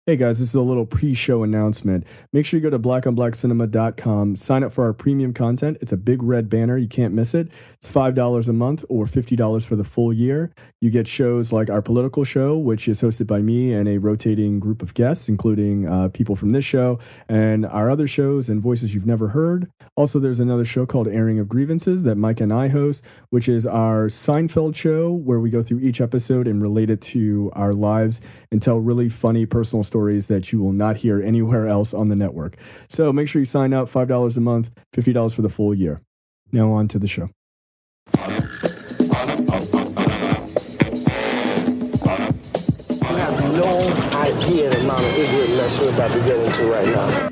Hey guys, this is a little pre-show announcement. Make sure you go to blackonblackcinema.com, sign up for our premium content. It's a big red banner. You can't miss it. It's $5 a month or $50 for the full year. You get shows like our political show, which is hosted by me and a rotating group of guests, including people from this show and our other shows and voices you've never heard. Also, there's another show called Airing of Grievances that Mike and I host, which is our Seinfeld show where we go through each episode and relate it to our lives and tell really funny personal stories that you will not hear anywhere else on the network. So make sure you sign up, $5 a month, $50 for the full year. Now on to the show. You have no idea the amount of ignorant mess we're about to get into right now.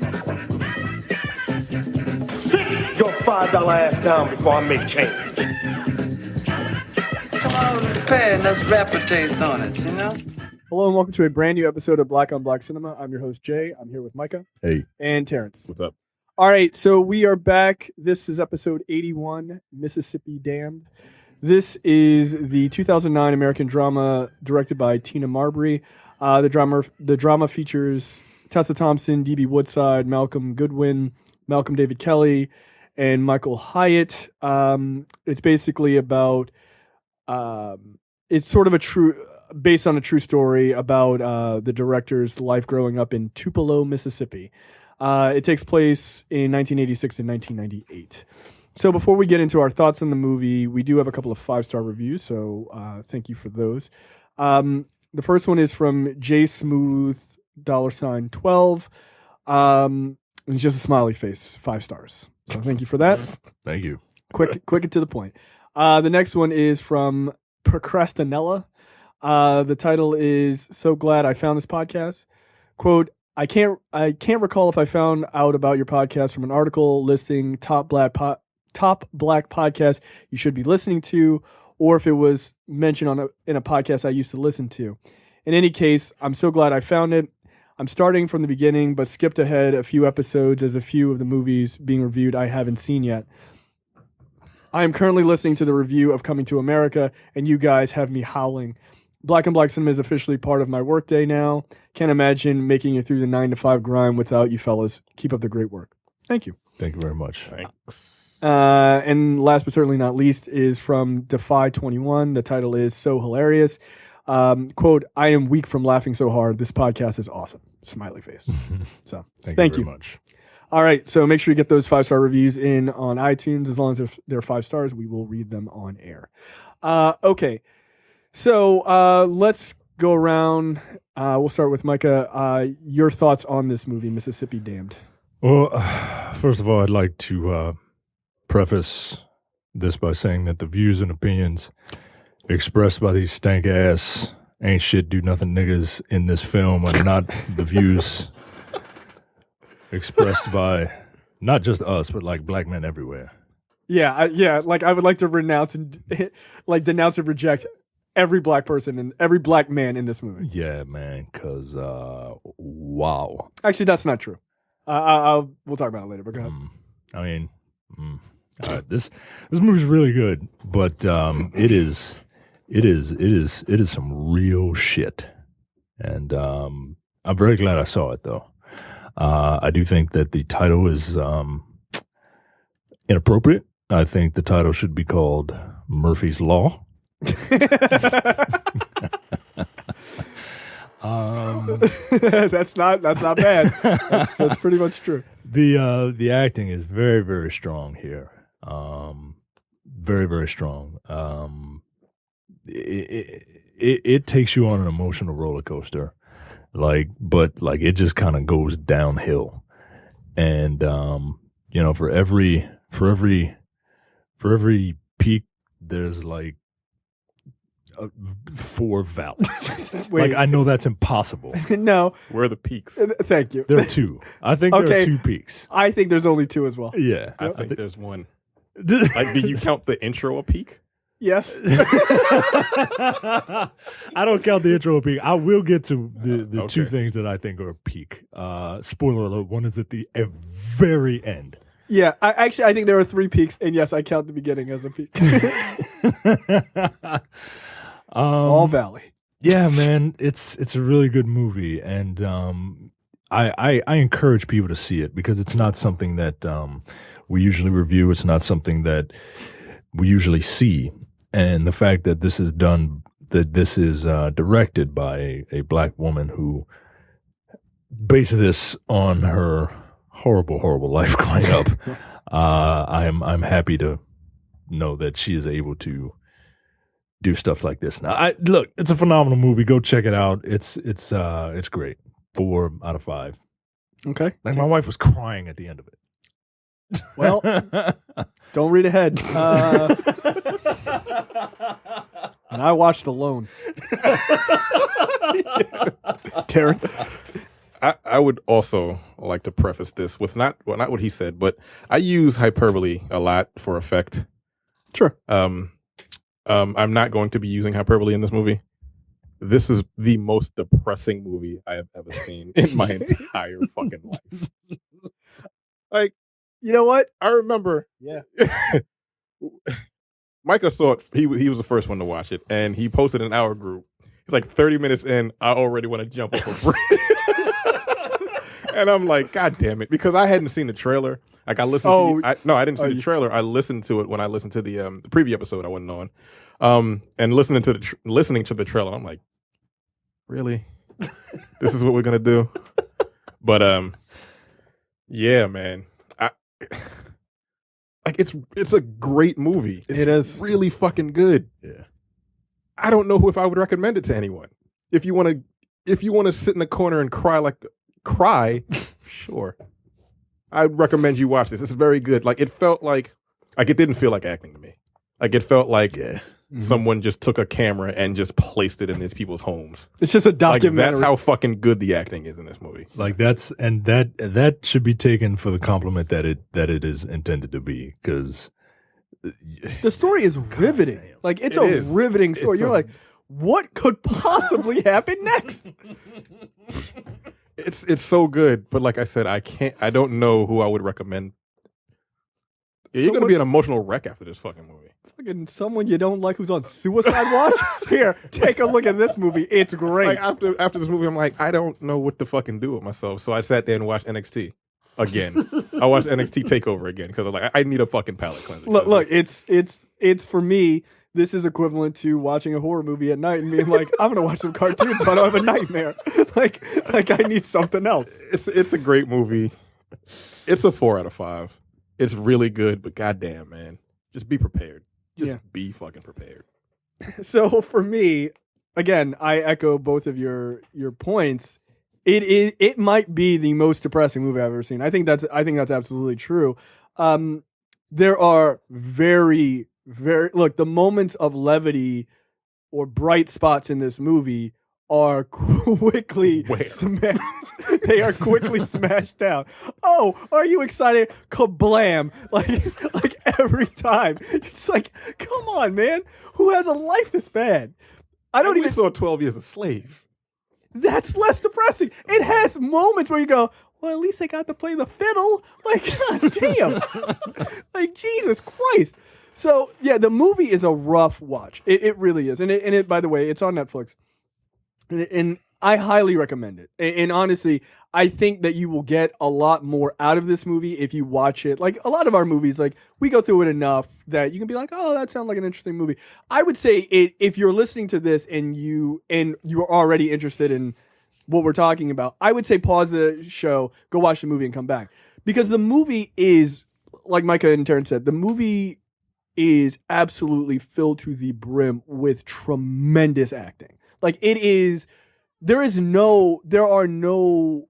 Sit your $5 ass down before I make change. Come on, pay and let's taste on it, you know? Hello and welcome to a brand new episode of Black on Black Cinema. I'm your host, Jay. I'm here with Micah. Hey. And Terrence. What's up? All right, so we are back. This is episode 81, Mississippi Damned. This is the 2009 American drama directed by Tina Mabry. The drama features Tessa Thompson, D.B. Woodside, Malcolm Goodwin, Malcolm David Kelley, and Michael Hyatt. It's basically about it's sort of based on a true story about the director's life growing up in Tupelo, Mississippi. It takes place in 1986 and 1998. So before we get into our thoughts on the movie, we do have a couple of 5-star reviews, so thank you for those. The first one is from J Smooth $12. It's just a smiley face, 5 stars. So thank you for that. Thank you. Quick and to the point. The next one is from Procrastinella. The title is "So Glad I Found This Podcast." Quote, I can't recall if I found out about your podcast from an article listing top black podcast you should be listening to, or if it was mentioned in a podcast I used to listen to. In any case, I'm so glad I found it. I'm starting from the beginning, but skipped ahead a few episodes as a few of the movies being reviewed I haven't seen yet. I am currently listening to the review of Coming to America, and you guys have me howling. Black and Black Cinema is officially part of my workday now. Can't imagine making it through the 9-to-5 grind without you fellas. Keep up the great work. Thank you. Thank you very much. Thanks. And last but certainly not least is from Defy21. The title is So Hilarious. Quote, I am weak from laughing so hard. This podcast is awesome. Smiley face. So thank you very much. All right. So make sure you get those 5-star reviews in on iTunes. As long as they're 5 stars, we will read them on air. Okay. So let's go around. We'll start with Micah. Your thoughts on this movie, Mississippi Damned? Well, first of all, I'd like to preface this by saying that the views and opinions expressed by these stank-ass, ain't shit, do nothing niggas in this film are not the views expressed by not just us, but like black men everywhere. Yeah. Like I would like to denounce and reject every black person and every black man in this movie. Yeah, man, because, wow. Actually, that's not true. We'll talk about it later, but go ahead. All right, this movie's really good, but it is some real shit. And I'm very glad I saw it, though. I do think that the title is inappropriate. I think the title should be called Murphy's Law. That's not bad. That's pretty much true. The acting is very, very strong here. Very, very strong. It takes you on an emotional roller coaster, but it just kind of goes downhill. And for every peak, there's 4 valleys. Wait. I know that's impossible. No. Where are the peaks? Thank you. There are 2. I think there are 2 peaks. I think there's only 2 as well. Yeah. I think there's one. Do you count the intro a peak? Yes. I don't count the intro a peak. I will get to the Okay. 2 things that I think are a peak. Spoiler alert, one is at the very end. Yeah, I think there are 3 peaks, and yes, I count the beginning as a peak. All valley. Yeah, man, it's a really good movie, and I encourage people to see it because it's not something that we usually review. It's not something that we usually see, and the fact that this is directed by a black woman who based this on her horrible life growing up. I'm happy to know that she is able to do stuff like this. Now, look, it's a phenomenal movie. Go check it out. It's great. 4 out of 5. Okay. Like my wife was crying at the end of it. Well, don't read ahead. And I watched alone. Terrence. I would also like to preface this with not what he said, but I use hyperbole a lot for effect. Sure. I'm not going to be using hyperbole in this movie. This is the most depressing movie I have ever seen in my entire fucking life. Like, you know what? I remember. Yeah. Micah saw it. He was the first one to watch it, and he posted in our group. He's like 30 minutes in. I already want to jump off a bridge. And I'm like, God damn it, because I hadn't seen the trailer. Like I listened. I didn't see the trailer. I listened to it when I listened to the preview episode I wasn't on, and listening to the trailer. I'm like, really, this is what we're gonna do? But yeah, man, like it's a great movie. It is really fucking good. Yeah, I don't know if I would recommend it to anyone. If you want to sit in the corner and cry, sure. I'd recommend you watch this. It's very good. Like it felt like it didn't feel like acting to me. Like it felt like someone just took a camera and just placed it in these people's homes. It's just a documentary. Like, that's how fucking good the acting is in this movie. Like that should be taken for the compliment that it is intended to be, because the story is riveting. Like it's a riveting story. You're like, what could possibly happen next? It's so good, but like I said, I don't know who I would recommend. Yeah, you're gonna be an emotional wreck after this fucking movie. Fucking someone you don't like who's on suicide watch? Here, take a look at this movie. It's great. Like after this movie, I'm like, I don't know what to fucking do with myself. So I sat there and watched NXT again. I watched NXT Takeover again because I'm like, I need a fucking palate cleanser. Look, it's for me. This is equivalent to watching a horror movie at night and being like, I'm gonna watch some cartoons so I don't have a nightmare. like I need something else. It's a great movie. It's a 4 out of 5. It's really good, but goddamn, man, just be prepared. Just be fucking prepared. So for me, again, I echo both of your points. It might be the most depressing movie I've ever seen. I think that's absolutely true. There are very the moments of levity or bright spots in this movie are quickly smashed. They are quickly smashed down. Oh, are you excited? Kablam! Like every time. It's like, come on, man. Who has a life this bad? I don't even saw 12 Years a Slave. That's less depressing. It has moments where you go, well, at least I got to play the fiddle. Like, god damn. Like, Jesus Christ. So, yeah, the movie is a rough watch. It really is. And it, by the way, it's on Netflix. And I highly recommend it. And honestly, I think that you will get a lot more out of this movie if you watch it. Like, a lot of our movies, like, we go through it enough that you can be like, oh, that sounds like an interesting movie. I would say if you're listening to this and you are already interested in what we're talking about, I would say pause the show, go watch the movie, and come back. Because the movie is, like Micah and Terrence said, the movie is absolutely filled to the brim with tremendous acting. Like, it is, there are no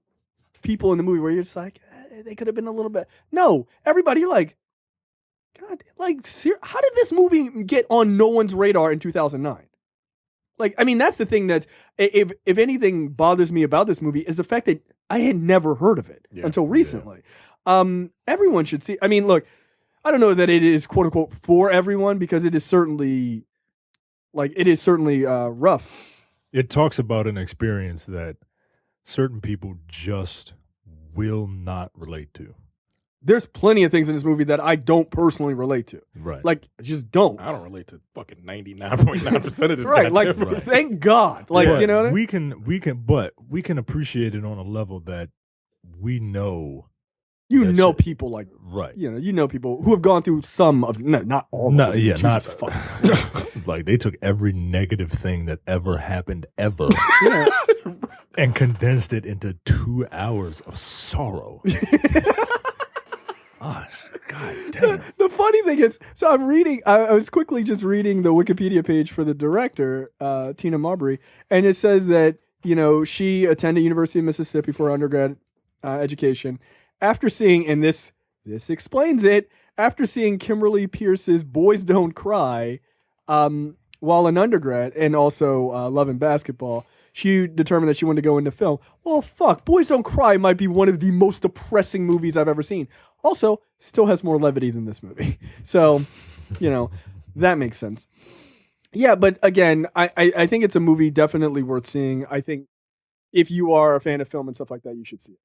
people in the movie where you're just like, they could have been a little bit. No, everybody, you're like, God, like, how did this movie get on no one's radar in 2009? Like, I mean, that's the thing that, if anything bothers me about this movie, is the fact that I had never heard of it until recently. Everyone should see. I mean, look, I don't know that it is quote unquote for everyone, because it is certainly rough. It talks about an experience that certain people just will not relate to. there's plenty of things in this movie that I don't personally relate to. Right. Like, I just don't. I don't relate to fucking 99.9% of this. Right. Like, goddamn- thank God. Like, But you know what I mean? we can appreciate it on a level that we know. You that know shit. people like, Right. you know people who have gone through some of, no, not all No, of them. yeah, Jesus not fucking. like they took every negative thing that ever happened ever Yeah. and condensed it into 2 hours of sorrow. Ah, God damn. The funny thing is, so I'm reading, I was quickly just reading the Wikipedia page for the director, Tina Mabry, and it says that, she attended University of Mississippi for undergrad education. After seeing, and this explains it, after seeing Kimberly Pierce's Boys Don't Cry while an undergrad and also Love and Basketball, she determined that she wanted to go into film. Well, fuck, Boys Don't Cry might be one of the most depressing movies I've ever seen. Also, still has more levity than this movie. So, that makes sense. Yeah, but again, I think it's a movie definitely worth seeing. I think if you are a fan of film and stuff like that, you should see it.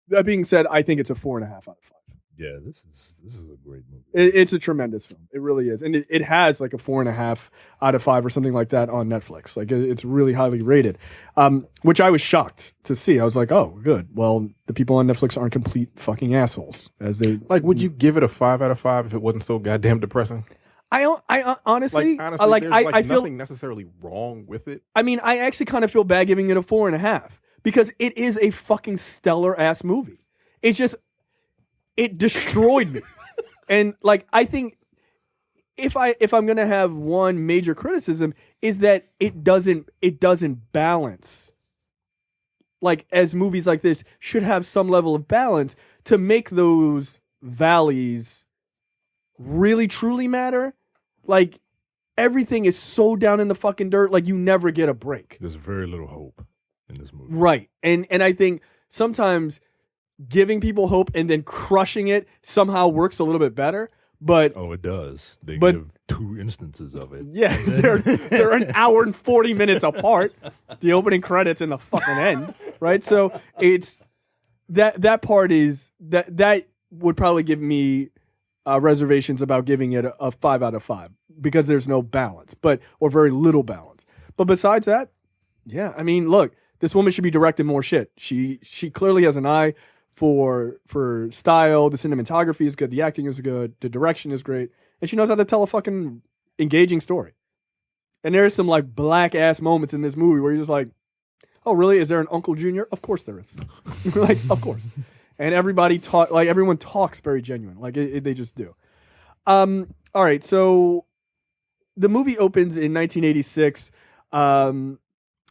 That being said, I think it's a 4.5 out of 5. Yeah, this is a great movie. It's a tremendous film. It really is. And it has like a 4.5 out of 5 or something like that on Netflix. Like it's really highly rated, which I was shocked to see. I was like, oh, good. Well, the people on Netflix aren't complete fucking assholes as they Like, would you give it a 5 out of 5 if it wasn't so goddamn depressing? I honestly, There's I feel nothing necessarily wrong with it. I mean, I actually kind of feel bad giving it a 4.5 because it is a fucking stellar ass movie. It's just, it destroyed me. And like, I think if I'm going to have one major criticism is that it doesn't balance. Like, as movies like this should have some level of balance to make those valleys really truly matter. Like, everything is so down in the fucking dirt, like you never get a break. There's very little hope in this movie. Right. And I think sometimes giving people hope and then crushing it somehow works a little bit better. But Oh, it does. They But- give 2 instances of it. yeah, they're an hour and 40 minutes apart. The opening credits and the fucking end. Right? So it's that part is that would probably give me reservations about giving it a 5 out of 5 because there's no balance, or very little balance. But besides that, yeah, I mean, look, this woman should be directing more shit. She clearly has an eye for style. The cinematography is good. The acting is good. The direction is great, and she knows how to tell a fucking engaging story. And there's some like black ass moments in this movie where you're just like, oh, really? Is there an Uncle Junior? Of course there is. Like, of course. And everyone talks very genuine. Like they just do. All right. So the movie opens in 1986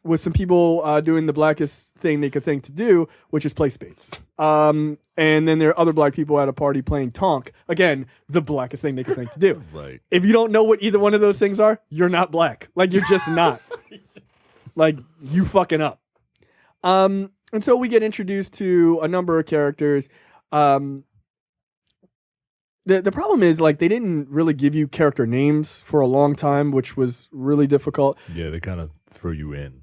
with some people doing the blackest thing they could think to do, which is play spades. And then there are other black people at a party playing tonk. Again, the blackest thing they could think to do. Right. If you don't know what either one of those things are, you're not black. Like, you're just not. Like, you fucking up. And so we get introduced to a number of characters. The problem is, like, they didn't really give you character names for a long time, which was really difficult. Yeah, they kind of throw you in.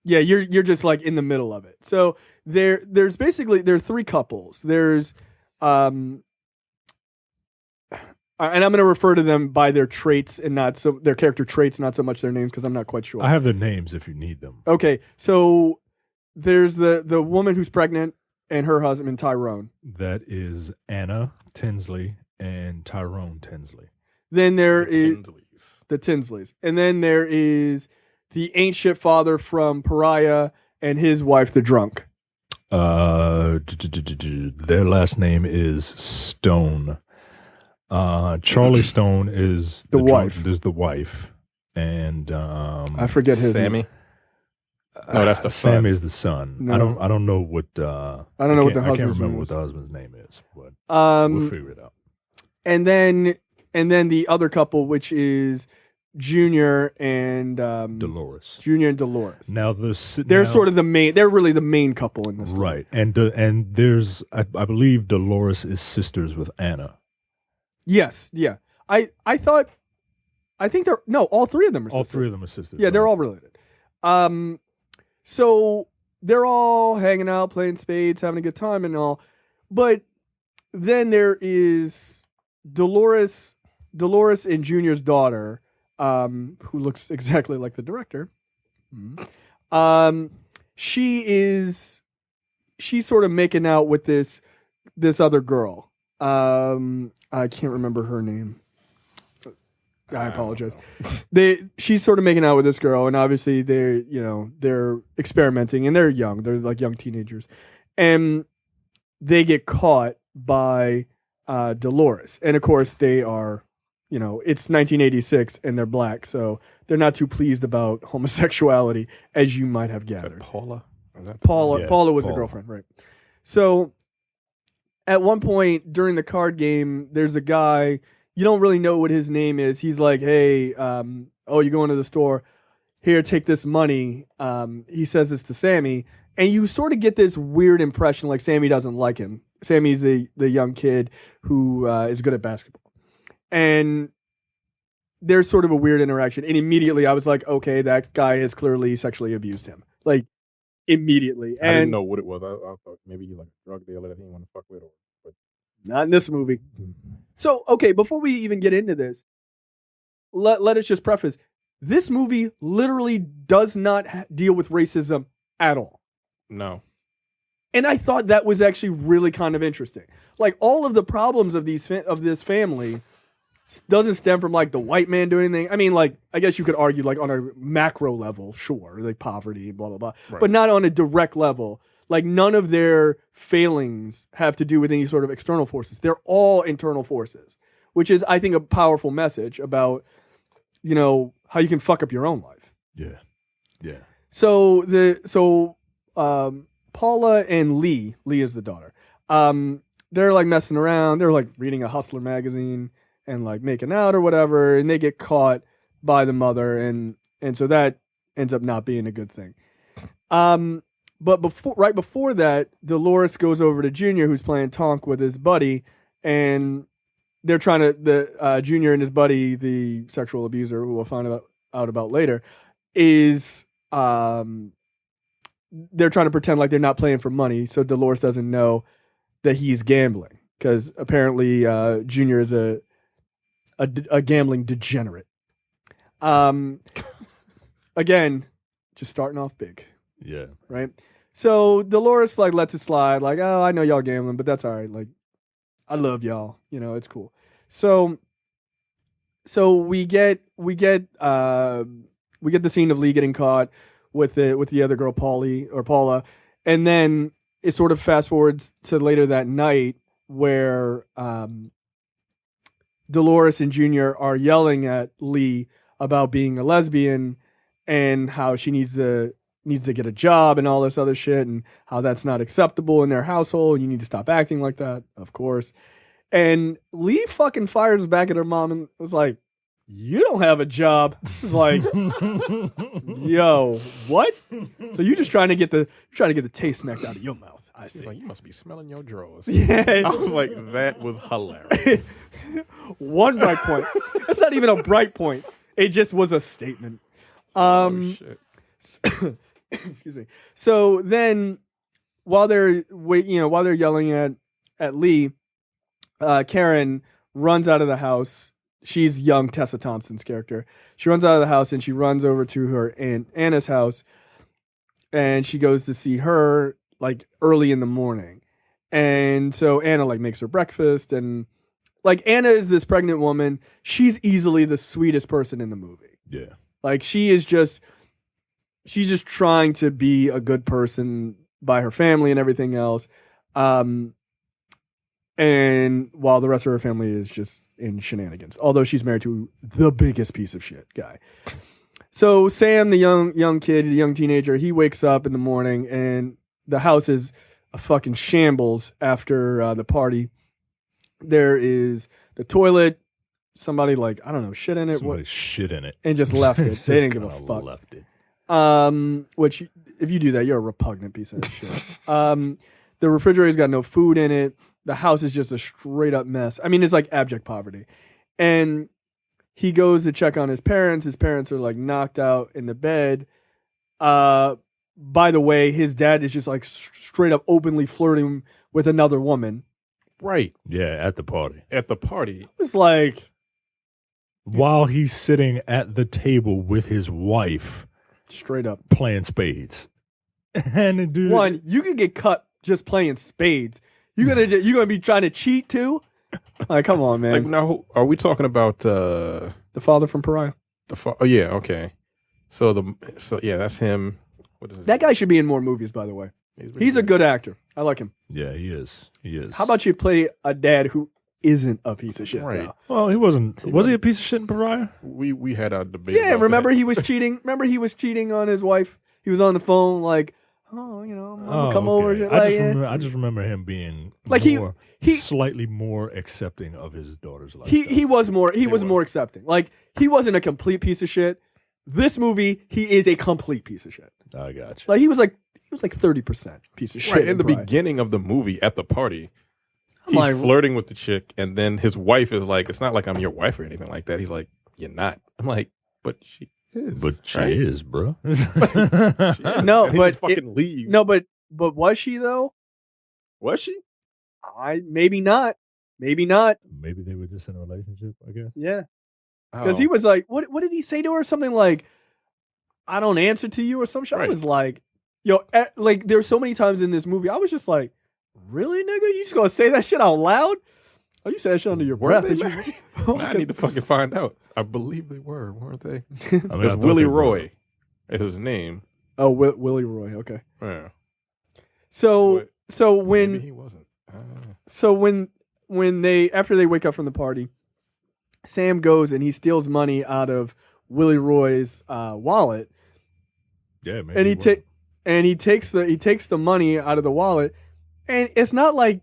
Yeah, you're just like in the middle of it. So there's basically there are 3 couples. There's and I'm going to refer to them by their traits and not so their character traits, not so much their names because I'm not quite sure. I have the names if you need them. Okay, so there's the woman who's pregnant and her husband Tyrone. That is Anna Tinsley and Tyrone Tinsley. Then there is Tinsley's. the Tinsleys, and then there is the ain't shit father from Pariah and his wife, the drunk. Their last name is Stone. Charlie Stone is The drunk- wife. Is the wife, and I forget his name. Sammy. No, that's the son. Sammy is the son. No. I don't know what. I don't know what the I can't husband's remember name what is. the husband's name is, but we'll figure it out. And then the other couple, which is Junior and Dolores. Junior and Dolores. Now They're sort of the main. They're really the main couple in this story. right, and there's I believe Dolores is sisters with Anna. Yes. Yeah. I think they're all 3 of them are sisters. All 3 of them are sisters. Yeah, they're right? all related. So they're all hanging out, playing spades, having a good time and all. But then there is Dolores and Junior's daughter, who looks exactly like the director. She's sort of making out with this other girl. I can't remember her name. I apologize. She's sort of making out with this girl, and obviously they're experimenting, and they're young. They're like young teenagers, and they get caught by Dolores, and of course they are, it's 1986 and they're black, so they're not too pleased about homosexuality, as you might have gathered. Paula was the girlfriend, right? So at one point during the card game, there's a guy. You don't really know what his name is. He's like, hey, you're going to the store. Here, take this money. He says this to Sammy. And you sort of get this weird impression like Sammy doesn't like him. Sammy's the young kid who is good at basketball. And there's sort of a weird interaction. And immediately I was like, okay, that guy has clearly sexually abused him. Like, immediately. I didn't know what it was. I thought maybe he like a drug dealer that he didn't want to fuck with. But not in this movie. So, okay, before we even get into this, let us just preface. This movie literally does not deal with racism at all. No. And I thought that was actually really kind of interesting. Like, all of the problems of this family doesn't stem from, like, the white man doing anything. I mean, like, I guess you could argue, like, on a macro level, sure, like poverty, blah, blah, blah. Right. But not on a direct level. Like, none of their failings have to do with any sort of external forces. They're all internal forces, which is, I think, a powerful message about, how you can fuck up your own life. Yeah. Yeah. So Paula and Lee is the daughter. They're like messing around. They're like reading a Hustler magazine and like making out or whatever, and they get caught by the mother, and so that ends up not being a good thing. But right before that, Dolores goes over to Junior, who's playing Tonk with his buddy, and they're trying to Junior and his buddy, the sexual abuser, who we'll find out about later, is they're trying to pretend like they're not playing for money, so Dolores doesn't know that he's gambling, because apparently Junior is a gambling degenerate. Again, just starting off big. Yeah. Right? So Dolores like lets it slide, like, oh, I know y'all gambling, but that's all right. Like, I love y'all. It's cool. So we get the scene of Lee getting caught with the other girl, Paula, and then it sort of fast forwards to later that night where Dolores and Junior are yelling at Lee about being a lesbian and how she needs to get a job and all this other shit, and how that's not acceptable in their household. You need to stop acting like that, of course. And Lee fucking fires back at her mom and was like, you don't have a job. It's like, yo, what? So you're just trying to get the taste smacked out of your mouth. I see. Like, you must be smelling your drawers. Yeah. I was like, that was hilarious. One bright point. That's not even a bright point. It just was a statement. Oh, shit. Excuse me. So then, while they're yelling at Lee, Karen runs out of the house. She's young Tessa Thompson's character. She runs out of the house and she runs over to her aunt Anna's house, and she goes to see her like early in the morning. And so Anna like makes her breakfast, and like Anna is this pregnant woman. She's easily the sweetest person in the movie. Yeah. Like she's just trying to be a good person by her family and everything else. And while the rest of her family is just in shenanigans, although she's married to the biggest piece of shit guy. So Sam, the young kid, the young teenager, he wakes up in the morning and the house is a fucking shambles after the party. There is the toilet. Somebody shit in it. Somebody shit in it and just left it. They didn't give a fuck. Left it. Which if you do that, you're a repugnant piece of shit. The refrigerator's got no food in it. The house is just a straight up mess. I mean, it's like abject poverty. And he goes to check on his parents. His parents are like knocked out in the bed. By the way, his dad is just like straight up openly flirting with another woman. Right. Yeah, at the party. At the party. It's like, While he's sitting at the table with his wife straight up. playing spades. And the dude. One, you can get cut just playing spades. You gonna be trying to cheat too? Like, come on, man. Like, now, are we talking about The father from Pariah. oh yeah, okay. So yeah, that's him. What is it? That guy should be in more movies, by the way. He's a good actor. I like him. Yeah, he is. He is. How about you play a dad who isn't a piece of shit? Right. Now? Well, he wasn't. Was he a piece of shit in Pariah? We had a debate. Yeah, about remember that. he was cheating. Remember he was cheating on his wife. He was on the phone like, oh, I'm gonna come over. Okay. Like, I just remember him being Like, more, he- slightly more accepting of his daughter's life. he was more accepting. Like, he wasn't a complete piece of shit. This movie, he is a complete piece of shit. I got you. Like, he was like 30% piece of shit. Right in the Pariah. beginning of the movie at the party. I'm He's like, flirting with the chick, and then his wife is like, "It's not like I'm your wife or anything like that." He's like, "You're not." I'm like, "But she is." But she right? is, bro. She is. No, And he but just fucking leave. No, but was she though? Was she? Maybe not. Maybe not. Maybe they were just in a relationship, I guess. Yeah. Because Oh. he was like, what did he say to her? Something like, I don't answer to you or some shit. I Right. was like, like there's so many times in this movie, I was just like, really, nigga? You just gonna say that shit out loud? Oh, you said that shit under your Were breath. they Did you- married? I need to fucking find out. I believe they were, weren't they? I mean, I It was thought Willie they were. Roy. Is his name? Oh, Willie Roy. Okay. Yeah. So But so maybe when he wasn't. so when they after they wake up from the party, Sam goes and he steals money out of Willie Roy's wallet. Yeah, maybe. And he he takes the money out of the wallet, and it's not like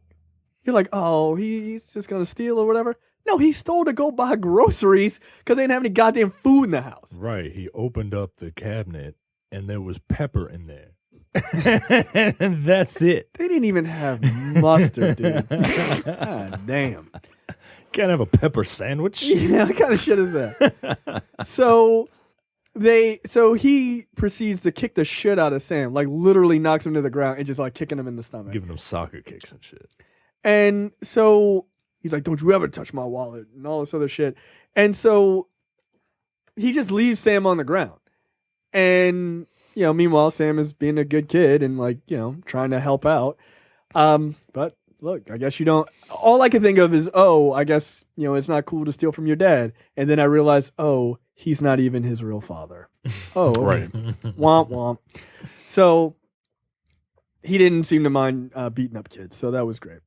you're like, oh, he's just gonna steal or whatever. No, he stole to go buy groceries because they didn't have any goddamn food in the house. Right. He opened up the cabinet and there was pepper in there. And that's it. They didn't even have mustard, dude. God damn. Can't have a pepper sandwich. Yeah, what kind of shit is that? So he proceeds to kick the shit out of Sam, like literally knocks him to the ground and just like kicking him in the stomach. Giving him soccer kicks and shit. And so he's like, don't you ever touch my wallet and all this other shit. And so he just leaves Sam on the ground. And, meanwhile, Sam is being a good kid and like, trying to help out. But look, I guess you don't. All I can think of is, I guess, it's not cool to steal from your dad. And then I realized, he's not even his real father. Oh, Right. Womp womp. So he didn't seem to mind beating up kids. So that was great.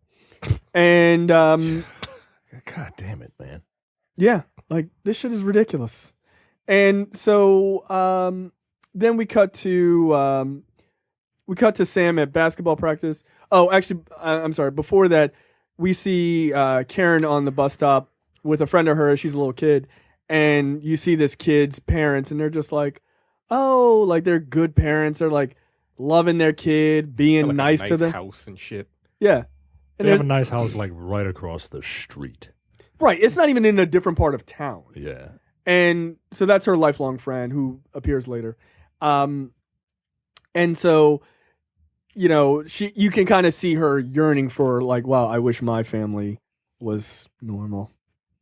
And God damn it, man. yeah, like this shit is ridiculous. And so then we cut to Sam at basketball practice. Oh, actually, I'm sorry. Before that, we see Karen on the bus stop with a friend of hers. She's a little kid, and you see this kid's parents, and they're just like, oh, like they're good parents. They're like loving their kid, being Like a nice to them. house and shit. Yeah. And They have a there's- nice house like right across the street. right. It's not even in a different part of town. Yeah. And so that's her lifelong friend who appears later. And so, you can kind of see her yearning for like, wow, I wish my family was normal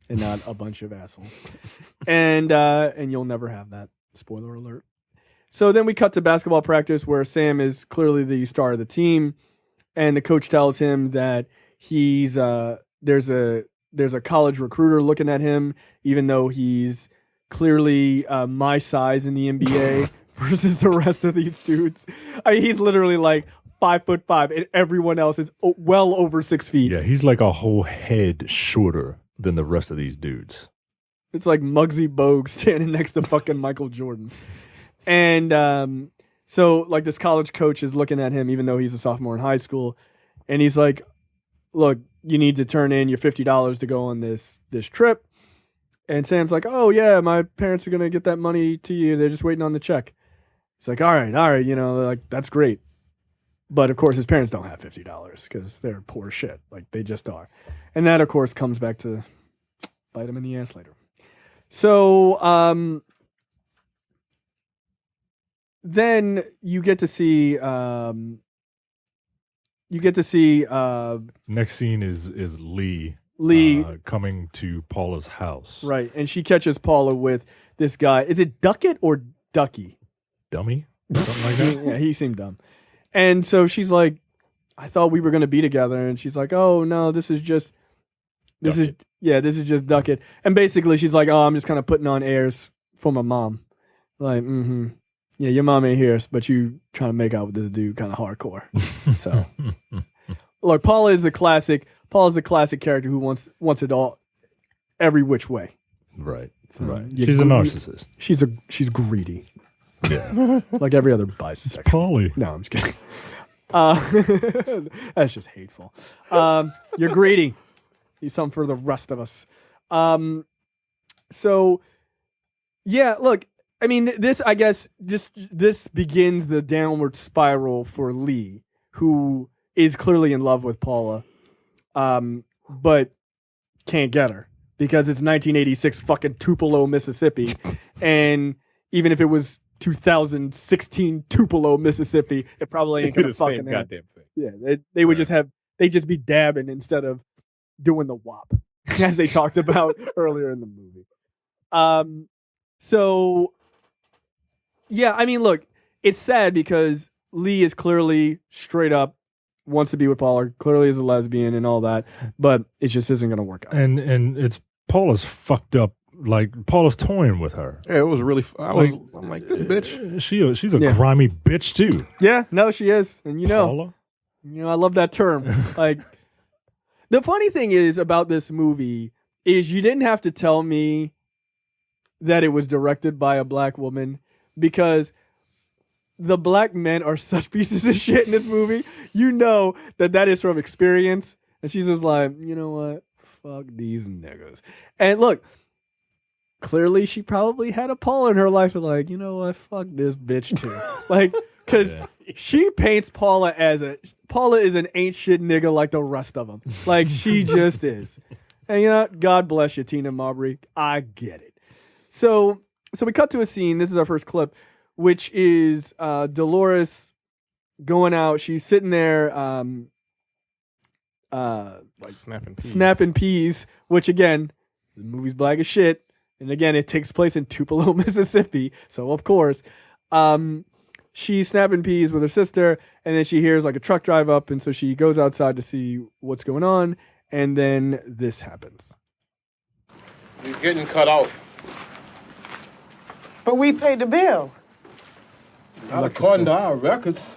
and not a bunch of assholes. And you'll never have that. Spoiler alert. So then we cut to basketball practice where Sam is clearly the star of the team. And the coach tells him that he's there's a college recruiter looking at him, even though he's clearly my size in the NBA versus the rest of these dudes. I mean, he's literally like 5'5", and everyone else is well over 6 feet. Yeah, he's like a whole head shorter than the rest of these dudes. It's like Muggsy Bogues standing next to fucking Michael Jordan. And so like this college coach is looking at him, even though he's a sophomore in high school, and he's like, look, you need to turn in your $50 to go on this trip. And Sam's like, oh yeah, my parents are gonna get that money to you. They're just waiting on the check. He's like, all right, like that's great. But of course his parents don't have $50 because they're poor shit. Like they just are. And that of course comes back to bite him in the ass later. So then you get to see you get to see Next scene is Lee coming to Paula's house. Right, and she catches Paula with this guy. Is it Duckett or Ducky? Dummy? Something like that? Yeah, he seemed dumb. And so she's like, I thought we were going to be together. And she's like, oh, no, this is just Duckett. And basically she's like, oh, I'm just kind of putting on airs for my mom. Like, yeah, your mom ain't here, but you trying to make out with this dude kind of hardcore. So, look, Paula is the classic character who wants it all every which way. Right. So, right. She's a narcissist. She's greedy. Yeah. Like every other bisexual. It's Polly. No, I'm just kidding. That's just hateful. You're greedy. You're something for the rest of us. So, yeah, look, I mean, this, I guess, this begins the downward spiral for Lee, who is clearly in love with Paula, but can't get her because it's 1986 fucking Tupelo, Mississippi. And even if it was 2016 Tupelo, Mississippi, it probably ain't gonna fucking goddamn thing. Yeah, they would they'd just be dabbing instead of doing the WAP, as they talked about earlier in the movie. So yeah, I mean, look, it's sad because Lee is clearly straight up wants to be with Paula, clearly is a lesbian and all that, but it just isn't gonna work out. And it's Paula's fucked up. Like Paula's toying with her. Yeah, it was really. I'm like, this bitch. She's a grimy bitch too. Yeah, no, she is, and Paula? I love that term. Like, the funny thing is about this movie is you didn't have to tell me that it was directed by a black woman because the black men are such pieces of shit in this movie. You know that is from experience, and she's just like, you know what, fuck these niggas. And look. Clearly, she probably had a Paula in her life. Like, you know what? Fuck this bitch too. Like, because she paints Paula Paula is an ain't shit nigga like the rest of them. Like, she just is. And you know, God bless you, Tina Mabry. I get it. So we cut to a scene. This is our first clip, which is Dolores going out. She's sitting there, like snapping peas. Which again, the movie's black as shit. And again, it takes place in Tupelo, Mississippi. So, of course, she's snapping peas with her sister. And then she hears like a truck drive up. And so she goes outside to see what's going on. And then this happens. You're getting cut off. But we paid the bill. Not according to our records.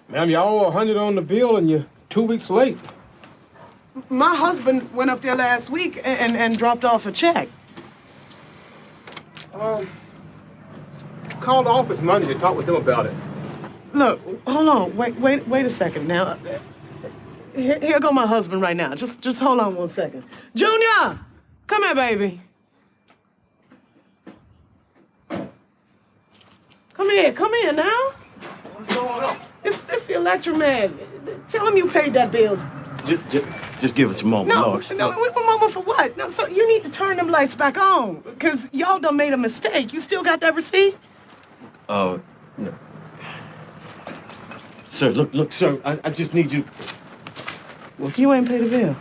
Ma'am, y'all owe $100 on the bill and you're 2 weeks late. My husband went up there last week and dropped off a check. Call the office Monday to talk with them about it. Look, hold on. Wait a second now. Here go my husband right now. Just hold on 1 second. Junior! Come here, baby. Come here now. What's going on? It's the electric man. Tell him you paid that bill. Just give us a moment, Lois. No, a moment for what? No, so you need to turn them lights back on, because y'all done made a mistake. You still got that receipt? No. Sir, look, sir, I just need you. Well, you ain't paid the bill.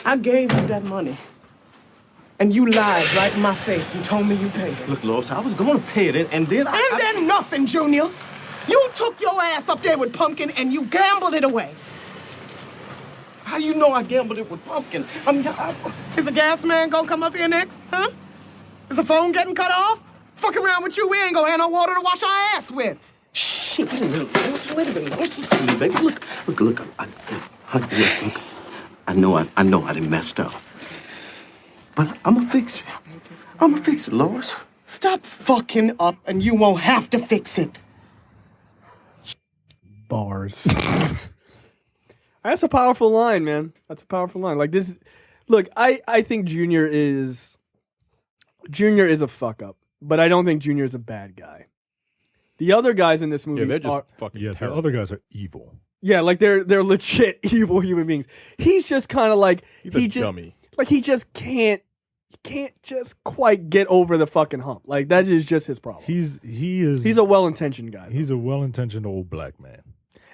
I gave you that money, and you lied right in my face and told me you paid it. Look, Lois, I was going to pay it, and then then nothing, Junior. You took your ass up there with Pumpkin and you gambled it away. How you know I gambled it with Pumpkin? Is a gas man gonna come up here next, huh? Is the phone getting cut off? Fucking around with you, we ain't gonna have no water to wash our ass with. Shit, wait a minute. Don't you see me, baby? Look. I know I done messed up. But I'm gonna fix it. Lois. Stop fucking up and you won't have to fix it. Bars. That's a powerful line, man. That's a powerful line. Like this. Look, I think Junior is a fuck up, but I don't think Junior is a bad guy. The other guys in this movie, they're just fucking terrible. The other guys are evil. Yeah, like they're legit evil human beings. He's just kind of like he's a dummy. Like he just can't can't just quite get over the fucking hump. Like that is just his problem. He's a well-intentioned guy. He's a well-intentioned old black man.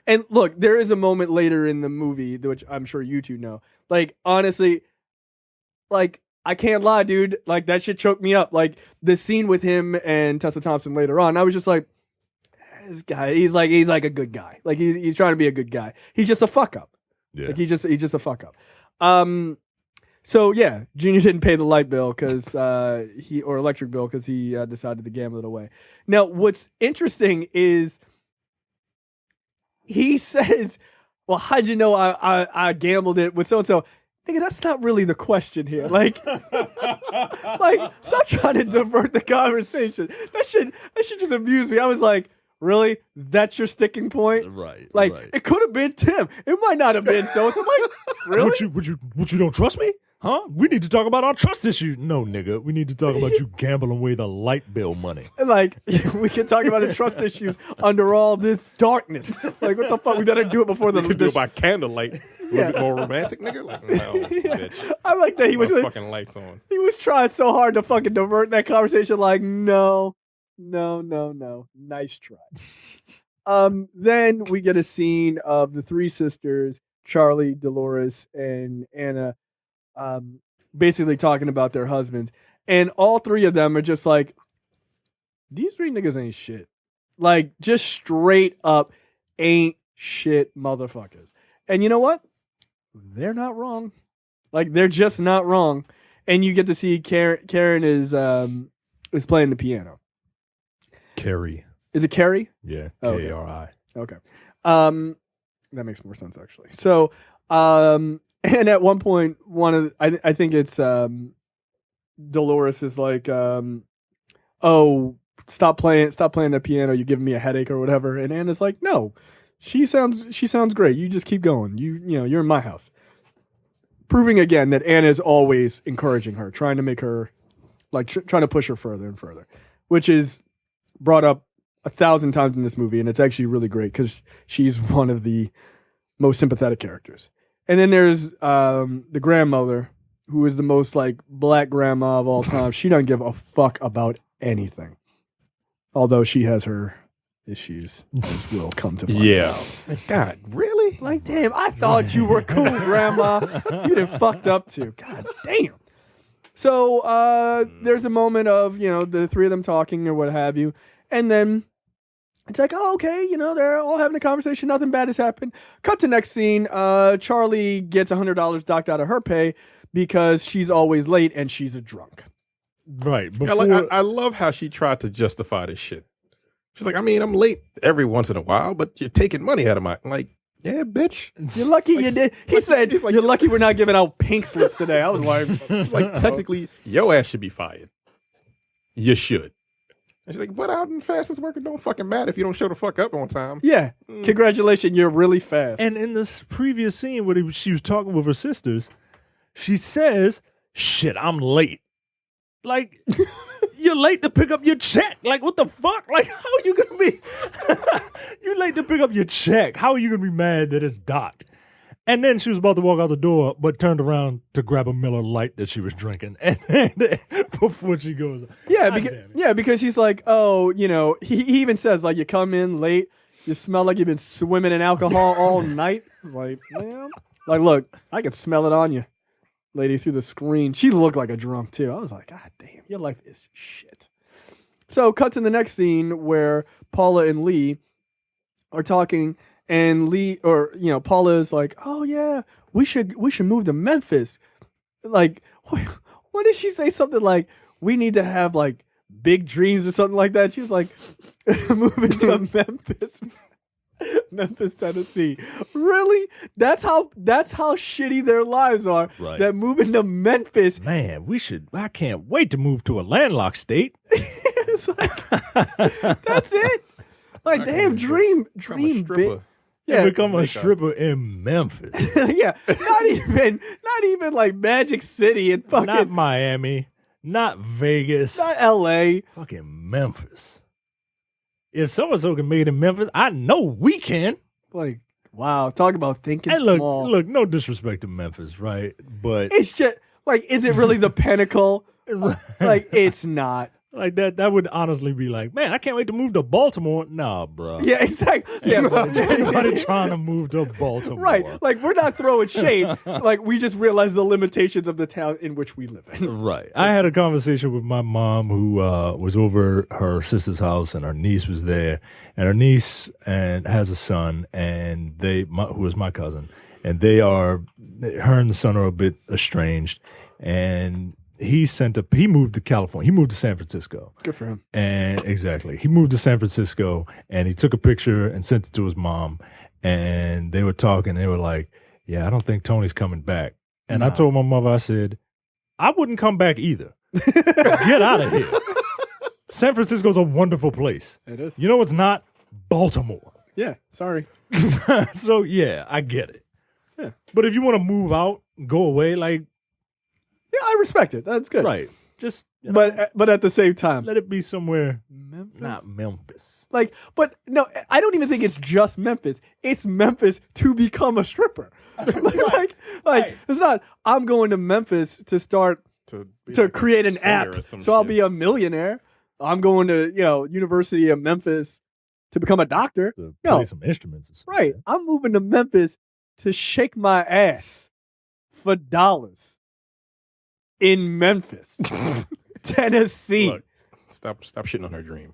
And look, there is a moment later in the movie, which I'm sure you two know. Like, honestly, like, I can't lie, dude. Like, that shit choked me up. Like, the scene with him and Tessa Thompson later on, I was just like, this guy, he's like a good guy. Like, he's trying to be a good guy. He's just a fuck up. Yeah. Like, he's just a fuck up. So yeah, Junior didn't pay the light bill or electric bill because he decided to gamble it away. Now, what's interesting is he says, well, how'd you know I gambled it with so-and-so? Nigga, that's not really the question here. Like, stop trying to divert the conversation. That should just amuse me. I was like, really? That's your sticking point? Right. Like, right. It could have been Tim. It might not have been so-and-so. Like, really? Would you don't trust me? Huh? We need to talk about our trust issues. No, nigga. We need to talk about you gambling away the light bill money. Like, we can talk about the trust issues under all this darkness. Like, what the fuck? We better do it before the... We could do it by candlelight. A little bit more romantic, nigga. Like, no, bitch. I like that he was... fucking lights on. He was trying so hard to fucking divert that conversation. Like, no. Nice try. Then we get a scene of the three sisters, Charlie, Dolores, and Anna, basically talking about their husbands. And all three of them are just like, these three niggas ain't shit. Like, just straight up ain't shit motherfuckers. And you know what? They're not wrong. Like, they're just not wrong. And you get to see Karen is playing the piano. Carrie. Is it Carrie? Yeah, K-A-R-I. K-A-R-I. Okay. That makes more sense, actually. So, and at one point, I think it's Dolores is like, oh, stop playing the piano. You're giving me a headache or whatever. And Anna's like, no, she sounds great. You just keep going. You know, you're in my house. Proving again that Anna is always encouraging her, trying to make her, like, trying to push her further and further, which is brought up 1,000 times in this movie. And it's actually really great because she's one of the most sympathetic characters. And then there's the grandmother, who is the most like black grandma of all time. She doesn't give a fuck about anything, although she has her issues, as will come to find out. God, really? Like, damn, I thought you were cool, grandma. You done fucked up too. God damn. So there's a moment of, the three of them talking or what have you, and then it's like, oh, okay, they're all having a conversation. Nothing bad has happened. Cut to next scene. Charlie gets $100 docked out of her pay because she's always late and she's a drunk. Right. I love how she tried to justify this shit. She's like, I mean, I'm late every once in a while, but you're taking money out of my... I'm like, yeah, bitch. You're lucky you did. He said, you're lucky we're not giving out pink slips today. I was like, technically, your ass should be fired. You should. And she's like, but out in fastest worker don't fucking matter if you don't show the fuck up on time. Yeah. Congratulations, you're really fast. And in this previous scene where she was talking with her sisters, she says, shit, I'm late. Like, you're late to pick up your check. Like, what the fuck? Like, how are you going to be? You're late to pick up your check. How are you going to be mad that it's docked? And then she was about to walk out the door, but turned around to grab a Miller Lite that she was drinking. And before she goes, because she's like, oh, he even says, like, you come in late, you smell like you've been swimming in alcohol all night. Like, man, like, look, I can smell it on you, lady, through the screen. She looked like a drunk too. I was like, God damn, your life is shit. So, cut to the next scene where Paula and Lee are talking. And Paula is like, oh yeah, we should move to Memphis. Like, what did she say? Something like, we need to have like big dreams or something like that. She was like, moving to Memphis, Tennessee. Really? That's how shitty their lives are. Right. That moving to Memphis. Man, I can't wait to move to a landlocked state. It's like, that's it. Like, damn, dream big. Yeah, become a stripper in Memphis. Yeah, not even like Magic City and fucking... Not Miami, not Vegas. Not L.A. Fucking Memphis. If so-and-so can make it in Memphis, I know we can. Like, wow, talk about thinking small. Look, no disrespect to Memphis, right? But it's just, like, is it really the pinnacle Like, it's not. Like that would honestly be like, man, I can't wait to move to Baltimore. Nah, bro. Yeah, exactly. Yeah, Anybody trying to move to Baltimore. right. Like, we're not throwing shade. Like, we just realize the limitations of the town in which we live in. Right. I had a conversation with my mom who was over her sister's house, and her niece was there. And her niece has a son, and who is my cousin. And her and the son are a bit estranged. And he moved to California. He moved to San Francisco. Good for him. And exactly. He moved to San Francisco, and he took a picture and sent it to his mom. And they were talking. They were like, yeah, I don't think Tony's coming back. And I told my mother, I said, I wouldn't come back either. Get out of here. San Francisco's a wonderful place. It is. You know what's not? Baltimore. Yeah, sorry. So, yeah, I get it. Yeah. But if you want to move out, go away, like, yeah, I respect it. That's good. right. Just, you know, but at the same time, let it be somewhere Memphis? not Memphis. Like, but no, I don't even think it's just Memphis. It's Memphis to become a stripper. like, it's not. I'm going to Memphis to start to create an app, so I'll be a millionaire. I'm going to University of Memphis to become a doctor. To play some instruments. Or something. Right. I'm moving to Memphis to shake my ass for dollars in Memphis, Tennessee. Look, stop shitting on her dream.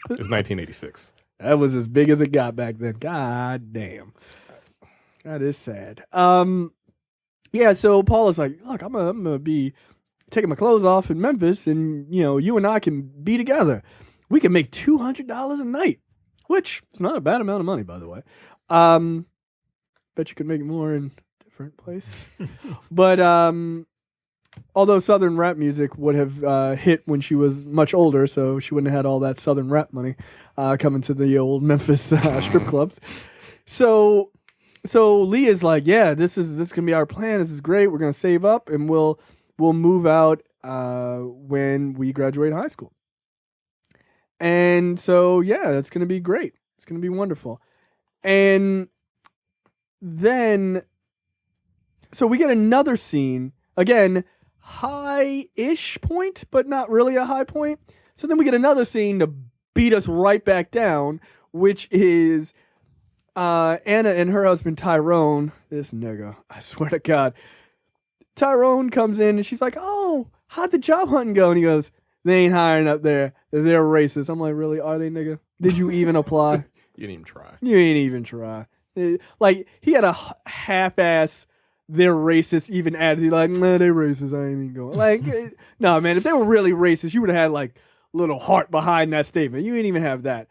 It's 1986. That was as big as it got back then. God damn. That is sad. Yeah, so Paula's like, look, I'm gonna be taking my clothes off in Memphis, and you and I can be together. We can make $200 a night, which is not a bad amount of money, by the way. Bet you could make more in a different place. But although Southern rap music would have hit when she was much older, so she wouldn't have had all that Southern rap money coming to the old Memphis strip clubs. So Leah's like, yeah, this gonna be our plan. This is great. We're gonna save up, and we'll move out when we graduate high school. And so yeah, that's gonna be great. It's gonna be wonderful. And then, so we get another scene again. High-ish point, but not really a high point. So then we get another scene to beat us right back down, which is Anna and her husband Tyrone. This nigga, I swear to God. Tyrone comes in and she's like, oh, how'd the job hunting go? And he goes, they ain't hiring up there. They're racist. I'm like, really? Are they, nigga? Did you even apply? You didn't even try. You ain't even try. Like, he had a half-ass they're racist, even attitude, like, nah, they racist, I ain't even going. Like, no, man, if they were really racist, you would have had, like, little heart behind that statement. You ain't even have that.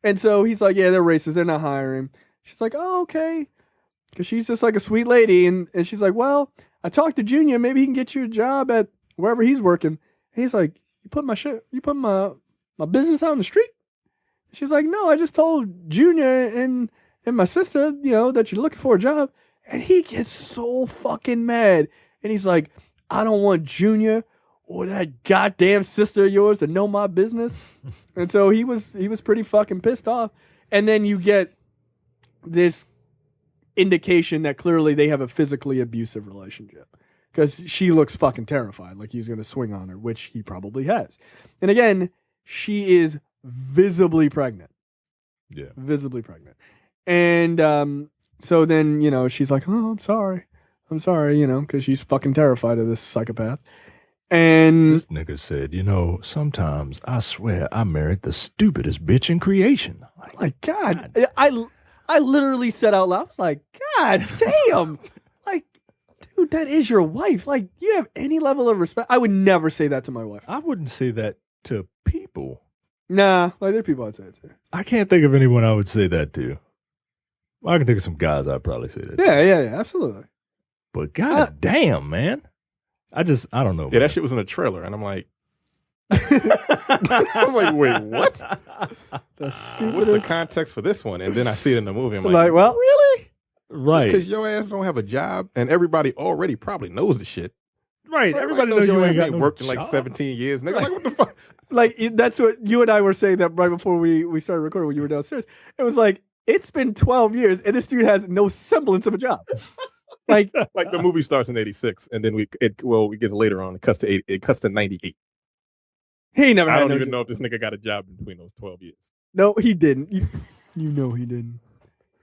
And so he's like, yeah, they're racist, they're not hiring. She's like, oh, okay. Because she's just like a sweet lady. And she's like, well, I talked to Junior, maybe he can get you a job at wherever he's working. And he's like, you put my business out on the street? She's like, no, I just told Junior and my sister, that you're looking for a job. And he gets so fucking mad. And he's like, I don't want Junior or that goddamn sister of yours to know my business. And so he was pretty fucking pissed off. And then you get this indication that clearly they have a physically abusive relationship. Because she looks fucking terrified, like he's going to swing on her, which he probably has. And again, she is visibly pregnant. Yeah. Visibly pregnant. And so then, she's like, oh, I'm sorry, because she's fucking terrified of this psychopath. And this nigga said, sometimes I swear I married the stupidest bitch in creation. Like, God. I literally said out loud, I was like, God damn. Like, dude, that is your wife. Like, you have any level of respect? I would never say that to my wife. I wouldn't say that to people. Nah, like, there are people I'd say it to. I can't think of anyone I would say that to. I can think of some guys I'd probably say that. Yeah, absolutely. But god damn, man. I don't know. Yeah, that shit was in a trailer, and I'm like, I was like, wait, what? What's the context for this one? And then I see it in the movie. I'm like, well, really? Right. Because your ass don't have a job, and everybody already probably knows the shit. Right. Everybody knows you ain't got no worked in job. like 17 years. Nigga, like, what the fuck? Like, that's what you and I were saying that right before we started recording when you were downstairs. It was like, it's been 12 years, and this dude has no semblance of a job. Like Like the movie starts in '86, and then we get later on. It cuts to '98. he never. I had don't no even job. know if this nigga got a job between those 12 years. No, he didn't. You know he didn't.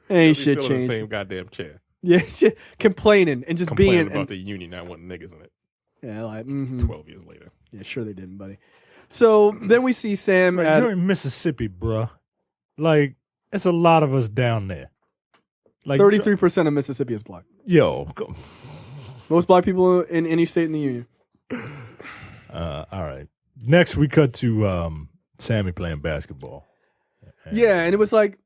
Ain't He's shit still in the changed. same goddamn chair, Yeah, shit, complaining and just complaining being about the union not wanting niggas in it. Yeah, like 12 years later. Yeah, sure they didn't, buddy. So then we see Sam. Right, you're in Mississippi, bruh. Like, it's a lot of us down there. Like 33% of Mississippi is black. Yo, Most black people in any state in the union. all right. Next, we cut to Sammy playing basketball. Yeah, and it was like,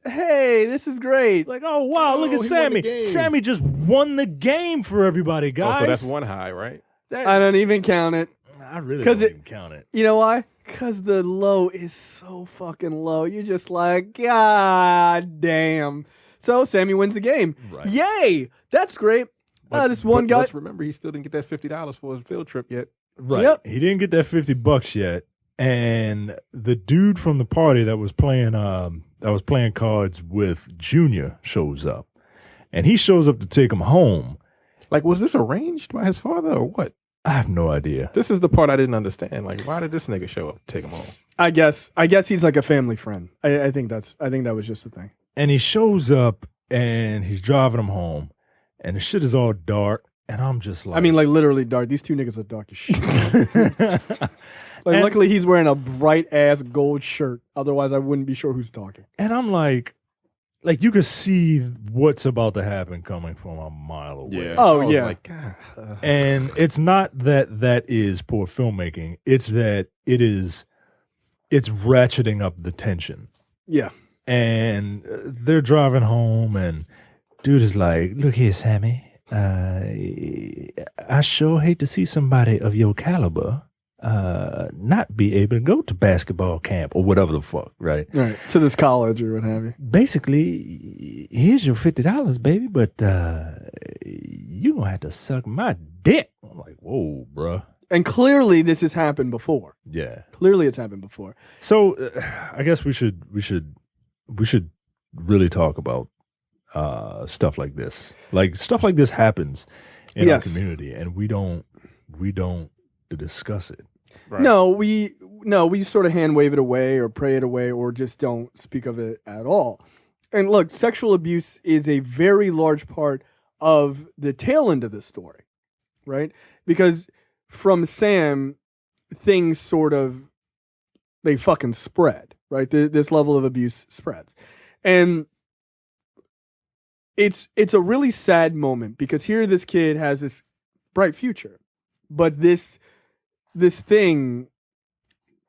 hey, this is great. Like, oh wow, look at he won the Sammy. game. Sammy just won the game for everybody, guys. Oh, so that's one high, right? I don't even count it. I really 'Cause don't it- even count it. You know why? Because the low is so fucking low. You're just like, God damn. So Sammy wins the game. Right. Yay! That's great. This one guy. Let's remember, he still didn't get that $50 for his field trip yet. Right. Yep. He didn't get that $50 yet. And the dude from the party that was playing cards with Junior shows up. And he shows up to take him home. Like, was this arranged by his father or what? I have no idea. This is the part I didn't understand. Like, why did this nigga show up to take him home? I guess he's like a family friend. I think that was just the thing. And he shows up and he's driving him home. And the shit is all dark. And I'm just like, I mean, like literally dark. These two niggas are dark as shit. Like, luckily he's wearing a bright ass gold shirt. Otherwise, I wouldn't be sure who's talking. and I'm like you could see what's about to happen coming from a mile away. Oh, I was yeah. Like, God. And it's not that is poor filmmaking. It's that it's ratcheting up the tension. Yeah. And they're driving home, and dude is like, "Look here, Sammy. I sure hate to see somebody of your caliber not be able to go to basketball camp or whatever the fuck, right? Right. To this college or what have you. Basically, here's your $50, baby, but you gonna have to suck my dick." I'm like, whoa, bruh. And clearly this has happened before. Yeah. Clearly it's happened before. So I guess we should really talk about stuff like this. Like stuff like this happens in our community, and we don't discuss it. Right. No, we sort of hand wave it away or pray it away or just don't speak of it at all. And look, sexual abuse is a very large part of the tail end of this story, right? Because from Sam, things sort of, they fucking spread, right? This level of abuse spreads. And it's a really sad moment because here this kid has this bright future, but this thing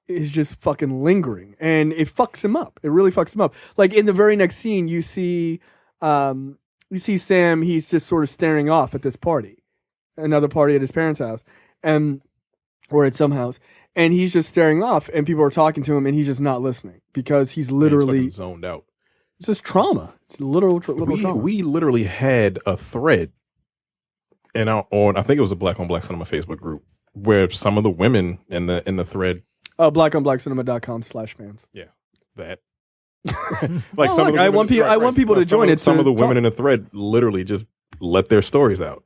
is just fucking lingering, and it fucks him up. It really fucks him up. Like in the very next scene, you see Sam. He's just sort of staring off at this party, another party at his parents' house, or at some house, and he's just staring off, and people are talking to him, and he's just not listening because he's literally He's zoned out. It's just trauma. It's literal trauma. We literally had a thread I think it was a Black on Black Cinema Facebook group where some of the women in the thread, blackonblackcinema.com/fans. yeah, that Like I want people to join it. Some of the women in the thread literally just let their stories out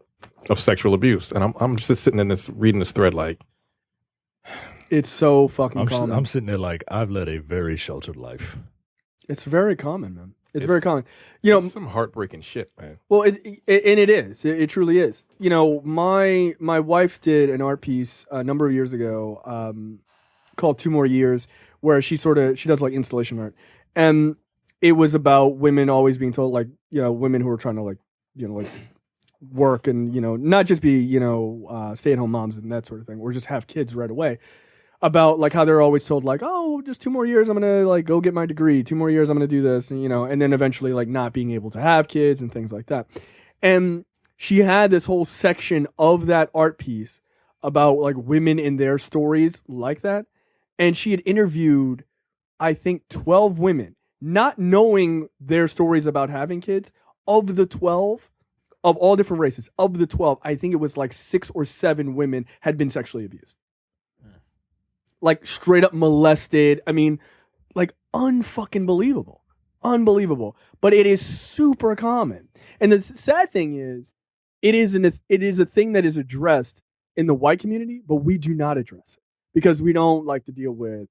of sexual abuse, and I'm just sitting in this reading this thread like, it's so fucking common. I'm sitting there like, I've led a very sheltered life. It's very common, man. It's very common. You know, it's some heartbreaking shit, man. well, it is. It truly is. You know, my wife did an art piece a number of years ago called 2 More Years, where she does like installation art, and it was about women always being told, like, you know, women who are trying to like work and, you know, not just be, you know, stay-at-home moms and that sort of thing, or just have kids right away. About like how they're always told like, oh, just 2 more years, I'm gonna like go get my degree. 2 more years, I'm gonna do this, and you know, and then eventually like not being able to have kids and things like that. And she had this whole section of that art piece about like women in their stories like that, and she had interviewed, I think, 12 women, not knowing their stories about having kids. Of the 12, of all different races, of the 12, I think it was like 6 or 7 women had been sexually abused. Like straight up molested. I mean, like unfucking believable. Unbelievable. But it is super common. And the sad thing is, it is a thing that is addressed in the white community, but we do not address it because we don't like to deal with,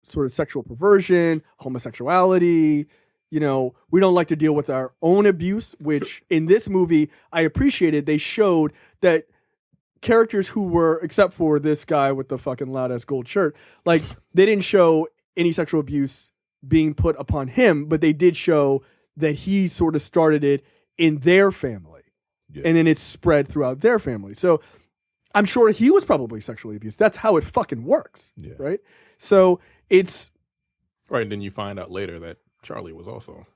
sort of sexual perversion, homosexuality. We don't like to deal with our own abuse, which in this movie, I appreciated. They showed that characters who were, except for this guy with the fucking loud ass gold shirt, like they didn't show any sexual abuse being put upon him, but they did show that he sort of started it in their family. Yeah. And then it's spread throughout their family. So I'm sure he was probably sexually abused. That's how it fucking works. Yeah. Right? So it's... Right, and then you find out later that Charlie was also...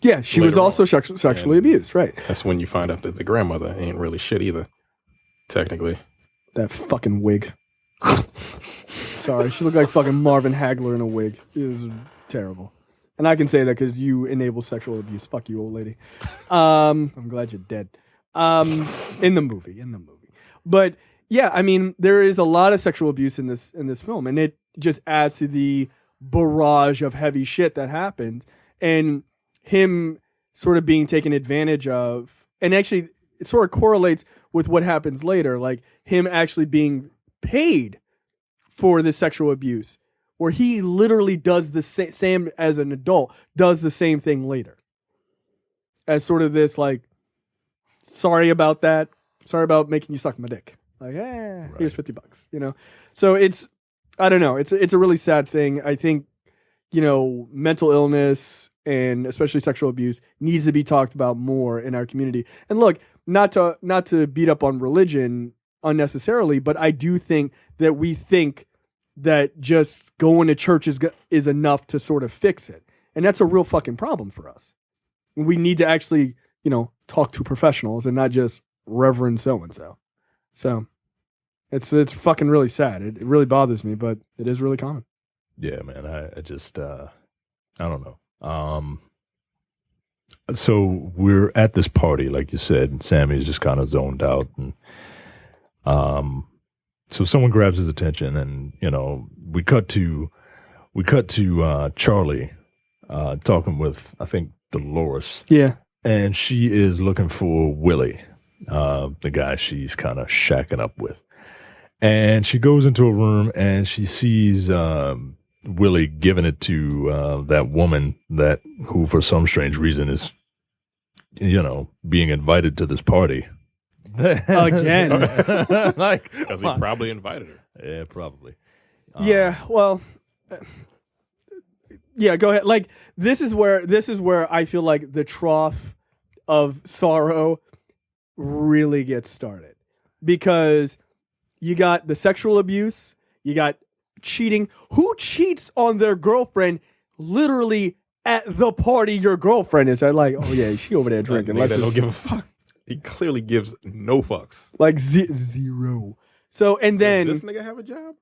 Yeah, she was also sexually abused, right. That's when you find out that the grandmother ain't really shit either, technically. That fucking wig. Sorry, she looked like fucking Marvin Hagler in a wig. It was terrible. And I can say that because you enable sexual abuse. Fuck you, old lady. I'm glad you're dead. In the movie. But yeah, I mean, there is a lot of sexual abuse in this film, and it just adds to the barrage of heavy shit that happened, and him sort of being taken advantage of, and actually it sort of correlates with what happens later, like him actually being paid for this sexual abuse, where he literally does the same as an adult, does the same thing later. As sort of this, like, sorry about that. Sorry about making you suck my dick. Like, here's $50, So it's, I don't know. It's a really sad thing. I think, mental illness and especially sexual abuse needs to be talked about more in our community. And look, not to beat up on religion unnecessarily, but I do think that we think that just going to church is enough to sort of fix it. And that's a real fucking problem for us. We need to actually, talk to professionals and not just Reverend so-and-so. So it's fucking really sad. It really bothers me, but it is really common. Yeah, man. I just, I don't know. So we're at this party, like you said, and Sammy's just kind of zoned out. And so someone grabs his attention, and, we cut to Charlie talking with, I think, Dolores. Yeah. And she is looking for Willie, the guy she's kind of shacking up with. And she goes into a room and she sees Willie giving it to that woman who for some strange reason is, being invited to this party. Again. Because he probably invited her. Yeah, probably. Yeah, well... Yeah, go ahead. Like, this is where I feel like the trough of sorrow really gets started, because you got the sexual abuse, you got cheating. Who cheats on their girlfriend literally at the party your girlfriend is at? Like, oh yeah, she over there drinking. Like, don't give a fuck. He clearly gives no fucks. Like zero. So, and then does this nigga have a job?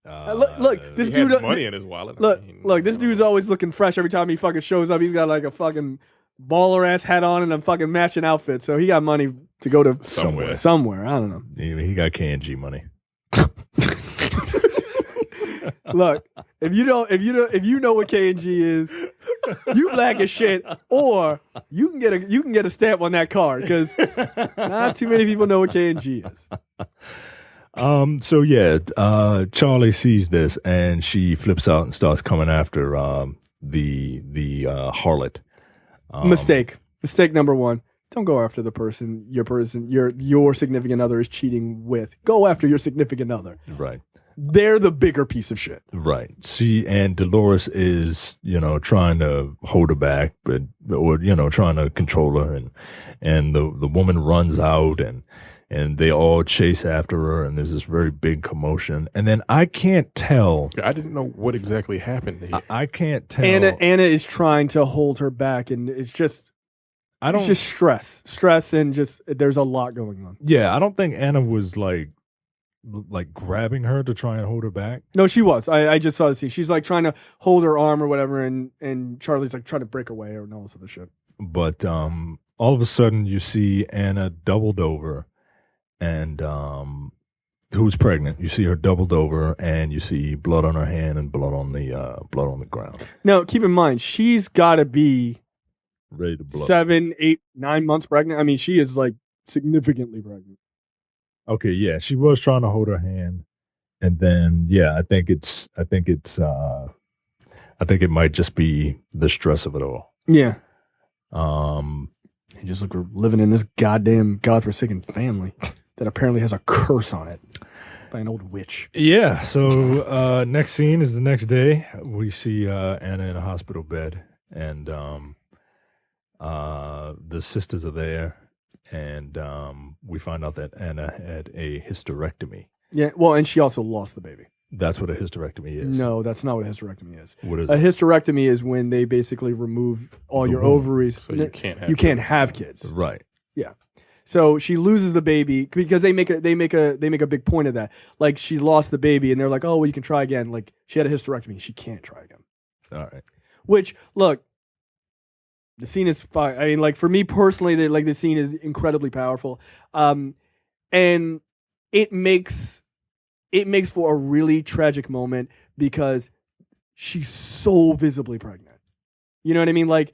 Look, this he dude had money in his wallet. Look, this dude's always looking fresh every time he fucking shows up. He's got like a fucking baller ass hat on and a fucking matching outfit. So he got money to go to somewhere. I don't know. He got K&G money. Look, if you know what K&G is, you black as shit, or you can get a stamp on that card, because not too many people know what K&G is. So yeah, Charlie sees this and she flips out and starts coming after the harlot. Mistake number one. Don't go after the person your significant other is cheating with. Go after your significant other. Right. They're the bigger piece of shit. Right. She and Dolores is, trying to hold her back, or trying to control her, and the woman runs out, and they all chase after her, and there's this very big commotion. And then I can't tell. I didn't know what exactly happened here. I can't tell. Anna is trying to hold her back, and it's just stress, and just there's a lot going on. Yeah, I don't think Anna was like grabbing her to try and hold her back. No, she was. I just saw the scene. She's like trying to hold her arm or whatever, and Charlie's like trying to break away or all this other shit. But all of a sudden, you see Anna doubled over, and who's pregnant. You see her doubled over, and you see blood on her hand and blood on the ground. Now, keep in mind, she's got to be Ready to blow. 7, 8, 9 months pregnant. I mean, she is like significantly pregnant. Okay, yeah, she was trying to hold her hand, and then I think it might just be the stress of it all. Yeah. You just look, we're living in this goddamn godforsaken family that apparently has a curse on it by an old witch. Yeah. So next scene is the next day. We see Anna in a hospital bed, and the sisters are there, and we find out that Anna had a hysterectomy. Yeah. Well, and she also lost the baby. That's what a hysterectomy is. No, that's not what a hysterectomy is. What is a it? hysterectomy is when they basically remove all your ovaries. So you can't have kids. Right. Yeah. So she loses the baby because they make a big point of that. Like, she lost the baby, and they're like, oh, well, you can try again. Like, she had a hysterectomy, she can't try again. All right. Which, look, the scene is fine. I mean, like, for me personally, the scene is incredibly powerful, and it makes for a really tragic moment because she's so visibly pregnant. You know what I mean? Like,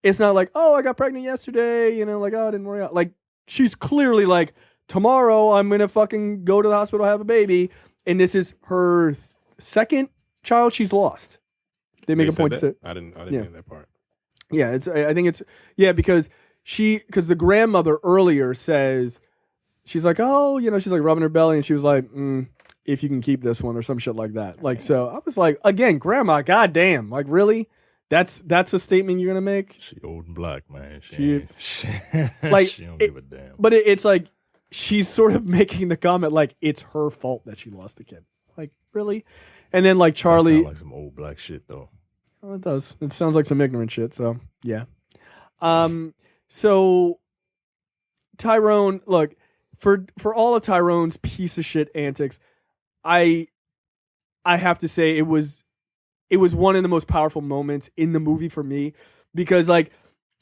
it's not like, oh, I got pregnant yesterday, like, oh, I didn't worry out. Like, she's clearly like, tomorrow I'm going to fucking go to the hospital, have a baby. And this is her second child she's lost. They make a point to say. I didn't hear that part. Yeah, I think it's because the grandmother earlier says, she's like, oh, she's like rubbing her belly, and she was like, if you can keep this one or some shit like that. Like, so I was like, again, grandma, goddamn, like, really? That's a statement you're gonna make? She old and black, man. She like, she don't give a damn. But it's like she's sort of making the comment like it's her fault that she lost the kid. Like, really? And then like Charlie, like some old black shit though. Oh, it does. It sounds like some ignorant shit. So yeah. So Tyrone, look, for all of Tyrone's piece of shit antics, I have to say it was one of the most powerful moments in the movie for me, because like,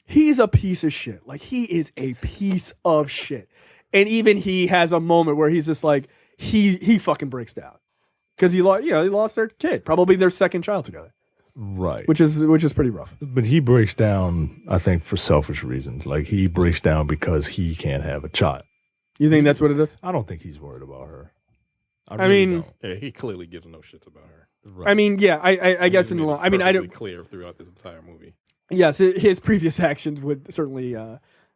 he's a piece of shit. Like, he is a piece of shit. And even he has a moment where he's just like, he fucking breaks down because he lost their kid, probably their second child together. Right. Which is pretty rough. But he breaks down, I think, for selfish reasons. Like, he breaks down because he can't have a child. You think that's what it is? I don't think he's worried about her. I mean, yeah, he clearly gives no shits about her. Right. I mean, yeah, I guess in the long. I mean, I don't clear throughout this entire movie. Yes, his previous actions would certainly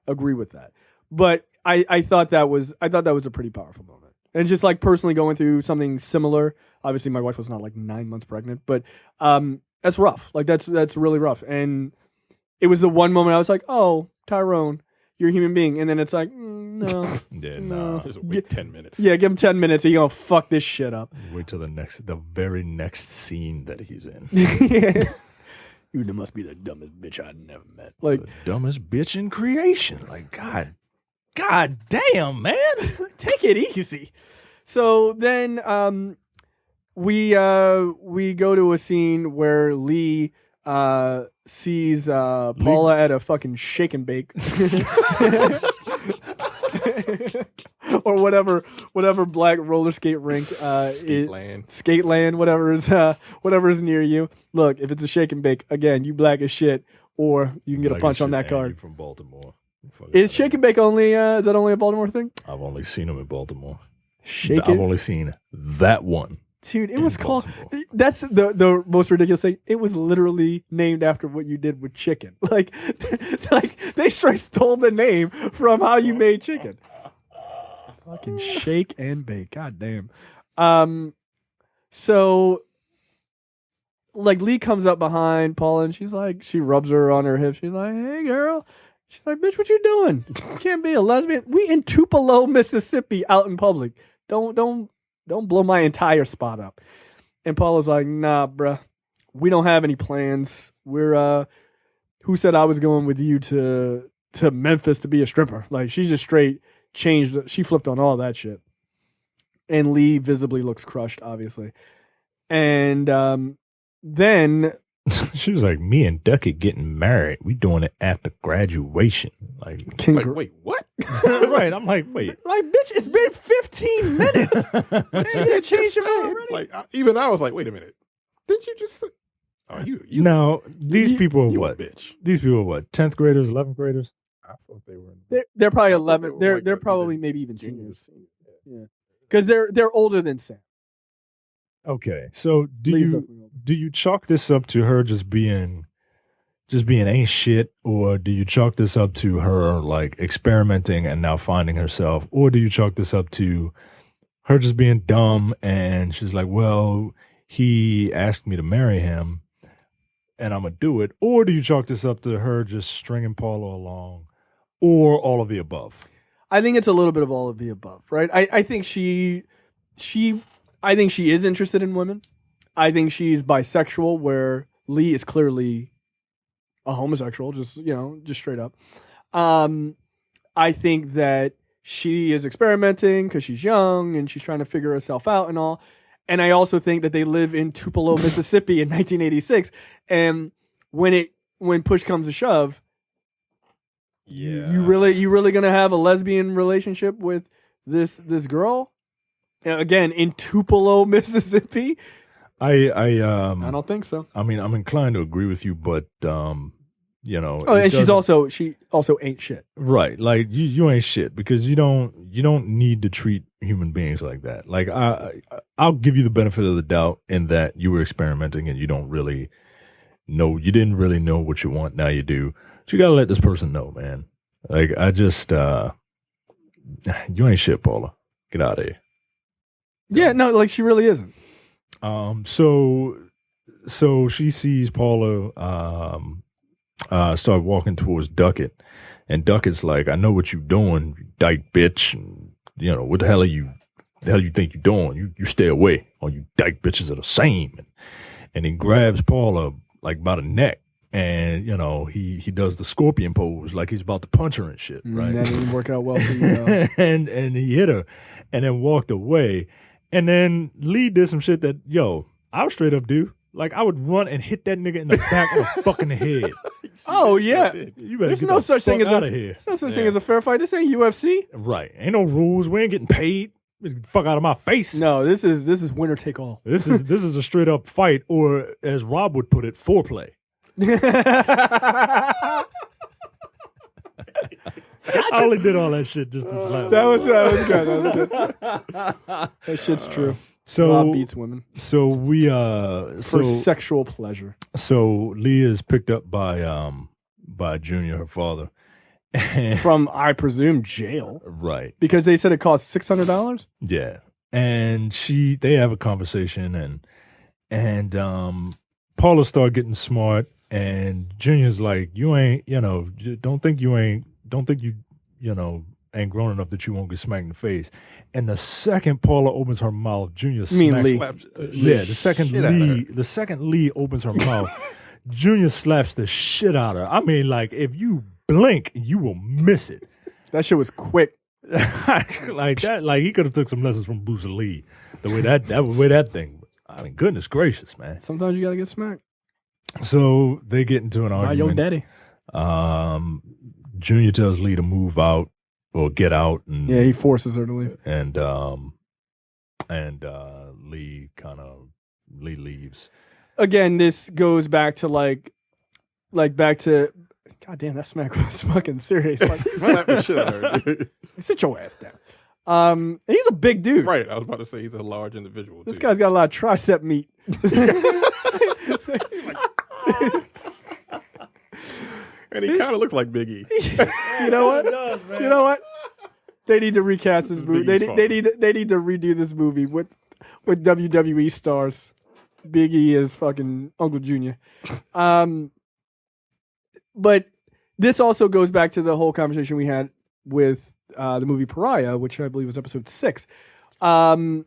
agree with that. But I thought that was a pretty powerful moment, and just like personally going through something similar. Obviously, my wife was not like 9 months pregnant, but that's rough. Like, that's really rough. And it was the one moment I was like, oh, Tyrone, you're a human being. And then it's like, no. Yeah, no. Just wait 10 minutes. Yeah, give him 10 minutes and you're going to fuck this shit up. Wait till the very next scene that he's in. Yeah. You must be the dumbest bitch I never met. Like, the dumbest bitch in creation. Like, God damn, man. Take it easy. So then we go to a scene where Lee sees Paula at a fucking shake and bake. Or whatever black roller skate rink Skateland, whatever is near you. Look, if it's a shake and bake, again, you black as shit, or you can get a punch on that card. From Baltimore. Is shake and bake only is that only a Baltimore thing? I've only seen them in Baltimore. I've only seen that one. Dude, it was called. That's the most ridiculous thing. It was literally named after what you did with chicken. Like they straight stole the name from how you made chicken. Fucking shake and bake. God damn. So like Lee comes up behind Paula and she rubs her on her hip. She's like, hey girl. She's like, bitch, what you doing? You can't be a lesbian. We in Tupelo, Mississippi, out in public. Don't blow my entire spot up. And Paula's like, nah, bruh. We don't have any plans. We're who said I was going with you to Memphis to be a stripper? Like, she just straight changed. She flipped on all that shit. And Lee visibly looks crushed, obviously. And then she was like, me and Ducky getting married. We doing it after graduation. Like wait, what? Right. I'm like, wait. Like, bitch, it's been 15 minutes. You change your mind already. Like, even I was like, wait a minute. Didn't you just say? Oh, you Now, these people are you a what? bitch. These people are what? 10th graders, 11th graders? I thought they were. They're probably I thought 11. they were They're like they're either probably maybe even juniors. seniors. Yeah, because they're older than Sam. Okay, so Lee's definitely older. do you chalk this up to her just being ain't shit, or do you chalk this up to her like experimenting and now finding herself, or do you chalk this up to her just being dumb and she's like, well, he asked me to marry him and I'm gonna do it, or do you chalk this up to her just stringing Paula along, or all of the above? I think it's a little bit of all of the above, right? I think she I think she is interested in women. I think she's bisexual, where Lee is clearly a homosexual, just straight up. I think that she is experimenting because she's young and she's trying to figure herself out and all. And I also think that they live in Tupelo, Mississippi in 1986. And when push comes to shove, you really gonna have a lesbian relationship with this girl? Again, in Tupelo, Mississippi? I don't think so. I mean, I'm inclined to agree with you, but Oh, and she also ain't shit. Right. Like you ain't shit, because you don't need to treat human beings like that. Like I'll give you the benefit of the doubt in that you were experimenting and you didn't really know what you want. Now you do. But you gotta let this person know, man. Like I just you ain't shit, Paula. Get out of here. Yeah, no, like she really isn't. So she sees Paula start walking towards Duckett, and Duckett's like, I know what you doing, you dyke bitch. And, what the hell you think you doing? You stay away. All you dyke bitches are the same. And he grabs Paula like by the neck, and he does the scorpion pose like he's about to punch her and shit, right? That didn't work out well for you. and he hit her and then walked away. And then Lee did some shit that, I would straight up do. Like, I would run and hit that nigga in the back of the fucking head. Oh, yeah. You better There's get no the such thing fuck as out of here. There's no such thing as a fair fight. This ain't UFC. Right. Ain't no rules. We ain't getting paid. Get the fuck out of my face. No, this is winner take all. This is a straight up fight, or as Rob would put it, foreplay. I only did all that shit just to slap. That was good. That shit's true. So Rob beats women. So we for sexual pleasure. So Lee is picked up by Junior, her father, from, I presume, jail. Right. Because they said it cost $600. Yeah. And they have a conversation, and Paula started getting smart, and Junior's like, you ain't, don't think you ain't grown enough that you won't get smacked in the face. And the second Paula opens her mouth, Junior slaps. The second Lee opens her mouth, Junior slaps the shit out of her. I mean, like, if you blink, you will miss it. That shit was quick. Like that, like he could have took some lessons from Bruce Lee. The way that thing. I mean, goodness gracious, man. Sometimes you gotta get smacked. So they get into an argument. By your daddy. Junior tells Lee to move out or get out, and yeah, he forces her to leave. And Lee leaves. Again, this goes back to like back to. God damn, that smack was fucking serious. Like, Slap the shit out of her. Sit your ass down. He's a big dude. Right, I was about to say he's a large individual. This guy's got a lot of tricep meat. And he kind of looks like Big E. You know what? Does, man. You know what? They need to recast this movie. They need to redo this movie with WWE stars. Big E is fucking Uncle Junior. But this also goes back to the whole conversation we had with the movie Pariah, which I believe was episode 6. Young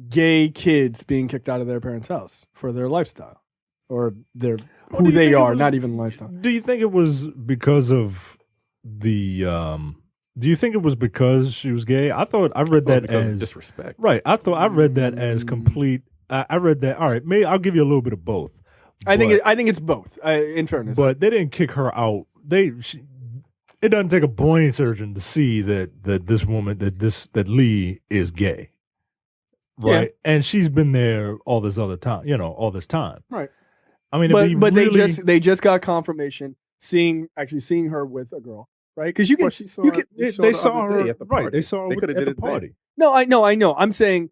gay kids being kicked out of their parents' house for their lifestyle or their who they are, not even lifestyle. Do you think it was because of the? Do you think it was because she was gay? I read that as disrespect. Right. I read that as complete. I read that. All right. Maybe I'll give you a little bit of both. I think it's both. In fairness, but they didn't kick her out. It doesn't take a brain surgeon to see that this woman that Lee is gay, right? And she's been there all this other time, all this time. Right. I mean, but they just got confirmation seeing her with a girl, right? Because they saw her at the party. They saw her at the party. No, I know. I'm saying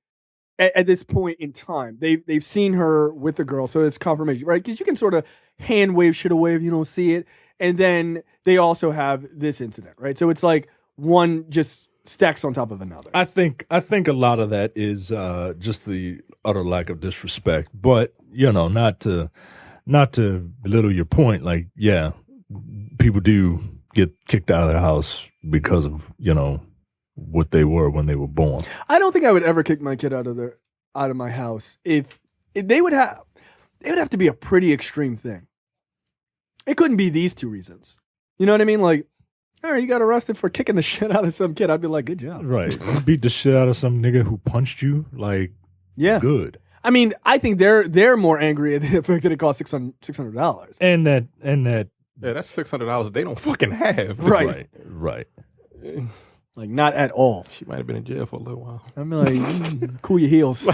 at this point in time, they've seen her with the girl, so it's confirmation, right? Because you can sort of hand wave shit away if you don't see it, and then they also have this incident, right? So it's like one just stacks on top of another. I think a lot of that is just the utter lack of disrespect, but not to belittle your point. Like, yeah, people do get kicked out of their house because of what they were when they were born. I don't think I would ever kick my kid out of my house if they would have to be a pretty extreme thing. It couldn't be these two reasons. You know what I mean? Like, all right, you got arrested for kicking the shit out of some kid. I'd be like, good job. Right. You beat the shit out of some nigga who punched you. Like, yeah, good. I mean, I think they're more angry at the fact that it cost $600. And that. Yeah, that's $600 they don't fucking have. Right. Like, not at all. She might have been in jail for a little while. I'm like, cool your heels.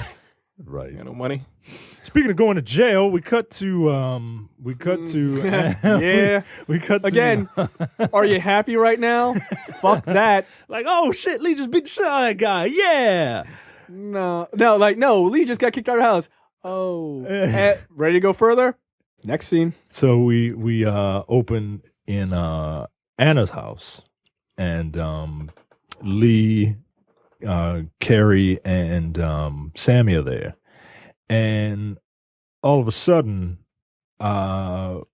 Right. You got no money. Speaking of going to jail, we cut to yeah. we cut to, again. Are you happy right now? Fuck that. Like, oh shit, Lee just beat the shit out of that guy. Yeah. No, Lee just got kicked out of the house. Oh, ready to go further? Next scene. So we open in Anna's house, and Lee, Carrie, and Sammy are there, and all of a sudden,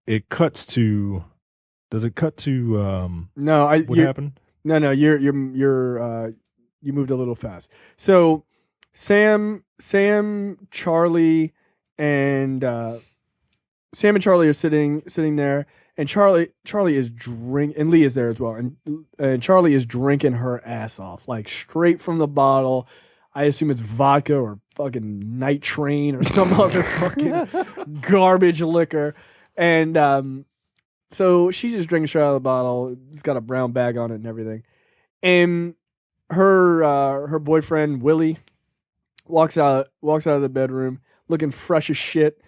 it cuts to. Does it cut to? No, what happened? No, you moved a little fast. So Sam, Charlie, and Sam and Charlie are sitting there, and Charlie is drinking, and Lee is there as well, and Charlie is drinking her ass off, like straight from the bottle. I assume it's vodka or fucking Night Train or some other fucking garbage liquor, and so she's just drinking straight out of the bottle. It's got a brown bag on it and everything, and her boyfriend Willie walks out of the bedroom looking fresh as shit.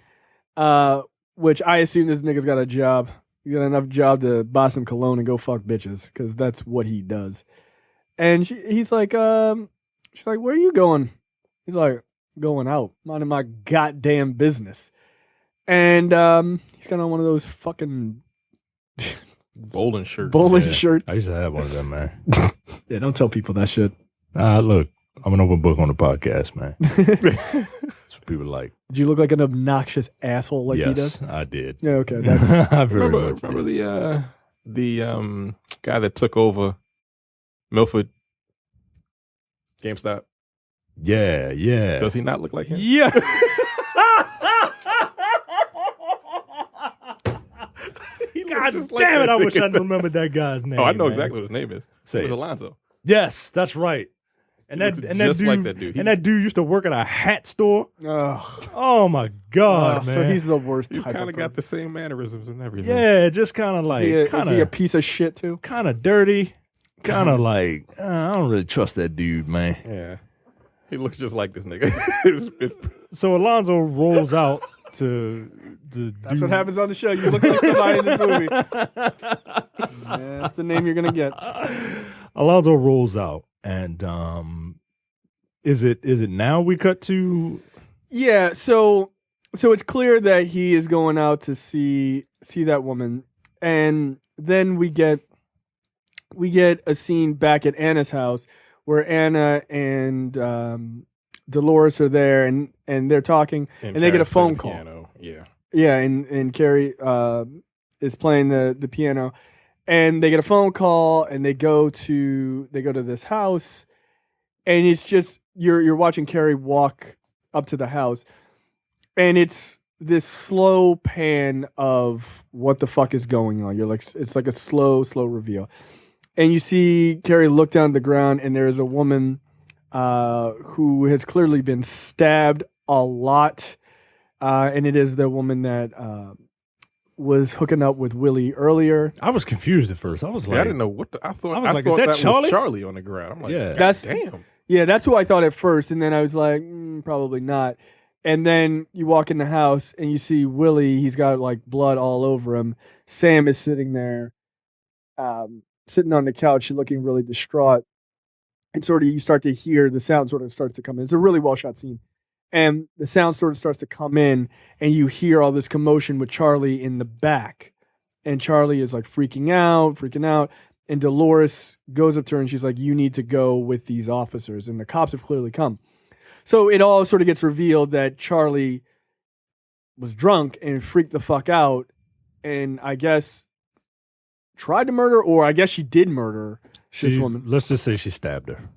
Which I assume this nigga's got a job. He's got enough job to buy some cologne and go fuck bitches, because that's what he does. And he's like, she's like, where are you going? He's like, going out, minding my goddamn business. And he's got on one of those fucking bowling shirts. Shirts. I used to have one of them, man. Yeah, don't tell people that shit. Look, I'm an open book on the podcast, man. That's what people like. Did you look like an obnoxious asshole like he does? Yes, I did. Yeah, okay. That's Remember the guy that took over Milford GameStop? Yeah. Does he not look like him? Yeah. God damn it, I wish I remembered that guy's name. Oh, I know exactly what his name is. It was Alonzo. Yes, that's right. And that dude, like that dude. And that dude used to work at a hat store. Ugh. Oh my God, man! So he's the worst. He's kind of got the same mannerisms and everything. Yeah, just kind of like, is he a piece of shit too? Kind of dirty, kind of like I don't really trust that dude, man. Yeah, he looks just like this nigga. So Alonzo rolls out to That's what happens on the show. You look like somebody in this movie. Yeah, that's the name you're gonna get. Alonzo rolls out. And is it now we cut to? Yeah, so it's clear that he is going out to see that woman, and then we get a scene back at Anna's house where Anna and Dolores are there, and they're talking, and they get a phone call. Piano. Yeah, and Carrie is playing the piano. And they get a phone call, and they go to this house, and it's just you're watching Carrie walk up to the house, and it's this slow pan of what the fuck is going on. You're like, it's like a slow reveal, and you see Carrie look down at the ground, and there is a woman who has clearly been stabbed a lot, and it is the woman that was hooking up with Willie earlier. I was confused at first. I was like, I didn't know what I thought. I was like, thought is that Charlie? Was Charlie on the ground. I'm like, yeah, damn. Yeah, that's who I thought at first, and then I was like, probably not. And then you walk in the house and you see Willie. He's got like blood all over him. Sam is sitting there, sitting on the couch, looking really distraught. And sort of you start to hear the sound sort of starts to come in. It's a really well shot scene. And the sound sort of starts to come in, and you hear all this commotion with Charlie in the back. And Charlie is like freaking out. And Dolores goes up to her and she's like, you need to go with these officers. And the cops have clearly come. So it all sort of gets revealed that Charlie was drunk and freaked the fuck out. And I guess tried to murder, or I guess she did murder this woman. Let's just say she stabbed her.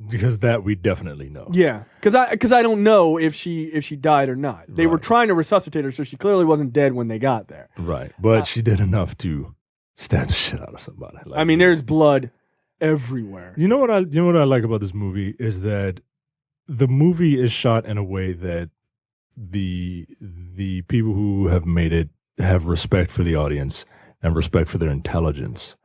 Because that we definitely know. Yeah, because I don't know if she died or not. They were trying to resuscitate her, so she clearly wasn't dead when they got there. Right, but she did enough to stab the shit out of somebody. Like, I mean, there's blood everywhere. You know what I like about this movie is that the movie is shot in a way that the people who have made it have respect for the audience and respect for their intelligence.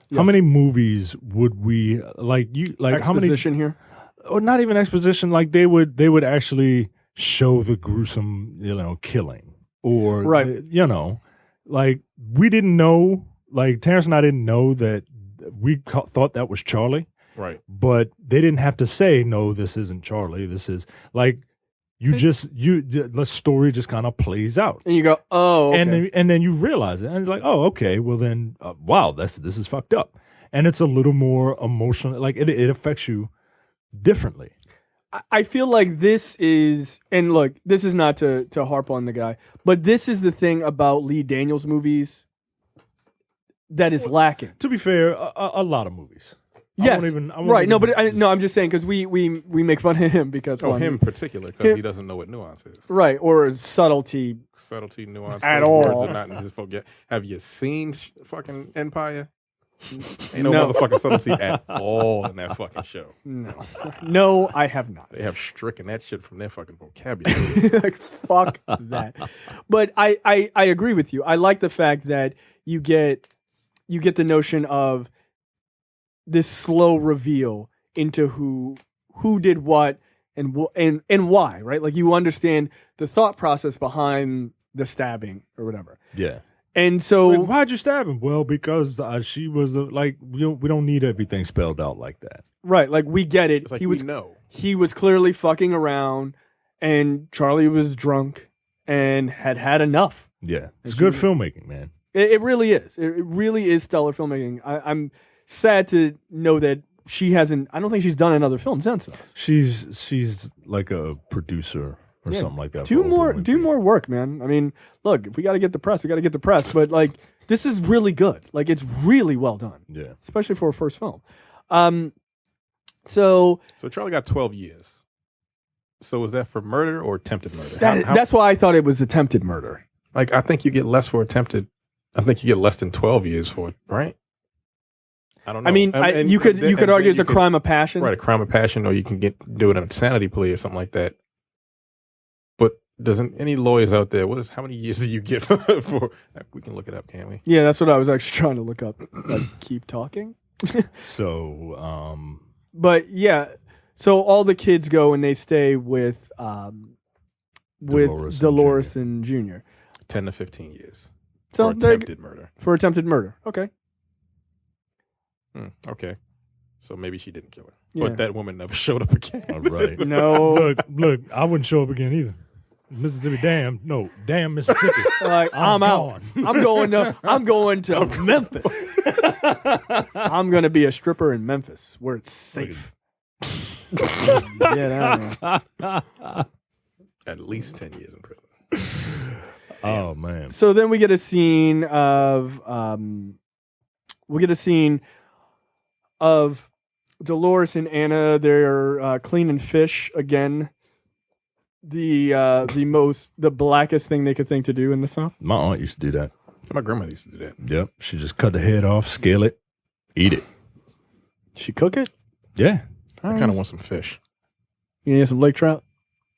Yes. How many movies would we like? Exposition how many, here, or not even exposition? Like they would actually show the gruesome, killing, or like we didn't know. Like Terrence and I didn't know that we thought that was Charlie, right? But they didn't have to say no. This isn't Charlie. This is like. The story just kind of plays out, and you go, oh, okay. and then you realize it, and it's like, oh, okay, well then, wow, this is fucked up, and it's a little more emotional, like it affects you differently. I feel like this is, and look, this is not to harp on the guy, but this is the thing about Lee Daniels movies that is lacking. To be fair, a lot of movies. Yes, I'm just saying because we make fun of him because him in particular because he doesn't know what nuance is, right? Or subtlety, nuance at all. Words are not in his focus. Have you seen fucking Empire? Ain't no motherfucking subtlety at all in that fucking show. No, I have not. They have stricken that shit from their fucking vocabulary. Like fuck that. But I agree with you. I like the fact that you get the notion of this slow reveal into who did what and why, right? Like you understand the thought process behind the stabbing or whatever. Yeah. And so, like, why'd you stab him? Well, because she was we don't need everything spelled out like that, right? Like we get it. It's like he was clearly fucking around, and Charlie was drunk and had enough. Yeah, it's good filmmaking, man. It really is. It really is stellar filmmaking. I'm sad to know that she hasn't. I don't think she's done another film since this. She's like a producer or something like that. Do more work, man. I mean, look, if we got to get the press, we got to get the press. But like, this is really good. Like, it's really well done. Yeah, especially for a first film. So Charlie got 12 years. So was that for murder or attempted murder? That's why I thought it was attempted murder. Like, I think you get less for attempted. I think you get less than 12 years for it, right? I don't know. I mean, you could argue it's a crime of passion. Right, a crime of passion, or you can do it on a insanity plea or something like that. But doesn't any lawyers out there, how many years do you get for we can look it up, can't we? Yeah, that's what I was actually trying to look up. Like, keep talking. But yeah, so all the kids go and they stay with Dolores and Junior. 10 to 15 years. So for attempted murder. For attempted murder. Okay. Okay. So maybe she didn't kill her. Yeah. But that woman never showed up again. All right. No. Look, I wouldn't show up again either. Mississippi, damn Mississippi. Like, I'm out. I'm going to Memphis. I'm going to be a stripper in Memphis where it's safe. Get out of here. At least 10 years in prison. Oh man. So then we get a scene of Dolores and Anna. They're cleaning fish again. The blackest thing they could think to do in the South. My aunt used to do that. My grandmother used to do that. Yep. She just cut the head off, scale it, eat it. She cook it? Yeah. I kind of want some fish. You need some lake trout?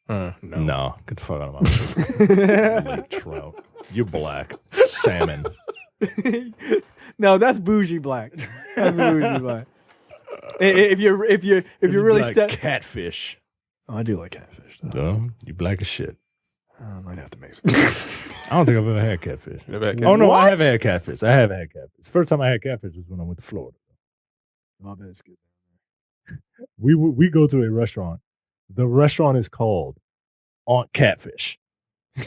No. No. Get the fuck out of my mouth. Lake trout. You're black. Salmon. No, that's bougie black. That's bougie black. If you're really catfish. Oh, I do like catfish. No, you black as shit. I might have to make some. I don't think I've ever had catfish. Never had catfish? Oh no, What? I have had catfish. I have had catfish. First time I had catfish was when I went to Florida. Oh, I bet it's good. We go to a restaurant. The restaurant is called Aunt Catfish.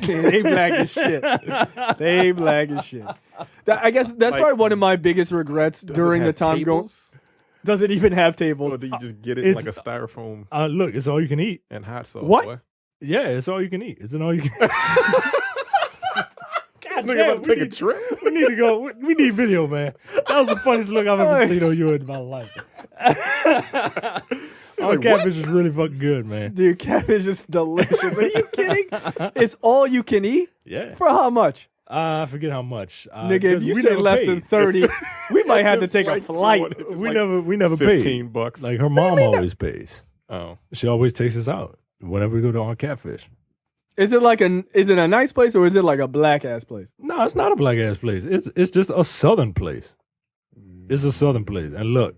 They black as shit. They black as shit. I guess that's probably one of my biggest regrets during the time going. Does it even have tables? Or do you just get it in like a styrofoam Look, it's all you can eat. and hot sauce? What? Boy? Yeah, it's all you can eat. It's an all you can. God Nigga damn, about to take a trip. We need to go. We need video, man. That was the funniest look I've ever seen on you in my life. Our catfish is really fucking good, man. Dude, catfish is delicious. Are you kidding? It's all you can eat? Yeah. For how much? I forget how much. Nigga, if you say less than 30, we might have to take a flight. We never paid. $15. Like her mom always pays. Oh. She always takes us out whenever we go to Aunt Catfish. Is it a nice place or is it like a black ass place? No, it's not a black ass place. It's just a southern place. It's a southern place. And look,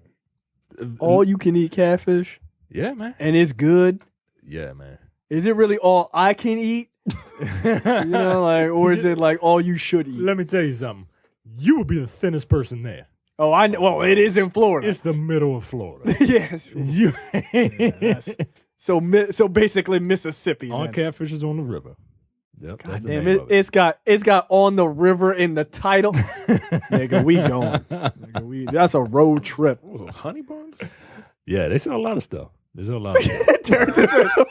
All you can eat catfish? yeah, man. And it's good? Yeah, man. Is it really all I can eat? Or is it like all you should eat? Let me tell you something. You would be the thinnest person there. Oh, I know. Well, it is in Florida. It's the middle of Florida. Yes. So basically Mississippi. Aunt Catfish is on the river. Yep, that's the Damn name it! of it. It's got on the river in the title. Nigga, we going. Nigga, that's a road trip. What was those, honey buns? Yeah, they sell a lot of stuff. They sell a lot of stuff.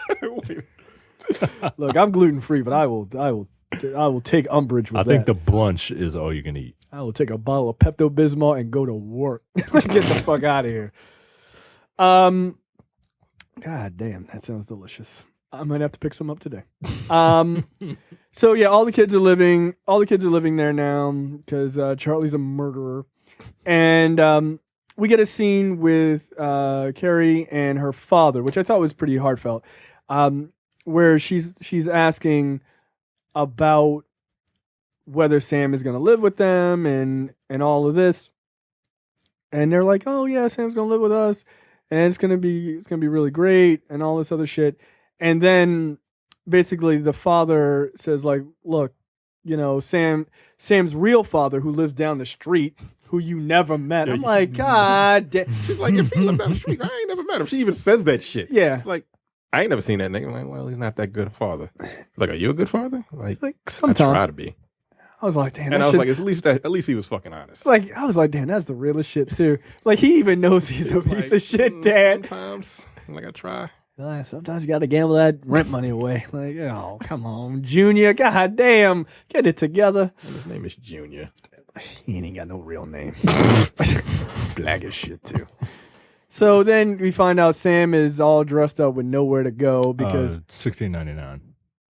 Look, I'm gluten free, but I will take umbrage with I that. think the brunch is all you can eat. I will take a bottle of Pepto-Bismol and go to work. Get the fuck out of here. God damn, that sounds delicious. I might have to pick some up today. So yeah, all the kids are living there now because Charlie's a murderer, and we get a scene with Carrie and her father, which I thought was pretty heartfelt, where she's asking about whether Sam is going to live with them and all of this, and they're like, "Oh yeah, Sam's going to live with us, and it's going to be really great," and all this other shit. And then basically the father says like, "Look, Sam's real father who lives down the street, who you never met." I'm like, God damn. She's like, if he lived down the street, I ain't never met him. She even says that shit. Yeah. She's like, I ain't never seen that nigga. I'm like, well, he's not that good a father. Like, are you a good father? Like sometimes. I try to be. I was like, damn. And I was like, at least he was fucking honest. Like, I was like, damn, that's the realest shit too. Like, he even knows he's a piece of shit, Dad. Sometimes, like, I try. Sometimes you got to gamble that rent money away. Like, oh, come on, Junior. God damn, get it together. And his name is Junior. He ain't got no real name. Black as shit too. So then we find out Sam is all dressed up with nowhere to go because $16.99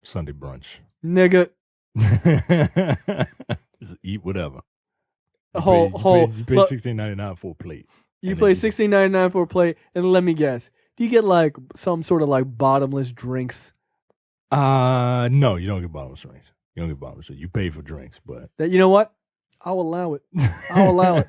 Sunday brunch. Nigga. Just eat whatever. You pay $16.99 for a plate. You pay $16.99 for a plate, and let me guess. Do you get like some sort of like bottomless drinks? No, you don't get bottomless drinks. You pay for drinks, but You know what? I'll allow it. I'll allow it.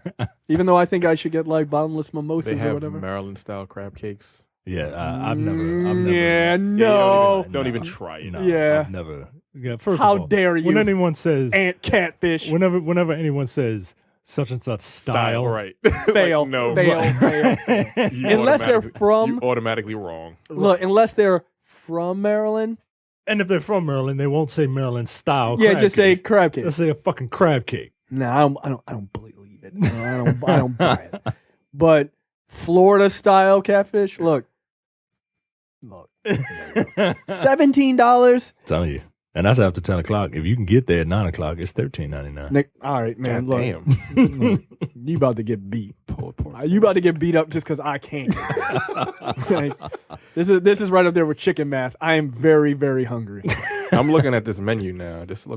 Even though I think I should get like bottomless mimosas They have or whatever. Maryland style crab cakes. yeah, I've never. Yeah, no. Don't even try it. No, Yeah. I've never. Yeah, first How of all, dare you? When anyone says Ant catfish. whenever anyone says such and such style, right? Fail. Like, no. Fail. You Unless they're automatically- from- you automatically wrong. Look, unless they're from Maryland. And if they're from Maryland, they won't say Maryland style. Yeah, crab just say cakes. crab cake. They'll say a fucking crab cake. Nah, I don't believe it. No, I don't buy it. But Florida style catfish, look. $17. Telling you. And that's after 10 o'clock. If you can get there at 9 o'clock, it's $13.99. All right, man. God Look, damn. look, you about to get beat. You about to get beat up just because I can't. Like, this is right up there with chicken math. I am very, very hungry. I'm looking at this menu now. This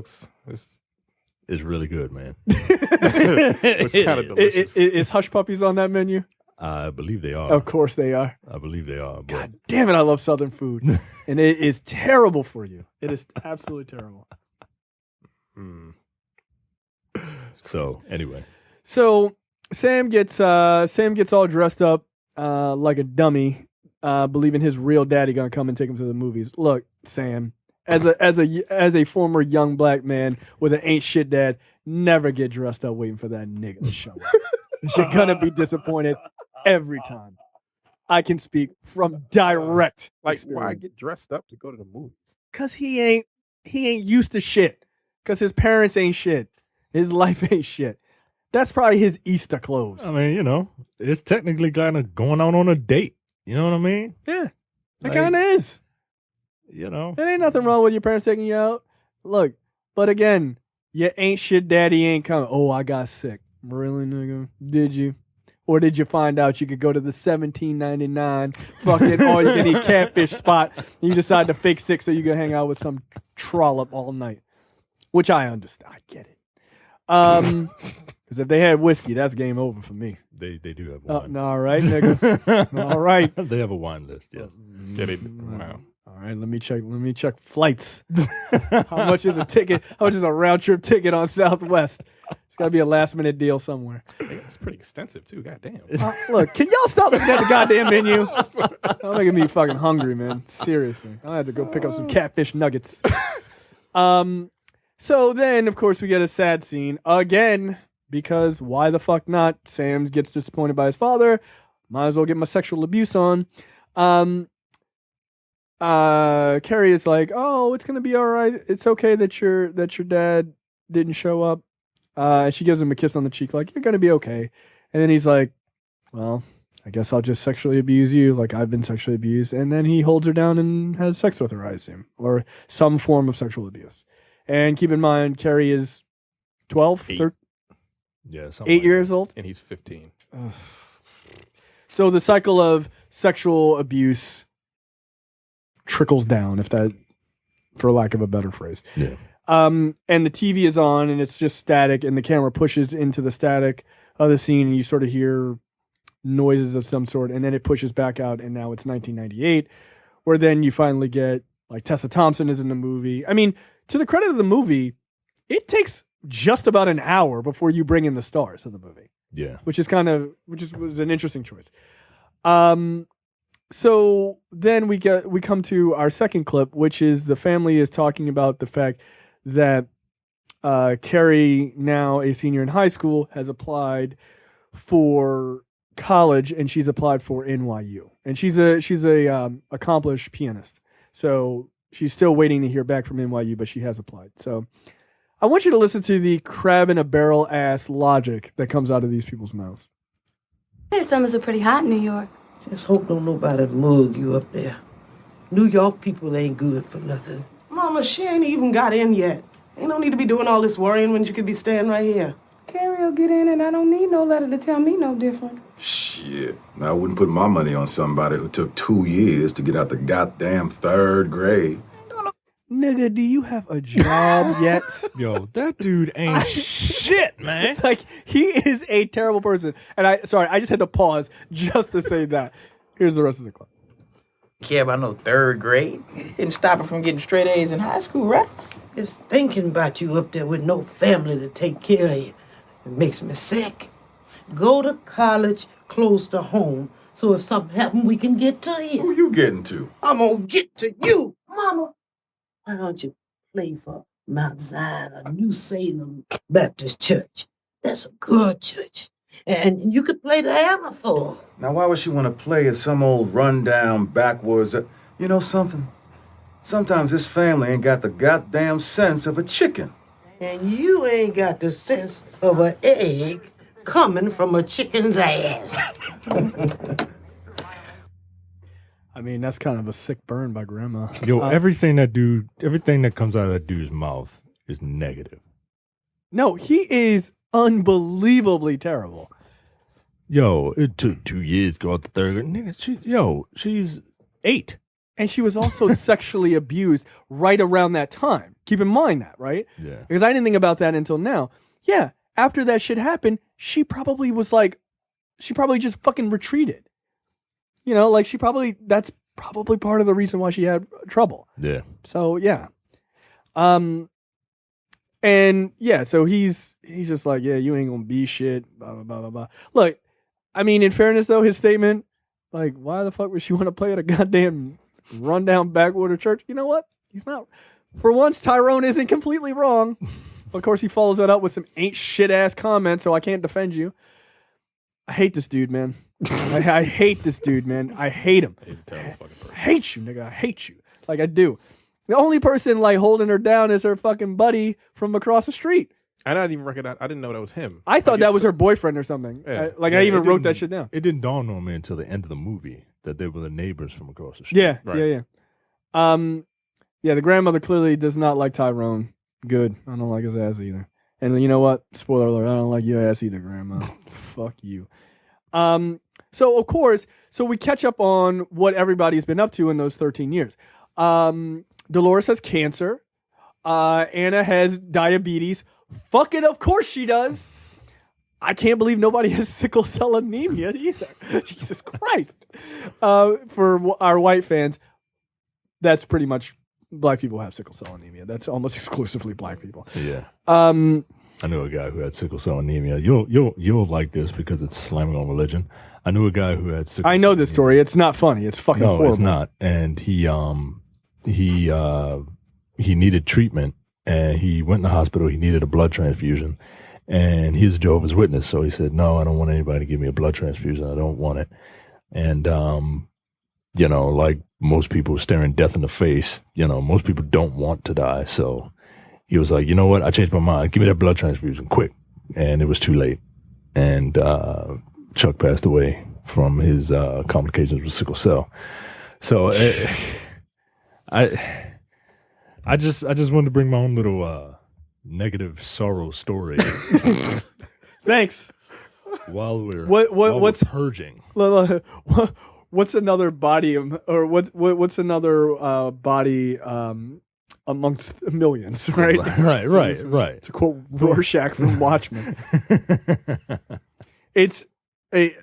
It's really good, man. looks kind of delicious. Is Hush Puppies on that menu? I believe they are. Of course they are. I believe they are. But God damn it, I love Southern food. And it is terrible for you. It is absolutely terrible. So anyway, So Sam gets all dressed up like a dummy, believing his real daddy gonna come and take him to the movies. Look, Sam, as a former young black man with an ain't shit dad, never get dressed up waiting for that nigga to show up. You're gonna be disappointed every time. I can speak from direct experience. Why get dressed up to go to the movies? Cause he ain't used to shit. Cause his parents ain't shit. His life ain't shit. That's probably his Easter clothes. I mean, it's technically kind of going out on a date. You know what I mean? Yeah, it kind of is. There ain't nothing wrong with your parents taking you out. Look, but again, your ain't shit daddy ain't coming. Oh, I got sick. Really, nigga? Did you? Or did you find out you could go to the $17.99 fucking all you can eat catfish spot and you decide to fake sick so you can hang out with some trollop all night? Which I understand. I get it. Because if they had whiskey, that's game over for me. They do have wine. No, all right, nigga. All right. They have a wine list, yes. Yeah, they do. Wow. All right, let me check flights. How much is a ticket? How much is a round trip ticket on Southwest? It's got to be a last minute deal somewhere. It's pretty extensive too. Goddamn. Look, can y'all stop looking at the goddamn menu? Y'all making me fucking hungry, man. Seriously, I have to go pick up some catfish nuggets. So then, of course, we get a sad scene again because why the fuck not? Sam gets disappointed by his father. Might as well get my sexual abuse on. Carrie is like, "Oh, it's gonna be all right. It's okay that your dad didn't show up." And she gives him a kiss on the cheek, like, "You're gonna be okay." And then he's like, "Well, I guess I'll just sexually abuse you, like I've been sexually abused." And then he holds her down and has sex with her, I assume, or some form of sexual abuse. And keep in mind, Carrie is 12, 13, yeah, 8 years old, and he's 15. So the cycle of sexual abuse trickles down, if that, for lack of a better phrase. Yeah. And the TV is on, and it's just static, and the camera pushes into the static of the scene, and you sort of hear noises of some sort, and then it pushes back out, and now it's 1998, where then you finally get, like, Tessa Thompson is in the movie. I mean, to the credit of the movie, it takes just about an hour before you bring in the stars of the movie. Yeah. Which was an interesting choice. So then we come to our second clip, which is the family is talking about the fact that Carrie, now a senior in high school, has applied for college, and she's applied for NYU, and she's a accomplished pianist. So she's still waiting to hear back from NYU, but she has applied. So I want you to listen to the crab in a barrel ass logic that comes out of these people's mouths. Hey, summers are pretty hot in New York. Just hope don't nobody mug you up there. New York people ain't good for nothing. Mama, she ain't even got in yet. Ain't no need to be doing all this worrying when you could be staying right here. Carrie will get in, and I don't need no letter to tell me no different. Shit. Now, I wouldn't put my money on somebody who took 2 years to get out the goddamn 3rd grade. Nigga, do you have a job yet? Yo, that dude ain't shit, man. Like, he is a terrible person. And I just had to pause just to say that. Here's the rest of the clip. Care about no 3rd grade. Didn't stop her from getting straight A's in high school, right? Just thinking about you up there with no family to take care of you. It makes me sick. Go to college close to home, so if something happens, we can get to you. Who you getting to? I'm gonna get to you, Mama. Why don't you play for Mount Zion or New Salem Baptist Church? That's a good church. And you could play the hammer for her. Now, why would she want to play at some old rundown backwards? You know something? Sometimes this family ain't got the goddamn sense of a chicken. And you ain't got the sense of an egg coming from a chicken's ass. I mean, that's kind of a sick burn by Grandma. Yo, everything that comes out of that dude's mouth is negative. No, he is unbelievably terrible. Yo, it took 2 years to go out the 3rd grade. Nigga, she's 8. And she was also sexually abused right around that time. Keep in mind that, right? Yeah. Because I didn't think about that until now. Yeah, after that shit happened, she probably just fucking retreated. You know, like that's probably part of the reason why she had trouble. Yeah. So, yeah. And yeah, so he's just like, yeah, you ain't gonna be shit, blah, blah, blah, blah, blah. Look, I mean, in fairness though, his statement, Like, why the fuck would she want to play at a goddamn rundown backwater church? You know what? He's not. For once, Tyrone isn't completely wrong. Of course, he follows that up with some ain't shit ass comments, so I can't defend you. I hate this dude, man. I hate this dude, man. I hate him. He's a terrible fucking person. I hate you, nigga. I hate you. Like, I do. The only person, like, holding her down is her fucking buddy from across the street. I didn't even recognize. I didn't know that was him. I thought that was her boyfriend or something. Yeah. I even wrote that shit down. It didn't dawn on me until the end of the movie that they were the neighbors from across the street. Yeah, right. Yeah, the grandmother clearly does not like Tyrone. Good. I don't like his ass either. And you know what? Spoiler alert, I don't like your ass either, Grandma. Fuck you. So, of course, we catch up on what everybody's been up to in those 13 years. Dolores has cancer. Anna has diabetes. Fucking of course she does. I can't believe nobody has sickle cell anemia either. Jesus Christ. For our white fans, that's pretty much black people have sickle cell anemia. That's almost exclusively black people. Yeah. I knew a guy who had sickle cell anemia. You'll like this because it's slamming on religion. I knew a guy who had sickle. I know this story. It's not funny. It's fucking horrible. No, it's not. And he needed treatment, and he went in the hospital. He needed a blood transfusion, and he's a Jehovah's Witness. So he said, "No, I don't want anybody to give me a blood transfusion. I don't want it." And like most people staring death in the face, most people don't want to die. So he was like, you know what? I changed my mind. Give me that blood transfusion quick. And it was too late. And Chuck passed away from his complications with sickle cell. So I just wanted to bring my own little negative sorrow story. Thanks. While we're what's purging. What's another body what's another body amongst millions, right? Right. To quote Rorschach from Watchmen. It's hey,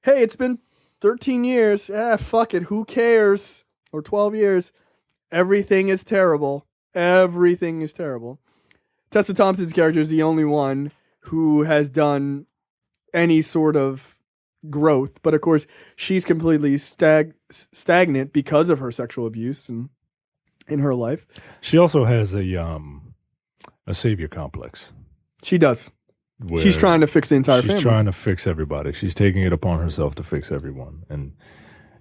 it's been 13 years. Yeah, fuck it. Who cares? Or 12 years. Everything is terrible. Everything is terrible. Tessa Thompson's character is the only one who has done any sort of growth, but of course she's completely stagnant because of her sexual abuse and in her life. She also has a savior complex. She does. She's trying to fix the entire family. She's trying to fix everybody. She's taking it upon herself to fix everyone. And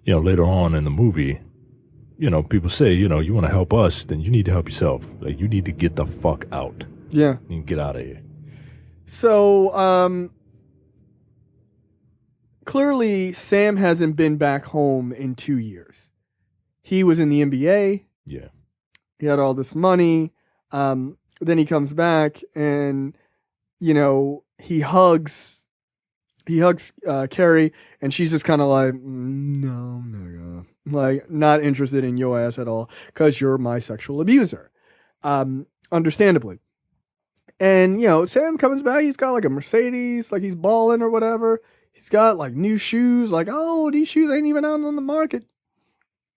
later on in the movie, people say, you want to help us, then you need to help yourself. Like, you need to get the fuck out. Yeah. You can get out of here. So, clearly, Sam hasn't been back home in 2 years. He was in the NBA. Yeah. He had all this money. Then he comes back and, he hugs Carrie, and she's just kind of like, no, nigga. Like, not interested in your ass at all because you're my sexual abuser. Understandably. And, Sam comes back. He's got like a Mercedes, like he's balling or whatever. He's got like new shoes, like, oh, these shoes ain't even out on the market.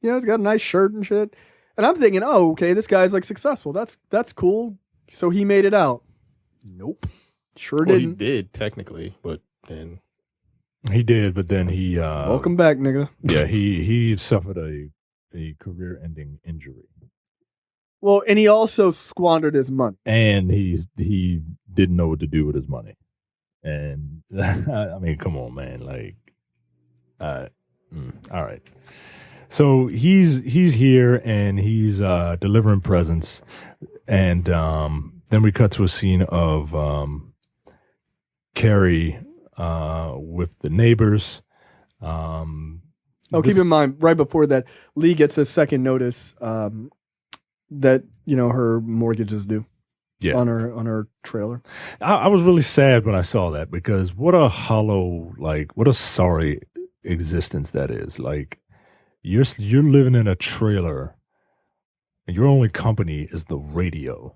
He's got a nice shirt and shit. And I'm thinking, oh, okay, this guy's like successful. That's cool. So he made it out. Nope. Sure didn't. He did, technically, but then. He did, but then he. Welcome back, nigga. Yeah, he suffered a career-ending injury. Well, and he also squandered his money. And he didn't know what to do with his money. And I mean, come on, man. Like, all right. So he's here and he's delivering presents, and then we cut to a scene of Carrie with the neighbors. Keep in mind, right before that, Lee gets a second notice that her mortgage is due. Yeah. On her trailer. I was really sad when I saw that because what a hollow, what a sorry existence that is. Like, you're living in a trailer and your only company is the radio.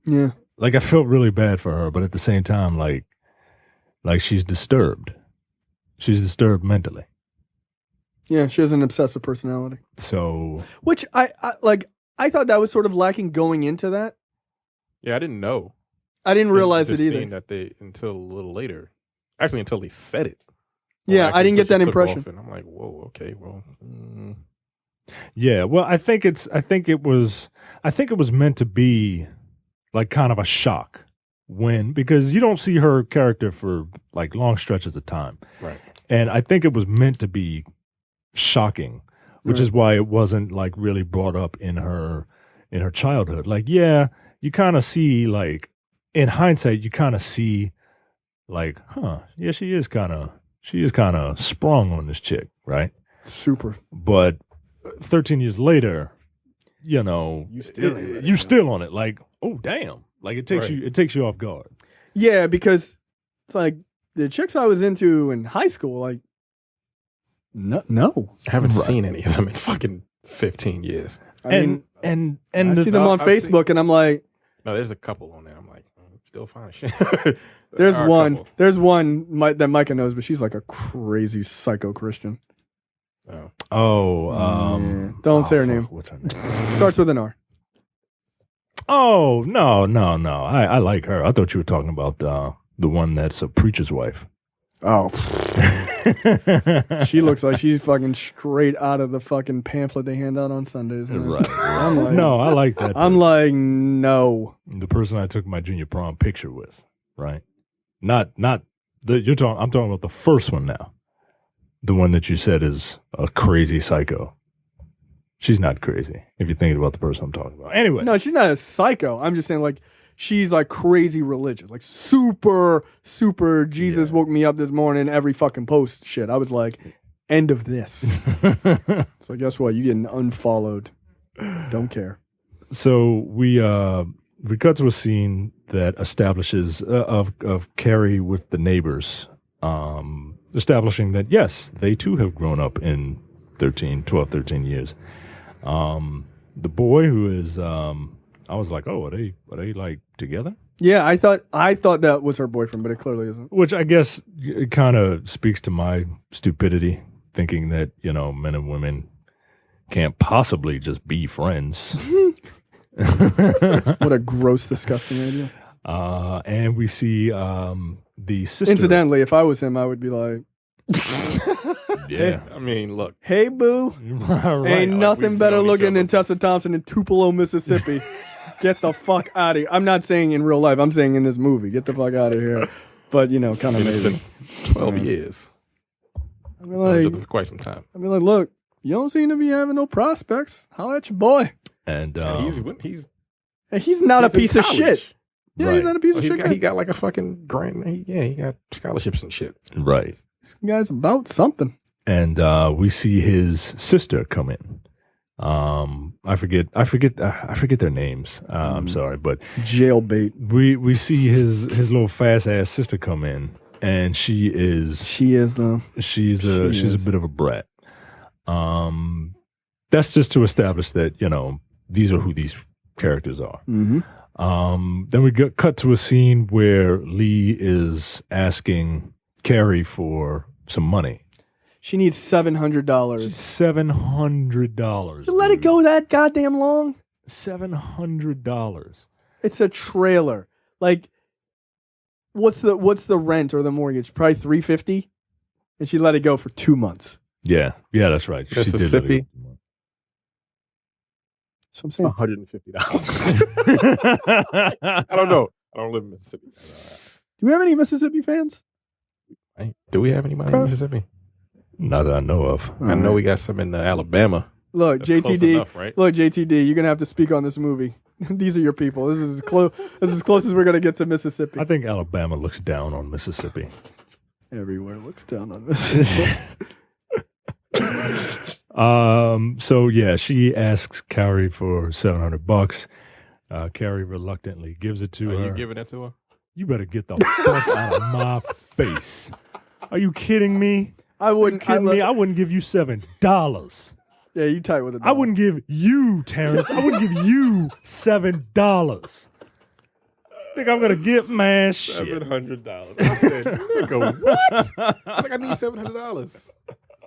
Yeah. Like, I felt really bad for her, but at the same time, like she's disturbed. She's disturbed mentally. Yeah, she has an obsessive personality. So, which I thought that was sort of lacking going into that. Yeah, I didn't know. I didn't realize it either. That until a little later. Actually, until they said it. Yeah, actually I didn't get until that she took impression. off, and I'm like, whoa, okay, well. Yeah, well, I think it was meant to be like kind of a shock because you don't see her character for like long stretches of time. Right. And I think it was meant to be shocking, which is why it wasn't like really brought up in her childhood. Like, yeah, you kind of see like in hindsight, you kind of see like, yeah, she is kind of sprung on this chick, right? Super. But 13 years later, you still on it. Like, oh damn! Like it takes you off guard. Yeah, because it's like the chicks I was into in high school, like, no. I haven't seen any of them in fucking 15 years. I mean, and I see them on Facebook, and I'm like, no, there's a couple on there. I'm like, still fine shit. There's one that Micah knows, but she's like a crazy psycho Christian. Don't say her name. What's her name? Starts with an R. Oh, no. I like her. I thought you were talking about the one that's a preacher's wife. Oh. She looks like she's fucking straight out of the fucking pamphlet they hand out on Sundays. Man. Right. I'm like, no, I like that. I'm like, no. The person I took my junior prom picture with, right? Not I'm talking about the first one now. The one that you said is a crazy psycho. She's not crazy, if you're thinking about the person I'm talking about. Anyway. No, she's not a psycho. I'm just saying, like, she's like crazy religious. Like, super, super Jesus woke me up this morning, every fucking post shit. I was like, end of this. So guess what? You getting unfollowed. Don't care. So we cut to a scene that establishes of Carrie with the neighbors, establishing that, yes, they too have grown up in 13 years. The boy who is, I was like, oh, are they like together? Yeah, I thought that was her boyfriend, but it clearly isn't. Which I guess it kind of speaks to my stupidity, thinking that, men and women can't possibly just be friends. What a gross, disgusting idea. And we see the sister. Incidentally, if I was him, I would be like, yeah. I mean, look. Hey, boo. Right. Ain't nothing better looking than Tessa Thompson in Tupelo, Mississippi. Get the fuck out of here. I'm not saying in real life. I'm saying in this movie. Get the fuck out of here. But, kind of amazing. 12 years. I mean, like, for quite some time. I mean, like, look, you don't seem to be having no prospects. Holla at your boy. And he's not a piece of shit. Yeah, right. He's not a piece of shit. He got like a fucking grant. He got scholarships and shit. Right. This guy's about something. And we see his sister come in. I forget their names. I'm sorry, but jailbait. We see his little fast ass sister come in, and she's a bit of a brat. That's just to establish that these are who these characters are. Mm-hmm. Then we cut to a scene where Lee is asking Carrie for some money. She needs $700. $700. You let it go that goddamn long? $700. It's a trailer. Like, what's the rent or the mortgage? Probably $350, and she let it go for 2 months. Yeah, that's right. Mississippi. So I'm saying $150. I don't know. I don't live in Mississippi. Do we have any Mississippi fans? Do we have anybody in Mississippi? Not that I know of. I know we got some in Alabama. Look, That's JTD. close enough, right? Look, JTD. You're gonna have to speak on this movie. These are your people. This is as close as we're gonna get to Mississippi. I think Alabama looks down on Mississippi. Everywhere looks down on Mississippi. So yeah, she asks Carrie for $700. Carrie reluctantly gives it to her. Are you giving that to her? You better get the fuck out of my face. Are you kidding me? I wouldn't. I wouldn't give you $7. Yeah, you tight with it. I wouldn't give you, Terrence. I wouldn't give you $7. Think I'm gonna get my shit. $700. I said, nigga, what? I think I need $700.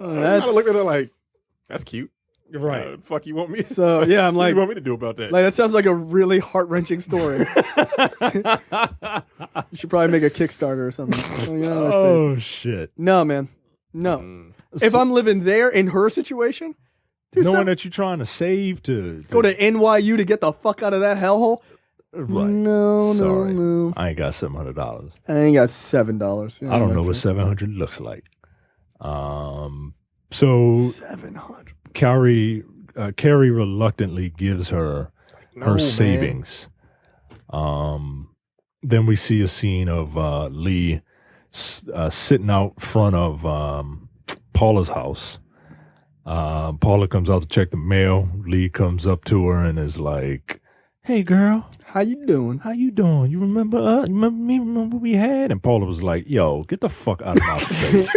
I looked at her like, that's cute. Right. Fuck you want me? So yeah, I'm what like, do you want me to do about that? Like that sounds like a really heart-wrenching story. You should probably make a Kickstarter or something. Oh shit. No, man. No. If I'm living there in her situation, dude, knowing that you're trying to save to go to NYU to get the fuck out of that hellhole. Right. No, Sorry. no. I ain't got $700. I ain't got $7. I don't know what 700 looks like. So 700. Carrie reluctantly gives her savings. Then we see a scene of Lee sitting out front of Paula's house. Paula comes out to check the mail. Lee comes up to her and is like, "Hey, girl, how you doing? How you doing? You remember us? You remember me? Remember what we had?" And Paula was like, "Yo, get the fuck out of my face."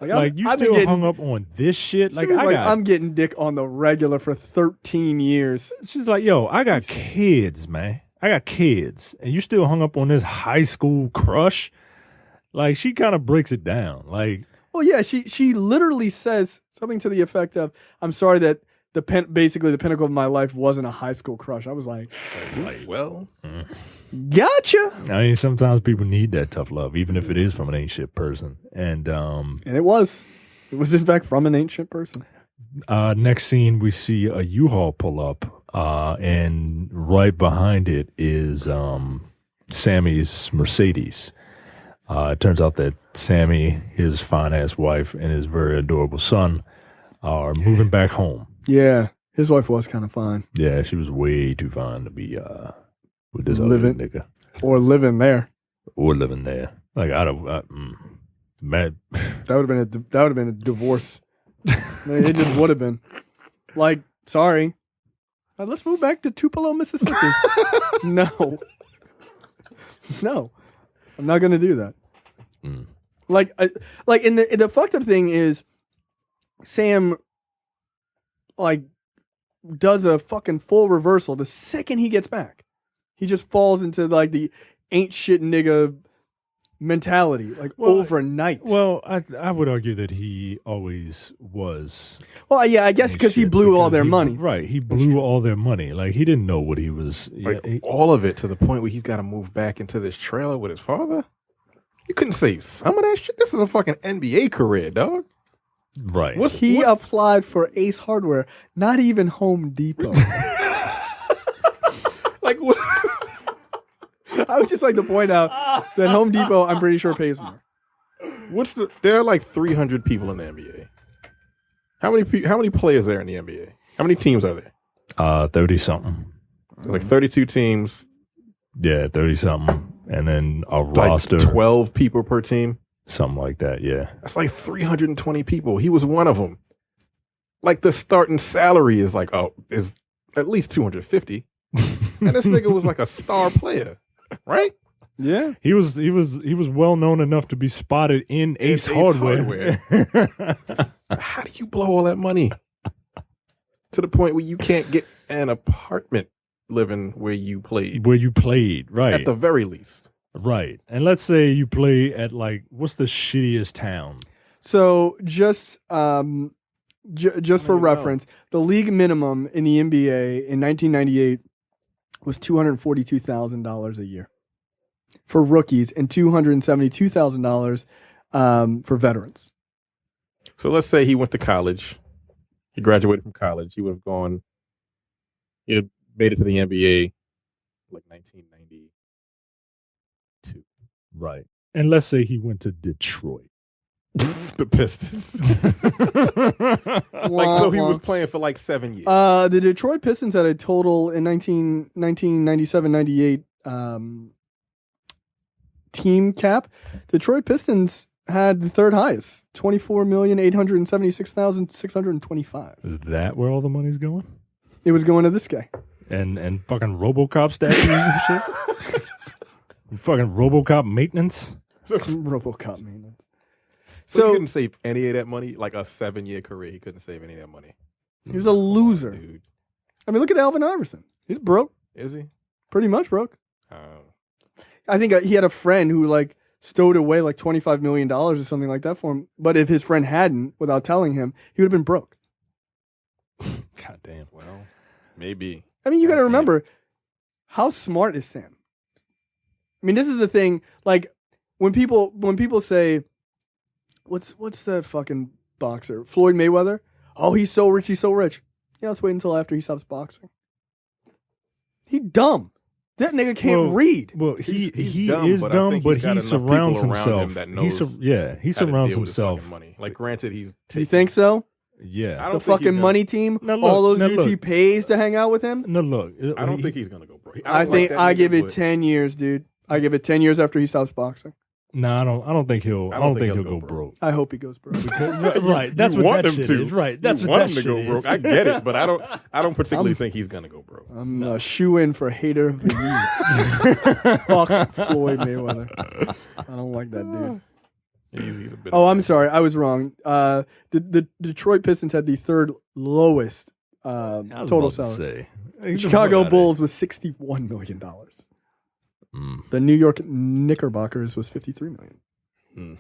Like you still hung up on this shit? Like I'm getting dick on the regular for 13 years. She's like, "Yo, I got kids, man. I got kids, and you still hung up on this high school crush." Like she kind of breaks it down. Like, well, yeah, she literally says something to the effect of, "I'm sorry that basically the pinnacle of my life wasn't a high school crush." I was like well, gotcha. I mean, sometimes people need that tough love, even if it is from an ancient person. And it was in fact from an ancient person. Next scene, we see a U-Haul pull up, and right behind it is Sammy's Mercedes. It turns out that Sammy, his fine-ass wife, and his very adorable son are moving back home. Yeah, his wife was kind of fine. Yeah, she was way too fine to be with this other nigga. Or living there. Like, mad. That would have been a divorce. It just would have been. Like, sorry. Let's move back to Tupelo, Mississippi. No. I'm not going to do that. Like, in the fucked up thing is Sam, like, does a fucking full reversal the second he gets back. He just falls into, like, the ain't shit nigga mentality, like, overnight. Well, I would argue that he always was. Well, yeah, I guess because he blew all their money. Right, he blew all their money. Like, he didn't know what he was. All of it, to the point where he's got to move back into this trailer with his father. You couldn't save some of that shit. This is a fucking NBA career, dog. Right. He applied for Ace Hardware, not even Home Depot. Like, what? I would just like to point out that Home Depot, I'm pretty sure, pays more. There are like 300 people in the NBA. How many players are there in the NBA? How many teams are there? 30 something. There's like 32 teams. Yeah, 30 something, and then a like roster 12 people per team. Something like that. Yeah, that's like 320 people. He was one of them. Like the starting salary is like is at least 250, and this nigga was like a star player, right? Yeah, he was well known enough to be spotted in Ace Hardware. How do you blow all that money to the point where you can't get an apartment living where you played? Right. At the very least. Right. And let's say you play at, like, what's the shittiest town? So just for reference, the league minimum in the NBA in 1998 was $242,000 a year for rookies and $272,000 for veterans. So let's say he went to college. He graduated from college. He would have gone. He had made it to the NBA like 1992. Right. And let's say he went to Detroit. The Pistons. Like, so he was playing for like 7 years. The Detroit Pistons had a total in 1997-98 team cap. Detroit Pistons had the third highest, 24,876,625. Is that where all the money's going? It was going to this guy. And fucking RoboCop statues and shit. Fucking RoboCop maintenance. RoboCop maintenance. So he couldn't save any of that money. Like a 7-year career, he couldn't save any of that money. He was a loser, dude. I mean, look at Alvin Iverson. He's broke. Is he? Pretty much broke. I think he had a friend who like stowed away like $25 million or something like that for him. But if his friend hadn't, without telling him, he would have been broke. God damn. Well, maybe. I mean, you got to remember, how smart is Sam? I mean, this is the thing. Like when people say, what's that fucking boxer? Floyd Mayweather? Oh, he's so rich, he's so rich. Yeah, let's wait until after he stops boxing. He dumb. That nigga can't read. Well, he dumb, is but dumb, but got he enough surrounds people around himself. him that knows He how to surrounds deal with his fucking himself. money. Like, granted, he's You think so? Yeah. I don't The think he's fucking gonna- money team, Now look, all those now dudes look. he pays to hang out with him. No, look. I don't think he's gonna go broke. I don't think like that I nigga, give it but 10 years, dude. I give it 10 years after he stops boxing. No, I don't think he'll. I don't think he'll go broke. I hope he goes broke. Right. That's you what want that him shit to. is. Right. That's you what want that him to go shit broke. is. I get it, but I don't particularly think he's gonna go broke. I'm a shoe-in for hater of the year. Fuck Floyd Mayweather. I don't like that dude. He's a bit Oh, I'm sorry. I was wrong. The Detroit Pistons had the third lowest total salary. Chicago Bulls was $61 million. The New York Knickerbockers was $53 million.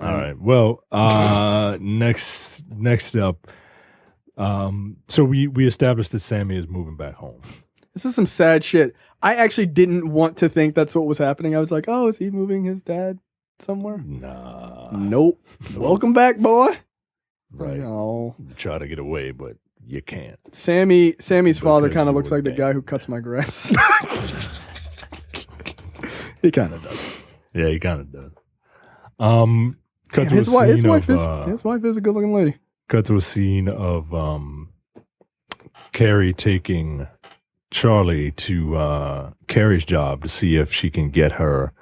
All right. Well, next up, so we established that Sammy is moving back home. This is some sad shit. I actually didn't want to think that's what was happening. I was like, oh, is he moving his dad somewhere? Nah. Nope. Welcome back, boy. Right. No. Try to get away, but you can't. Sammy's father Because kind of you looks were like the guy who cuts my grass. He kind of does. Yeah, he kind of does. Cut Damn, to his a wife scene his wife is a good looking lady. Cut to a scene of Carrie taking Charlie to Carrie's job to see if she can get her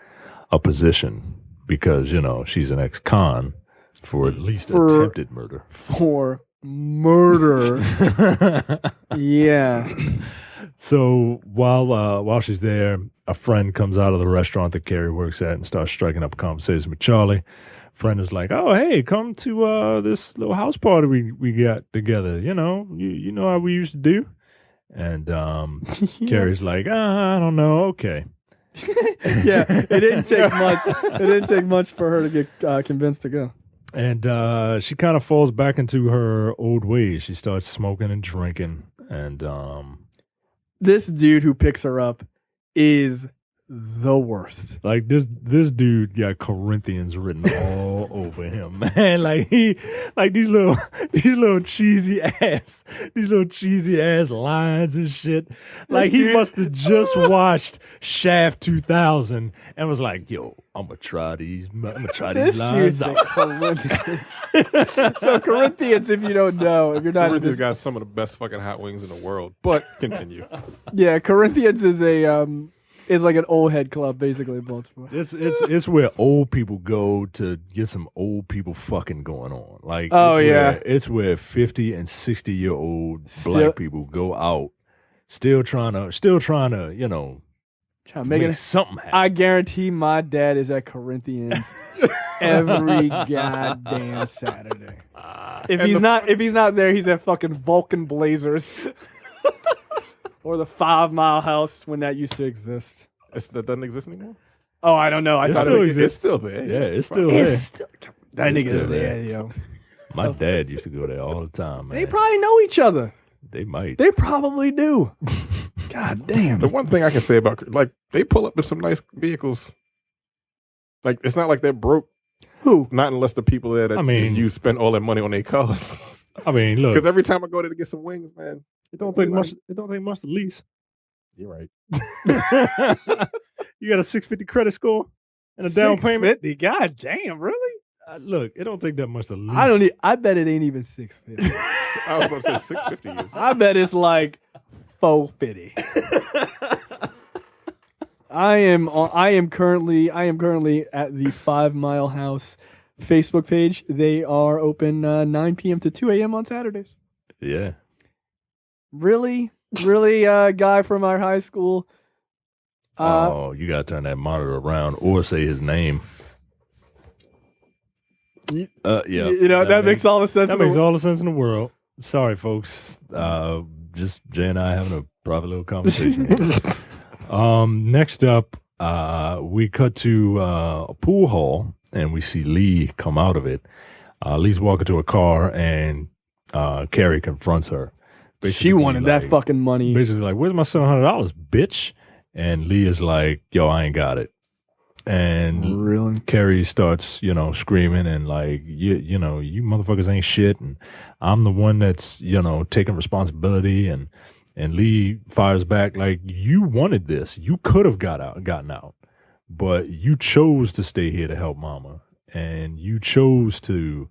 a position because, she's an ex-con for at least attempted murder. For murder. Yeah. So while she's there, a friend comes out of the restaurant that Carrie works at and starts striking up a conversation with Charlie. Friend is like, "Oh, hey, come to this little house party we got together. You know how we used to do." And Carrie's like, "I don't know. Okay." Yeah, it didn't take much. It didn't take much for her to get convinced to go. And she kind of falls back into her old ways. She starts smoking and drinking, and this dude who picks her up is the worst. Like this dude got Corinthians written all over him, man. Like these little cheesy ass lines and shit. Like he must have just watched Shaft 2000 and was like, "Yo, I'm gonna try these lines out." Corinthians. So Corinthians, if you don't know, if you're not, Corinthians got some of the best fucking hot wings in the world. But continue. Yeah, Corinthians is is like an old head club, basically in Baltimore. It's where old people go to get some old people fucking going on. Like, it's where 50 and 60-year-old black people go out, still trying to make something happen. I guarantee my dad is at Corinthians every goddamn Saturday. If he's not there, he's at fucking Vulcan Blazers. Or the 5 Mile House when that used to exist. That doesn't exist anymore? Oh, I don't know. I thought still it exists. It's still there. Yeah, it's still there. That It's nigga is still there, yo. My dad used to go there all the time, man. They probably know each other. They might. They probably do. God damn. The one thing I can say about, like, they pull up in some nice vehicles. Like, it's not like they're broke. Who? Not unless the people there that you spend all their money on their cars. I mean, look. Because every time I go there to get some wings, man, It don't take much. It don't take much to lease. You're right. You got a 650 credit score and a down payment. 650? God damn, really? Look, it don't take that much to lease. I bet it ain't even 650. I was about to say 650 is. I bet it's like 450. I am currently at the 5 Mile House Facebook page. They are open 9 p.m. to 2 a.m. on Saturdays. Yeah. Really, guy from our high school. You gotta turn that monitor around or say his name. Yeah, that makes all the sense. That makes all the sense in the world. Sorry, folks. Just Jay and I having a private little conversation. Next up, we cut to a pool hall and we see Lee come out of it. Lee's walking to a car and Carrie confronts her. She wanted that fucking money. Basically like, "Where's my $700, bitch?" And Lee is like, "Yo, I ain't got it." And Carrie starts, screaming and like, you motherfuckers ain't shit, and I'm the one that's, taking responsibility. And Lee fires back like, you wanted this. You could have gotten out, but you chose to stay here to help Mama, and you chose to,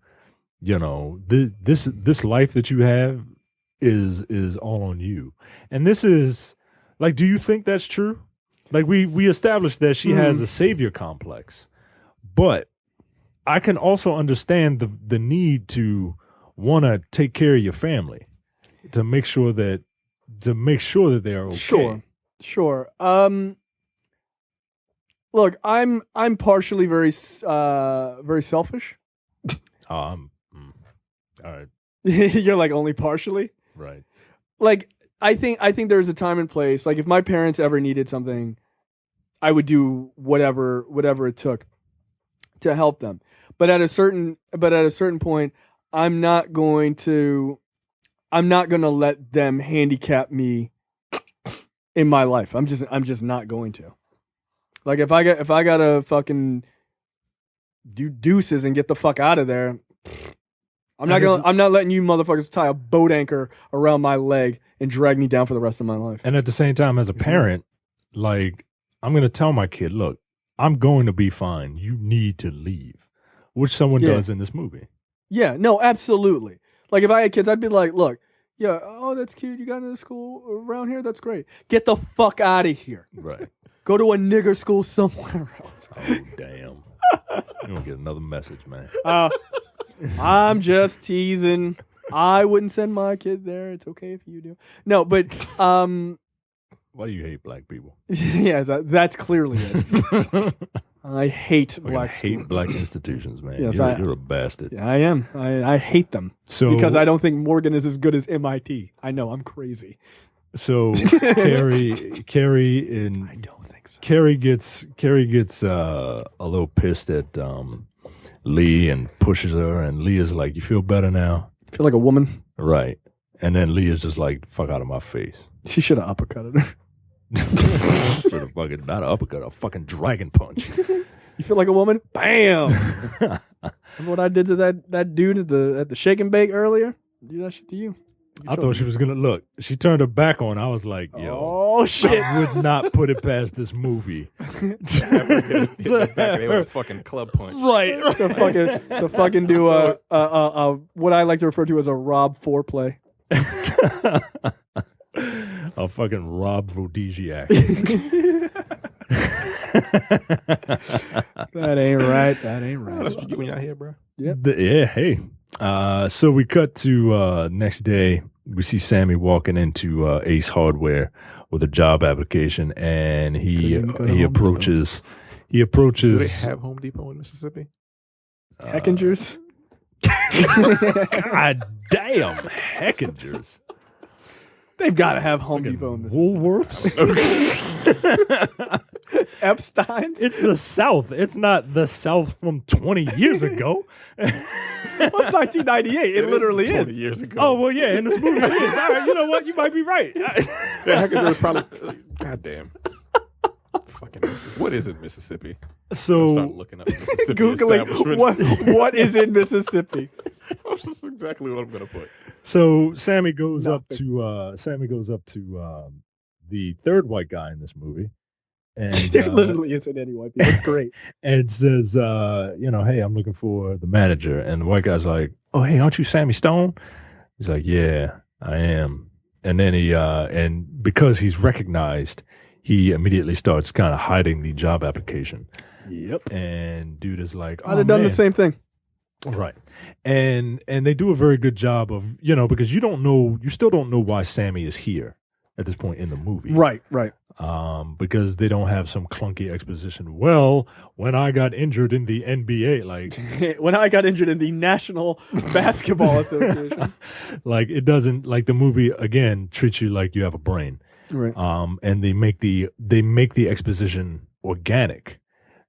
this life that you have is all on you. And this is like, do you think that's true? Like we established that she has a savior complex, but I can also understand the need to want to take care of your family, to make sure that they are okay. Sure. Look, I'm partially very selfish. All right. You're like only partially? Right. Like I think there's a time and place. Like if my parents ever needed something, I would do whatever it took to help them. But at a certain point, I'm not going to let them handicap me in my life. I'm just not going to. Like if I gotta fucking do deuces and get the fuck out of there, I'm not letting you motherfuckers tie a boat anchor around my leg and drag me down for the rest of my life. And at the same time, as a parent, like, I'm going to tell my kid, look, I'm going to be fine. You need to leave, which someone does in this movie. Yeah, no, absolutely. Like, if I had kids, I'd be like, look, yeah, oh, that's cute. You got into school around here? That's great. Get the fuck out of here. Right. Go to a nigger school somewhere else. Oh, damn. You don't get another message, man. I'm just teasing. I wouldn't send my kid there. It's okay if you do. No, but why do you hate black people? Yeah, that's clearly it. I hate black schools. Hate black institutions, man. Yes, you're a bastard. Yeah, I am. I hate them. Because I don't think Morgan is as good as MIT. I know, I'm crazy. So Carrie and I don't think so. Carrie gets a little pissed at Lee and pushes her, and Lee is like, "You feel better now? Feel like a woman?" Right. And then Lee is just like, "Fuck out of my face." She should have uppercutted her. Should have fucking not an uppercut, a fucking dragon punch. You feel like a woman? Bam! Remember what I did to that dude at the shake and bake earlier? Do that shit to you. I thought she was gonna look. She turned her back on. I was like, "Yo, oh shit!" I would not put it past this movie It was fucking club punch, right? to fucking do what I like to refer to as a Rob foreplay. A fucking Rob Rodisiak. That ain't right. That ain't right. That's what you get when you're out here, bro. Yeah. Hey. So we cut to next day. We see Sammy walking into Ace Hardware with a job application, and he approaches. He approaches. Do they have Home Depot in Mississippi? Heckingers. God damn, Heckingers. They've got to have Home Depot in Mississippi. Woolworths. Epstein's. It's the South. It's not the South from 20 years ago. Well, it's 1998. It literally is. 20 years ago. Oh, well, yeah, in this movie it is. All right, you know what? You might be right. Yeah, Heckingers was probably. Goddamn. Fucking Mississippi. What is it, Mississippi? So start looking up Mississippi Googling what is in Mississippi. That's exactly what I'm gonna put. So Sammy goes up to the third white guy in this movie, and there literally isn't any white people. It's great. And says, hey, I'm looking for the manager. And the white guy's like, oh, hey, aren't you Sammy Stone? He's like, yeah, I am. And then and because he's recognized, he immediately starts kind of hiding the job application. Yep. And dude is like, I'd have done the same thing. Right. And they do a very good job of, because you still don't know why Sammy is here at this point in the movie. Right. Because they don't have some clunky exposition. Well, when I got injured in the NBA, like when I got injured in the National Basketball Association. Like it doesn't, like the movie again treats you like you have a brain. Right. And they make the exposition organic.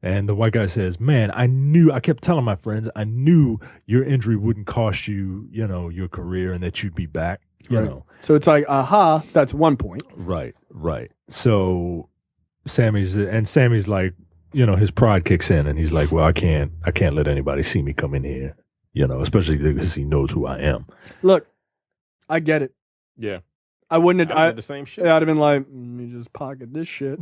And the white guy says, man, I kept telling my friends, I knew your injury wouldn't cost you, your career and that you'd be back, you know. So it's like, aha, that's one point. Right. So Sammy's like, his pride kicks in, and he's like, well, I can't let anybody see me come in here, especially because he knows who I am. Look, I get it. Yeah. I wouldn't have did the same shit. I'd have been like, let me just pocket this shit.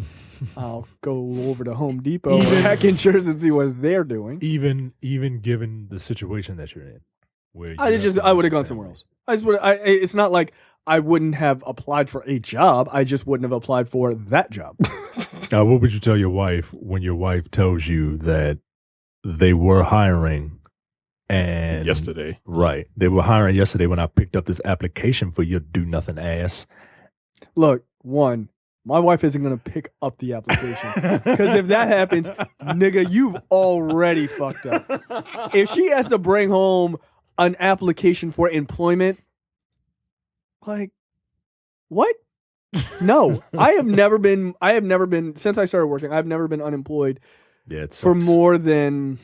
I'll go over to Home Depot or Hack Insurance and see what they're doing. Even given the situation that you're in, where I would have gone somewhere else. It's not like I wouldn't have applied for a job. I just wouldn't have applied for that job. What would you tell your wife when your wife tells you that they were hiring? And yesterday, right? They were hiring yesterday when I picked up this application for your do nothing ass. Look, one, my wife isn't gonna pick up the application because if that happens, nigga, you've already fucked up. If she has to bring home an application for employment, like, what? No, I have never been since I started working. I've never been unemployed. Yeah, it sucks. For more than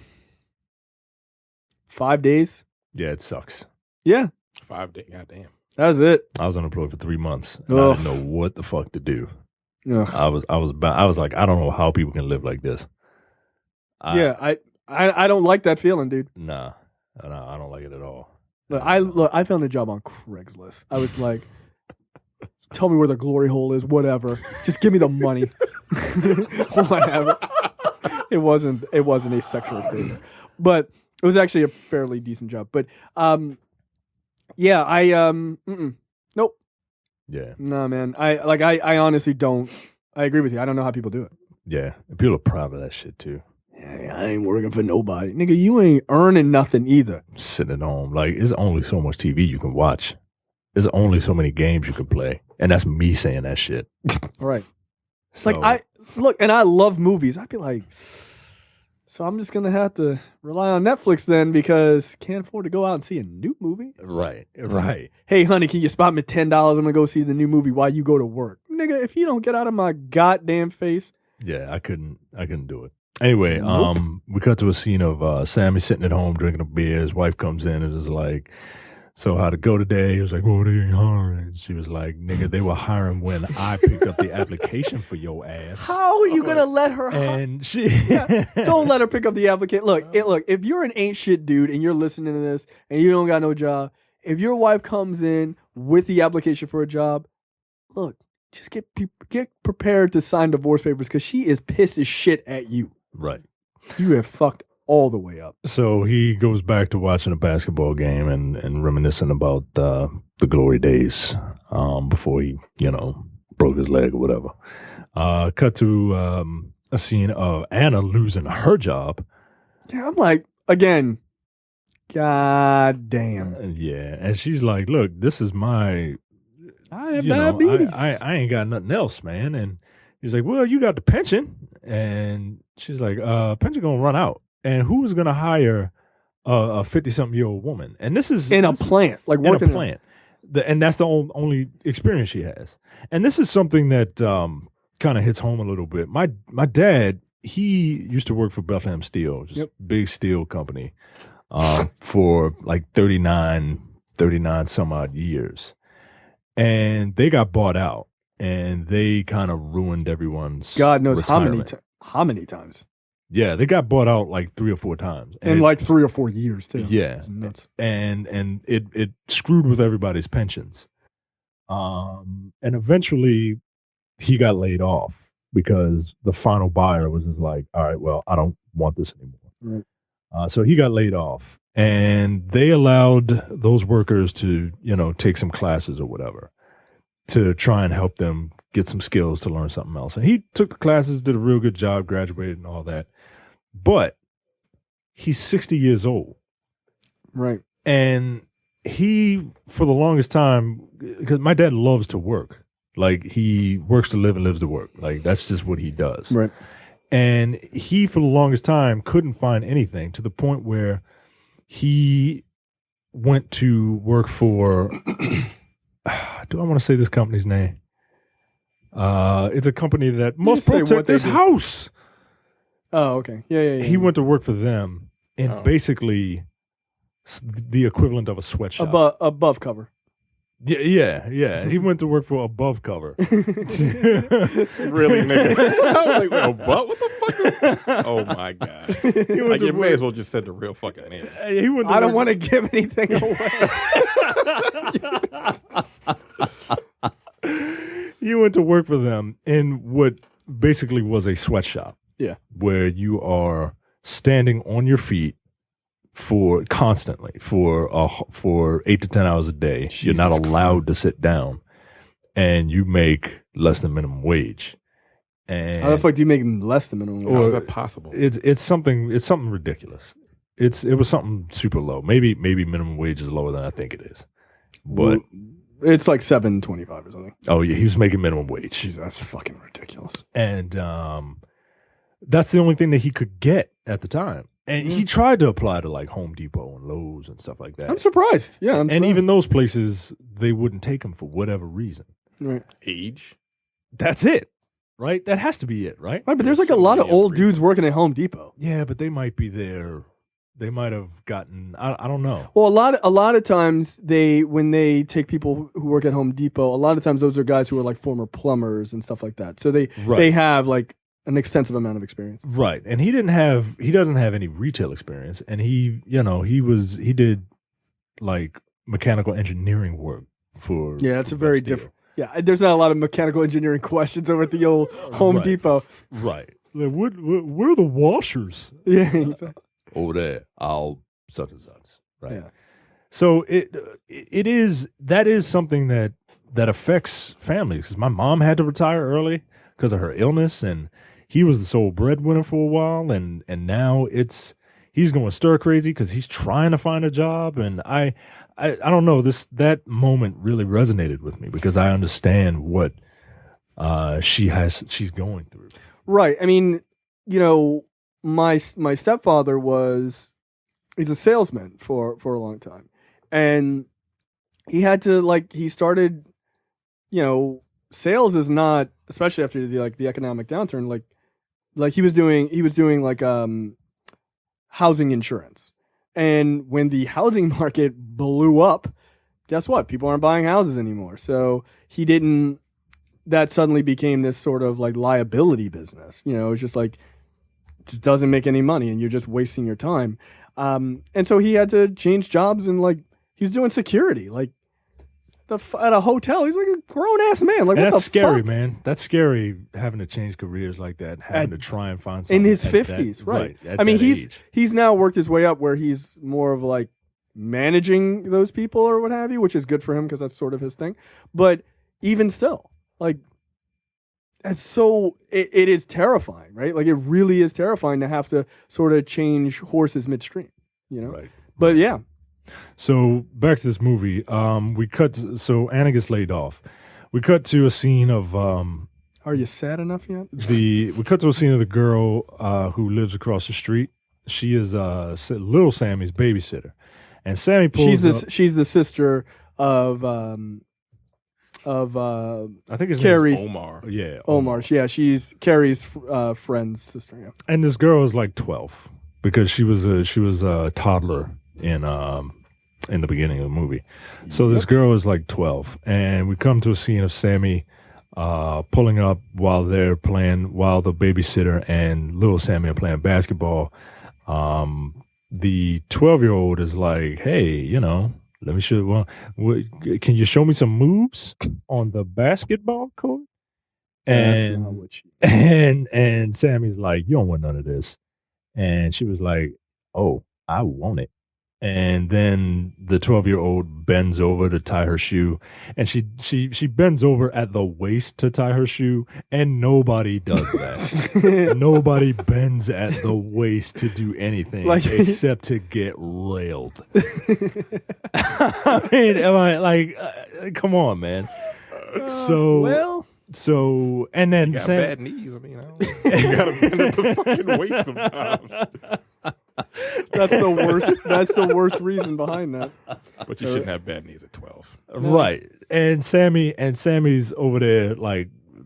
5 days. Yeah, it sucks. Yeah. 5 days. Goddamn. That's it. I was unemployed for 3 months. And I didn't know what the fuck to do. Ugh. I was like, I don't know how people can live like this. I don't like that feeling, dude. Nah, I don't like it at all. Look, I found a job on Craigslist. I was like, tell me where the glory hole is, whatever. Just give me the money. Whatever. It wasn't a sexual favor. But it was actually a fairly decent job. But nope. Yeah. No, man. I honestly don't. I agree with you. I don't know how people do it. Yeah. And people are proud of that shit too. Yeah, I ain't working for nobody. Nigga, you ain't earning nothing either. Sitting at home. Like, there's only so much TV you can watch. There's only so many games you can play. And that's me saying that shit. Right. So, Like, and I love movies. I'd be like, so I'm just going to have to rely on Netflix then because can't afford to go out and see a new movie. Right. Hey, honey, can you spot me $10? I'm going to go see the new movie while you go to work. Nigga, if you don't get out of my goddamn face. Yeah, I couldn't do it. Anyway, Nope. We cut to a scene of Sammy sitting at home drinking a beer. His wife comes in and is like, so how'd it go today? He was like, oh, they ain't hiring. She was like, nigga, they were hiring when I picked up the application for your ass. How are you going to let her? And she Don't let her pick up the application. Look, if you're an ain't shit dude and you're listening to this and you don't got no job, if your wife comes in with the application for a job, look, just get prepared to sign divorce papers because she is pissed as shit at you. Right. You have fucked all the way up. So he goes back to watching a basketball game and reminiscing about the glory days before he, broke his leg or whatever. Cut to a scene of Anna losing her job. Yeah, I'm like, again, god damn. Yeah, and she's like, look, this is my... I have diabetes. I ain't got nothing else, man. And he's like, well, you got the pension. And she's like, pension gonna run out. And who's gonna hire a 50-something-year-old woman? And this is in a plant, like in working a plant. And that's the only experience she has. And this is something that kind of hits home a little bit. My dad, he used to work for Bethlehem Steel, just big steel company, for like 39 some odd years. And they got bought out, and they kind of ruined everyone's God knows retirement. how many times. Yeah, they got bought out like 3 or 4 times. In like 3 or 4 years, too. Yeah. And it screwed with everybody's pensions. And eventually he got laid off because the final buyer was just like, all right, well, I don't want this anymore. Right. So he got laid off. And they allowed those workers to, take some classes or whatever to try and help them get some skills to learn something else. And he took the classes, did a real good job, graduated and all that. But he's 60 years old. Right. And he, for the longest time, because my dad loves to work. Like, he works to live and lives to work. Like, that's just what he does. Right. And he, for the longest time, couldn't find anything to the point where he went to work for, do I want to say this company's name? It's a company that must protect this house. Oh, okay. Yeah. He went to work for them in basically the equivalent of a sweatshop. Above cover. Yeah. He went to work for Above Cover. Really, nigga? I was like, well, but what the fuck? Oh my god! Like you may as well just said the real fucking name. I don't want to give anything away. He went to work for them in what basically was a sweatshop. Yeah, where you are standing on your feet constantly for 8 to 10 hours a day. Jesus You're not allowed to sit down, and you make less than minimum wage. And how the fuck do you make less than minimum wage? How is that possible? It's something ridiculous. It was something super low. Maybe minimum wage is lower than I think it is, but it's like $7.25 or something. Oh yeah, he was making minimum wage. Jeez, that's fucking ridiculous. And that's the only thing that he could get at the time. And he tried to apply to like Home Depot and Lowe's and stuff like that. I'm surprised. Yeah, I'm surprised. And even those places, they wouldn't take him for whatever reason. Right. Age. That's it. Right? That has to be it, right? Right, but there's like a lot of old dudes working at Home Depot. Yeah, but they might be there. They might have gotten. I don't know. Well, a lot of times when they take people who work at Home Depot, a lot of times those are guys who are like former plumbers and stuff like that. So they have like an extensive amount of experience. Right. And he doesn't have any retail experience, and he did like mechanical engineering work for. Yeah, it's a very different. Yeah, there's not a lot of mechanical engineering questions over at the old Home Depot. Right. Like, where are the washers? Yeah. Exactly. Over there, I'll such and such. Right. Yeah. So that is something that affects families. Because my mom had to retire early because of her illness, and he was the sole breadwinner for a while, and now he's going stir crazy because he's trying to find a job, and I don't know, that moment really resonated with me because I understand what she's going through. Right. I mean, my stepfather he's a salesman for a long time, and he had to he started, sales is not, especially after the economic downturn, he was doing housing insurance. And when the housing market blew up, guess what? People aren't buying houses anymore. So that suddenly became this sort of liability business. It's just just doesn't make any money and you're just wasting your time. And so he had to change jobs, and he was doing security, at a hotel. He's like a grown ass man. That's scary, man. That's scary having to change careers like that, having to try and find something in his 50s, right? I mean, he's now worked his way up where he's more of managing those people or what have you, which is good for him because that's sort of his thing. But even still, it is terrifying, right? It really is terrifying to have to sort of change horses midstream, Right. But yeah. So back to this movie, so Anna gets laid off. We cut to a scene of. Are you sad enough yet? We cut to a scene of the girl who lives across the street. She is little Sammy's babysitter, and Sammy pulls. She's the sister of I think his Carrie's name is Omar. Yeah, Omar. Yeah, she's Carrie's friend's sister. Yeah, and this girl is 12 because she was a toddler in the beginning of the movie. So this girl is 12, and we come to a scene of Sammy pulling up while the babysitter and little Sammy are playing basketball. The 12-year-old is like, hey, let me show you. Can you show me some moves on the basketball court? And Sammy's like, you don't want none of this. And she was like, oh, I want it. And then the 12-year-old bends over to tie her shoe, and she bends over at the waist to tie her shoe, and nobody does that. Nobody bends at the waist to do anything except to get railed. I mean, come on, man. So and then you got bad knees. I mean, you gotta bend at the fucking waist sometimes. That's the worst. That's the worst reason behind that. But you shouldn't have bad knees at 12, right? And Sammy's over there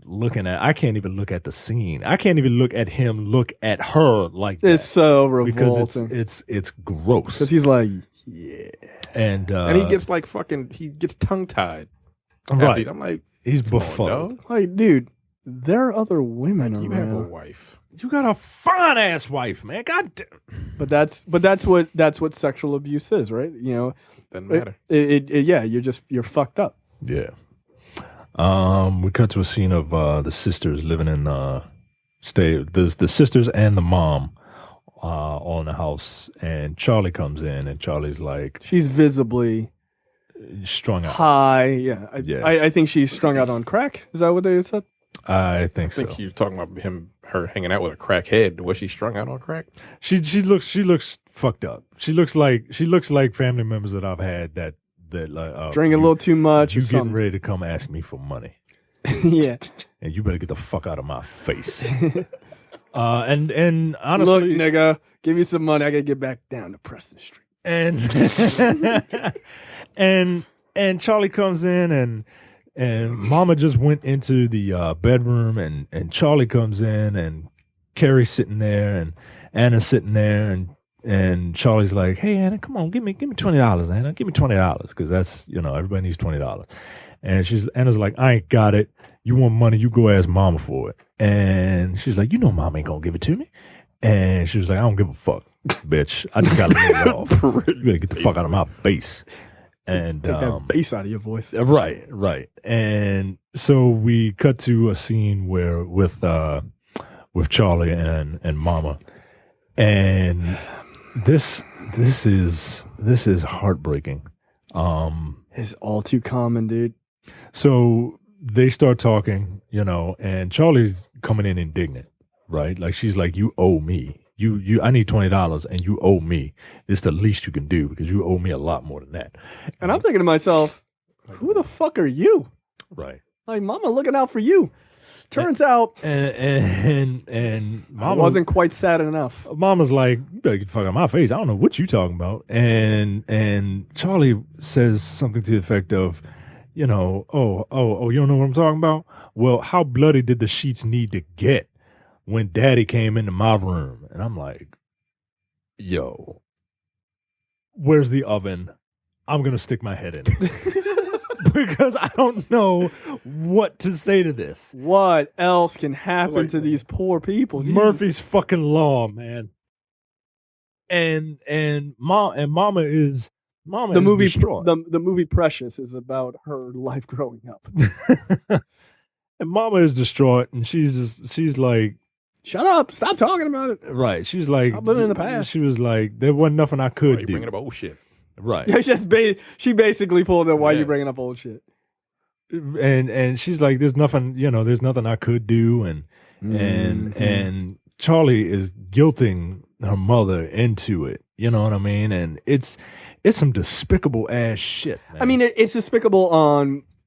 looking at. I can't even look at the scene. I can't even look at him. Look at her like that. It's so revolting because it's gross. Because he's like, yeah. And he gets like he gets tongue tied. Right. I'm like, he's befuddled. Like, dude, there are other women around. You have a wife. You got a fine ass wife, man. God damn. But that's what sexual abuse is, right? You know, doesn't matter. Yeah, you're fucked up. Yeah. We cut to a scene of the sisters living in the sisters and the mom all in the house, and Charlie comes in, and Charlie's like, she's visibly strung out, high. Yeah, I think she's strung out on crack. Is that what they said? I think so. She was talking about her hanging out with a crackhead. Was she strung out on crack? She looks fucked up. She looks like family members that I've had that drink a little too much. You getting ready to come ask me for money? Yeah, and you better get the fuck out of my face. And honestly, look, nigga, give me some money. I gotta get back down to Preston Street. And Charlie comes in and Mama just went into the bedroom and Charlie comes in and Carrie's sitting there and Anna's sitting there and Charlie's like, hey Anna, come on, give me $20, Anna, give me $20 because that's everybody needs $20. And Anna's like, I ain't got it. You want money? You go ask Mama for it. And she's like, Mama ain't gonna give it to me. And she was like, I don't give a fuck, bitch. I just gotta lay it off. You better get the fuck out of my face. And take that bass out of your voice. Right. And so we cut to a scene where with Charlie and Mama, and this is heartbreaking. It's all too common, dude. So they start talking, and Charlie's coming in indignant, right? Like she's like, you owe me. I need $20 and you owe me. It's the least you can do because you owe me a lot more than that. And I'm thinking to myself, who the fuck are you? Right. Like, Mama looking out for you. Turns out, and Mama wasn't quite sad enough. Mama's like, you better get the fuck out of my face. I don't know what you talking about. And Charlie says something to the effect of, you don't know what I'm talking about? Well, how bloody did the sheets need to get when Daddy came into my room? And I'm like, yo, where's the oven? I'm going to stick my head in it. Because I don't know what to say to this. What else can happen to these poor people? Jesus. Murphy's fucking law, man. And Mama is the movie. Distraught. The movie Precious is about her life growing up. And Mama is distraught, and she's like, shut up! Stop talking about it. Right? She's like, stop living in the past. She was like, there wasn't nothing I could do. Bringing up old shit. Right. Yeah, she basically pulled up, why you bringing up old shit? And she's like, there's nothing I could do, and Charlie is guilting her mother into it. You know what I mean? And it's some despicable ass shit, man. I mean, it's despicable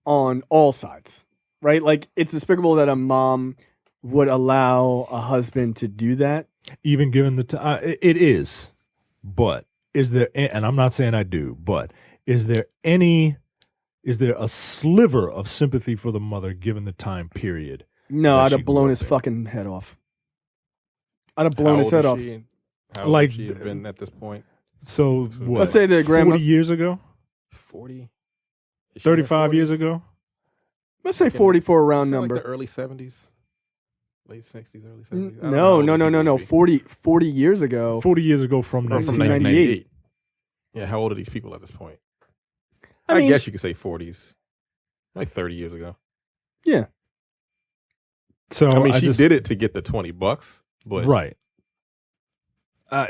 on all sides, right? Like, it's despicable that a mom would allow a husband to do that. Even given the time, it is. But is there, and I'm not saying I do, but is there a sliver of sympathy for the mother given the time period? No, I'd have blown his fucking head off. I'd have blown his head off. How old would she have been at this point? So what? Let's say the grandma 40 years ago? 40? 35 years ago? Let's say 40 for a round number. Like the early 70s? Late 60s, early 70s? No. 40 years ago. 40 years ago from 1998. Yeah, how old are these people at this point? I mean, guess you could say 40s. Like 30 years ago. Yeah. So I mean, she did it to get the $20, but right. God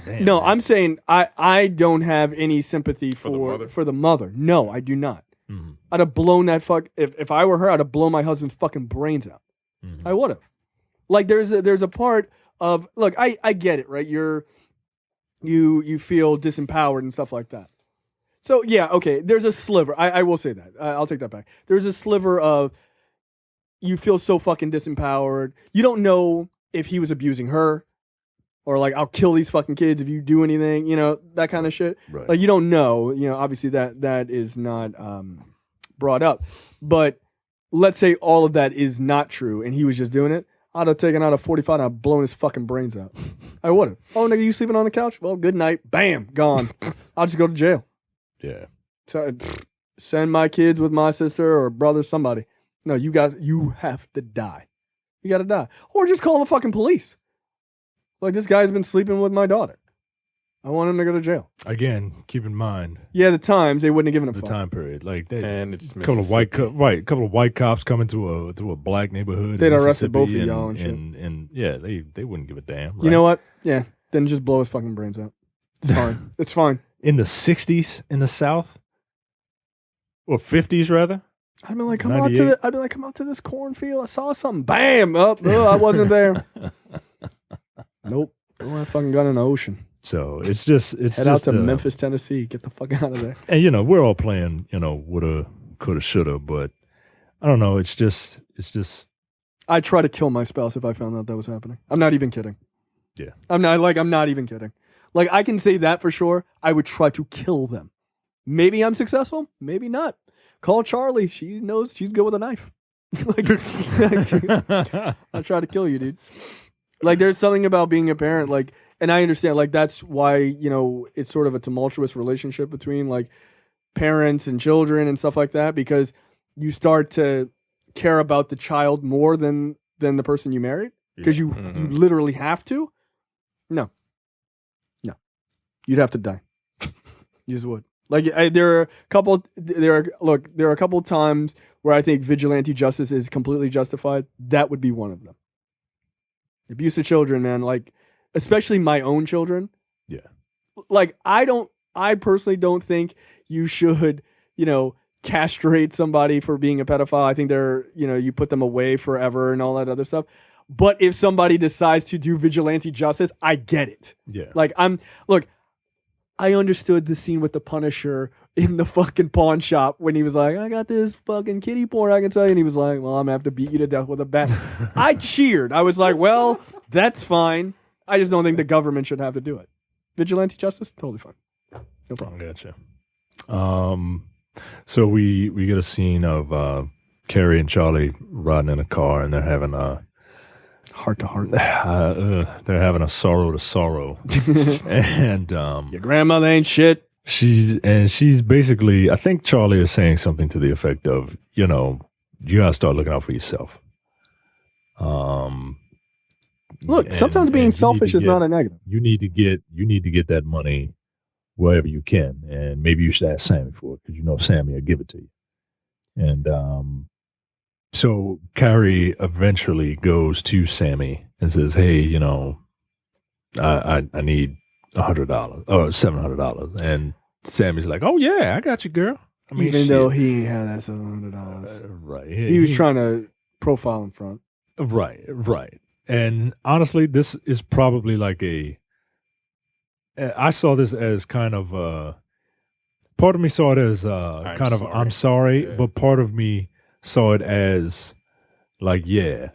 damn. No, I'm saying I don't have any sympathy for the mother. No, I do not. Mm-hmm. I'd have blown that if I were her, I'd have blown my husband's fucking brains out. Mm-hmm. I would have. Like, there's a part of, look, I get it, right? You feel disempowered and stuff like that. So yeah, okay. There's a sliver. I will say that. I'll take that back. There's a sliver of you feel so fucking disempowered. You don't know if he was abusing her, or like, I'll kill these fucking kids if you do anything. That kind of shit. Right. Like, you don't know. Obviously that is not brought up. But let's say all of that is not true, and he was just doing it. I'd have taken out a 45 and I'd blown his fucking brains out. I would have. Oh, nigga, you sleeping on the couch? Well, good night. Bam, gone. I'll just go to jail. Yeah. So, send my kids with my sister or brother, somebody. No, you have to die. You got to die. Or just call the fucking police. Like, this guy's been sleeping with my daughter. I want him to go to jail. Again, keep in mind. Yeah, the times they wouldn't have given a the fuck. time period, like and it's couple of white cops coming to a black neighborhood. They'd arrested both of y'all and shit. And yeah, they wouldn't give a damn. Right? You know what? Yeah, then just blow his fucking brains out. It's fine. It's fine. In the 60s in the South, or 50s rather. I'd be like, come out to this cornfield. I saw something. Bam! I wasn't there. Nope. Throw that fucking gun in the ocean. So it's head out to Memphis, Tennessee. Get the fuck out of there. And we're all playing, woulda, coulda, shoulda, but I don't know. It's just. I'd try to kill my spouse if I found out that was happening. I'm not even kidding. Yeah. I'm not even kidding. Like, I can say that for sure. I would try to kill them. Maybe I'm successful. Maybe not. Call Charlie. She knows she's good with a knife. I'll try to kill you, dude. Like, there's something about being a parent, like. And I understand, like, that's why, it's sort of a tumultuous relationship between, like, parents and children and stuff like that, because you start to care about the child more than the person you married, because you literally have to. No. You'd have to die. You just would. Like, there are a couple times where I think vigilante justice is completely justified. That would be one of them. Abuse of children, man, like, especially my own children. Yeah. Like, I personally don't think you should, castrate somebody for being a pedophile. I think you put them away forever and all that other stuff. But if somebody decides to do vigilante justice, I get it. Yeah. Like, I understood the scene with the Punisher in the fucking pawn shop when he was like, I got this fucking kitty porn I can tell you. And he was like, well, I'm going to have to beat you to death with a bat. I cheered. I was like, well, that's fine. I just don't think the government should have to do it. Vigilante justice, totally fine. No problem. Gotcha. So we get a scene of Carrie and Charlie riding in a car, and they're having a heart to heart. They're having a sorrow to sorrow, and your grandmother ain't shit. She's basically, I think Charlie is saying something to the effect of, you gotta start looking out for yourself. Look, sometimes being selfish is not a negative. You need to get that money wherever you can, and maybe you should ask Sammy for it, because Sammy will give it to you. And so Carrie eventually goes to Sammy and says, "Hey, I need $100 or $700," and Sammy's like, "Oh yeah, I got you, girl." I mean, even though he ain't had that $700, right? He was trying to profile in front. Right. And honestly, this is probably like I saw this as kind of part of me saw it as I'm sorry, yeah. But part of me saw it as like, yeah,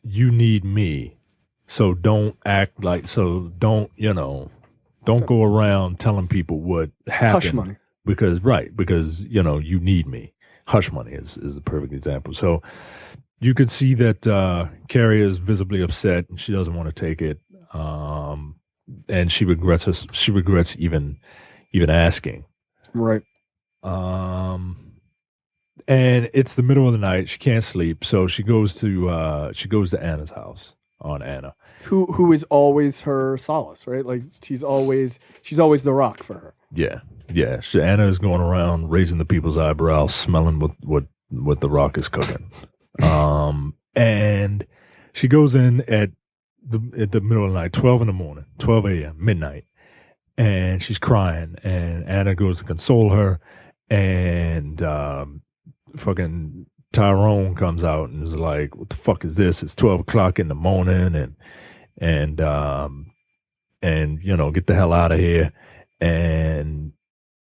you need me, so don't don't go around telling people what happened. Hush money. Because you need me. Hush money is the perfect example. So you could see that Carrie is visibly upset and she doesn't want to take it, and she regrets even asking. Right. And it's the middle of the night. She can't sleep, so she goes to Anna's house, Aunt Anna, who is always her solace, right? Like she's always the rock for her. Yeah. Anna is going around raising the people's eyebrows, smelling what the rock is cooking. And she goes in at the middle of the night, 12 in the morning, 12 a.m., midnight, and she's crying, and Anna goes to console her, and fucking Tyrone comes out and is like, "What the fuck is this? It's 12 o'clock in the morning, and get the hell out of here." And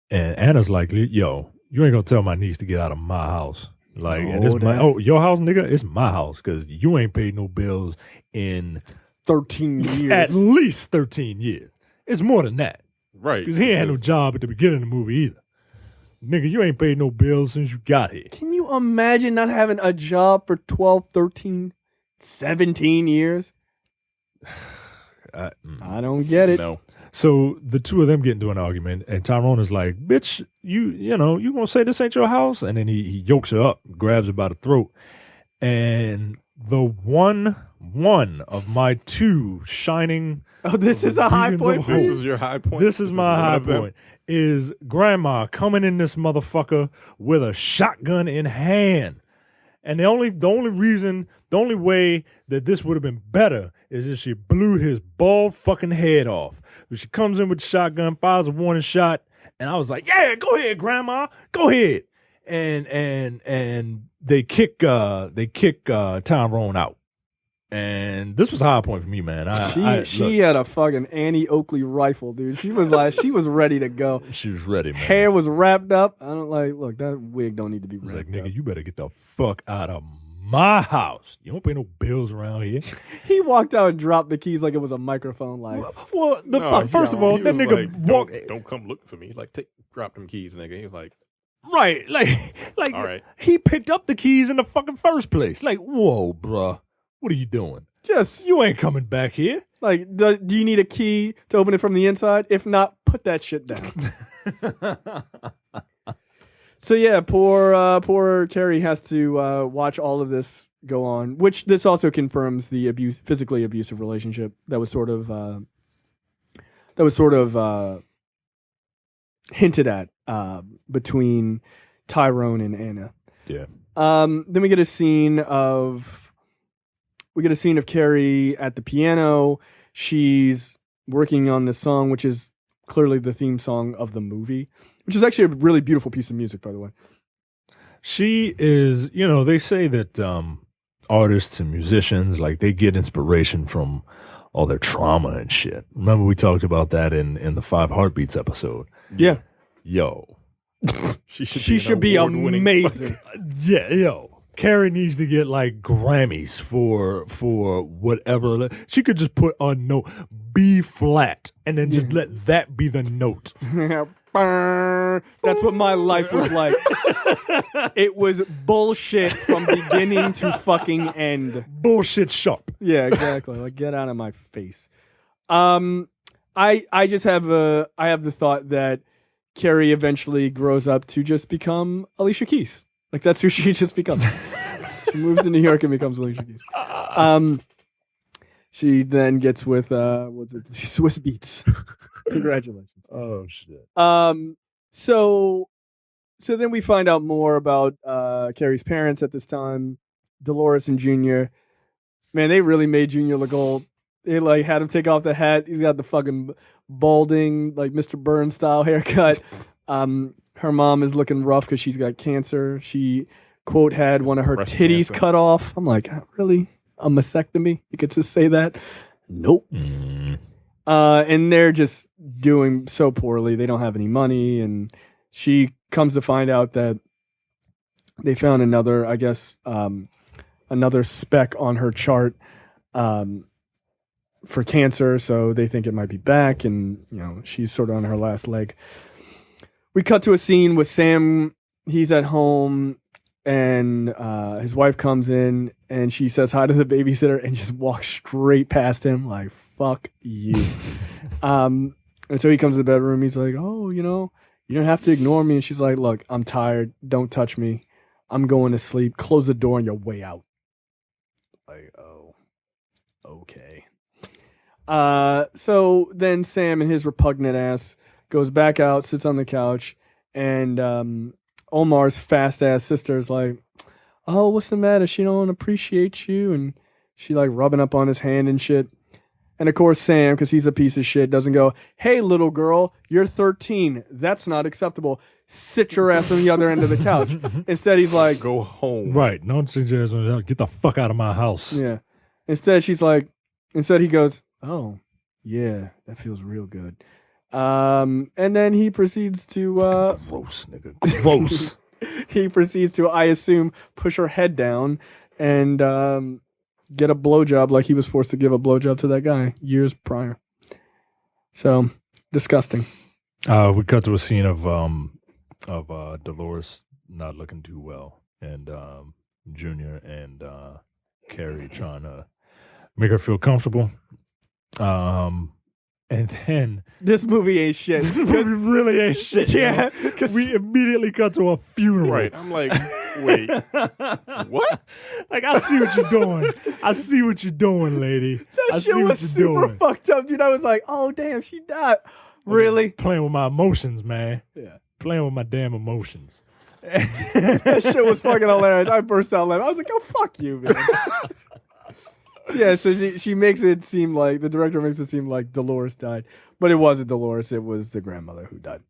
Anna's like, "Yo, you ain't gonna tell my niece to get out of my house." Like, and it's your house, nigga. It's my house, because you ain't paid no bills in 13 years. At least 13 years. It's more than that, right? Because he ain't had no job at the beginning of the movie either. Nigga, you ain't paid no bills since you got here. Can you imagine not having a job for 12, 13, 17 years? I don't get it. No. So the two of them get into an argument, and Tyrone is like, "Bitch, you know, you gonna say this ain't your house?" And then he yokes her up, grabs her by the throat, and the one of my two shining. Oh, this is a high point. This is your high point. This is my high point. Is Grandma coming in this motherfucker with a shotgun in hand. And the only way that this would have been better is if she blew his bald fucking head off. But she comes in with the shotgun, fires a warning shot, and I was like, "Yeah, go ahead, Grandma, go ahead." And they kick Tyrone out. And this was a high point for me, man. She had a fucking Annie Oakley rifle, dude. She was ready to go. She was ready, man. Hair was wrapped up. I don't look, that wig don't need to be wrapped like, nigga, up. you better get the fuck out of my house. You don't pay no bills around here. He walked out and dropped the keys like it was a microphone. First of all, that nigga walked. Don't come looking for me. Like, drop them keys, nigga. He was like, right, like, all right. He picked up the keys in the fucking first place. Like, whoa, bruh. What are you doing? You ain't coming back here. Like, do you need a key to open it from the inside? If not, put that shit down. So yeah, poor Carrie has to watch all of this go on, which this also confirms the physically abusive relationship that was sort of hinted at between Tyrone and Anna. Yeah. Then we get a scene of Carrie at the piano. She's working on this song, which is clearly the theme song of the movie, which is actually a really beautiful piece of music, by the way. She is, they say that artists and musicians, like, they get inspiration from all their trauma and shit. Remember we talked about that in the 5 Heartbeats episode? Yeah. Yo. She should be amazing. Yeah, yo. Carrie needs to get like Grammys for whatever. She could just put a note B flat and then just let that be the note. That's what my life was like. It was bullshit from beginning to fucking end. Bullshit shop. Yeah, exactly. Like, get out of my face. I just have the thought that Carrie eventually grows up to just become Alicia Keys. Like, that's who she just becomes. She moves to New York and becomes Alicia Keys. She then gets with Swiss Beats. Congratulations. Oh shit. So then we find out more about Carrie's parents at this time, Dolores and Junior. Man, they really made Junior look old. They like had him take off the hat. He's got the fucking balding, like Mr. Burns style haircut. Her mom is looking rough because she's got cancer. She, quote, had one of her titties cut off. I'm like, really? A mastectomy? You could just say that? Nope. And they're just doing so poorly. They don't have any money. And she comes to find out that they found another speck on her chart for cancer. So they think it might be back. And, she's sort of on her last leg. We cut to a scene with Sam. He's at home, and his wife comes in, and she says hi to the babysitter and just walks straight past him like, fuck you. And so he comes to the bedroom. He's like, oh, you don't have to ignore me. And she's like, look, I'm tired. Don't touch me. I'm going to sleep. Close the door on your way out. Like, oh, okay. So then Sam and his repugnant ass goes back out, sits on the couch, and Omar's fast-ass sister is like, oh, what's the matter? She don't appreciate you. And she like rubbing up on his hand and shit. And of course Sam, because he's a piece of shit, doesn't go, hey, little girl, you're 13. That's not acceptable. Sit your ass on the other end of the couch. Instead, he's like, go home. Right. Don't sit your ass on the couch. Get the fuck out of my house. Yeah. Instead, he goes, oh, yeah, that feels real good. And then he proceeds to gross, nigga. Gross. He proceeds to, I assume, push her head down and get a blowjob like he was forced to give a blowjob to that guy years prior. So disgusting. We cut to a scene of Dolores not looking too well, and Junior and Carrie trying to make her feel comfortable. And then this movie ain't shit. This movie really ain't shit. Yeah, because we immediately cut to a funeral. Right. I'm like, wait, what? Like, I see what you're doing. I see what you're doing, lady. That I shit see was what you're super doing. fucked up, dude. I was like, oh damn, she died. Really? Playing with my emotions, man. Yeah. Playing with my damn emotions. That shit was fucking hilarious. I burst out laughing. I was like, oh fuck you, man. Yeah, so she makes it seem like the director makes it seem like Dolores died, but it wasn't Dolores. It was the grandmother who died.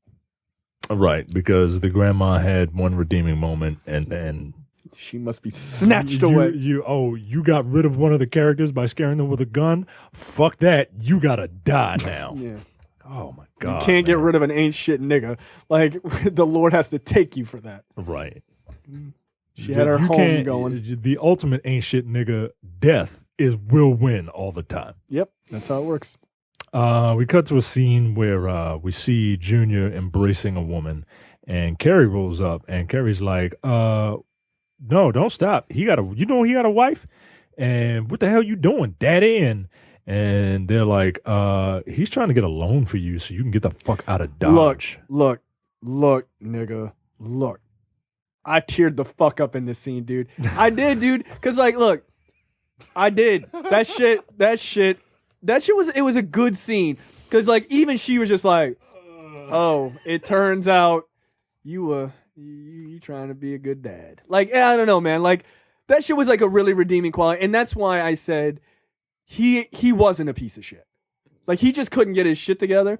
Right, because the grandma had one redeeming moment, and then she must be snatched away. You got rid of one of the characters by scaring them with a gun. Fuck that! You gotta die now. Yeah. Oh my god! You can't get rid of an ain't shit nigga. Like the Lord has to take you for that. Right. She had her home going. The ultimate ain't shit nigga death will win all the time. Yep, that's how it works. We cut to a scene where we see Junior embracing a woman, and Carrie rolls up, and Carrie's like, "No, don't stop. He got a wife, and what the hell you doing, Daddy?" And they're like, "He's trying to get a loan for you so you can get the fuck out of Dodge." Look, nigga, look. I teared the fuck up in this scene, dude. I did, dude, because look. I did. That shit was a good scene. Cause even she was just like, oh, it turns out you trying to be a good dad. I don't know, man. That shit was a really redeeming quality. And that's why I said he wasn't a piece of shit. He just couldn't get his shit together.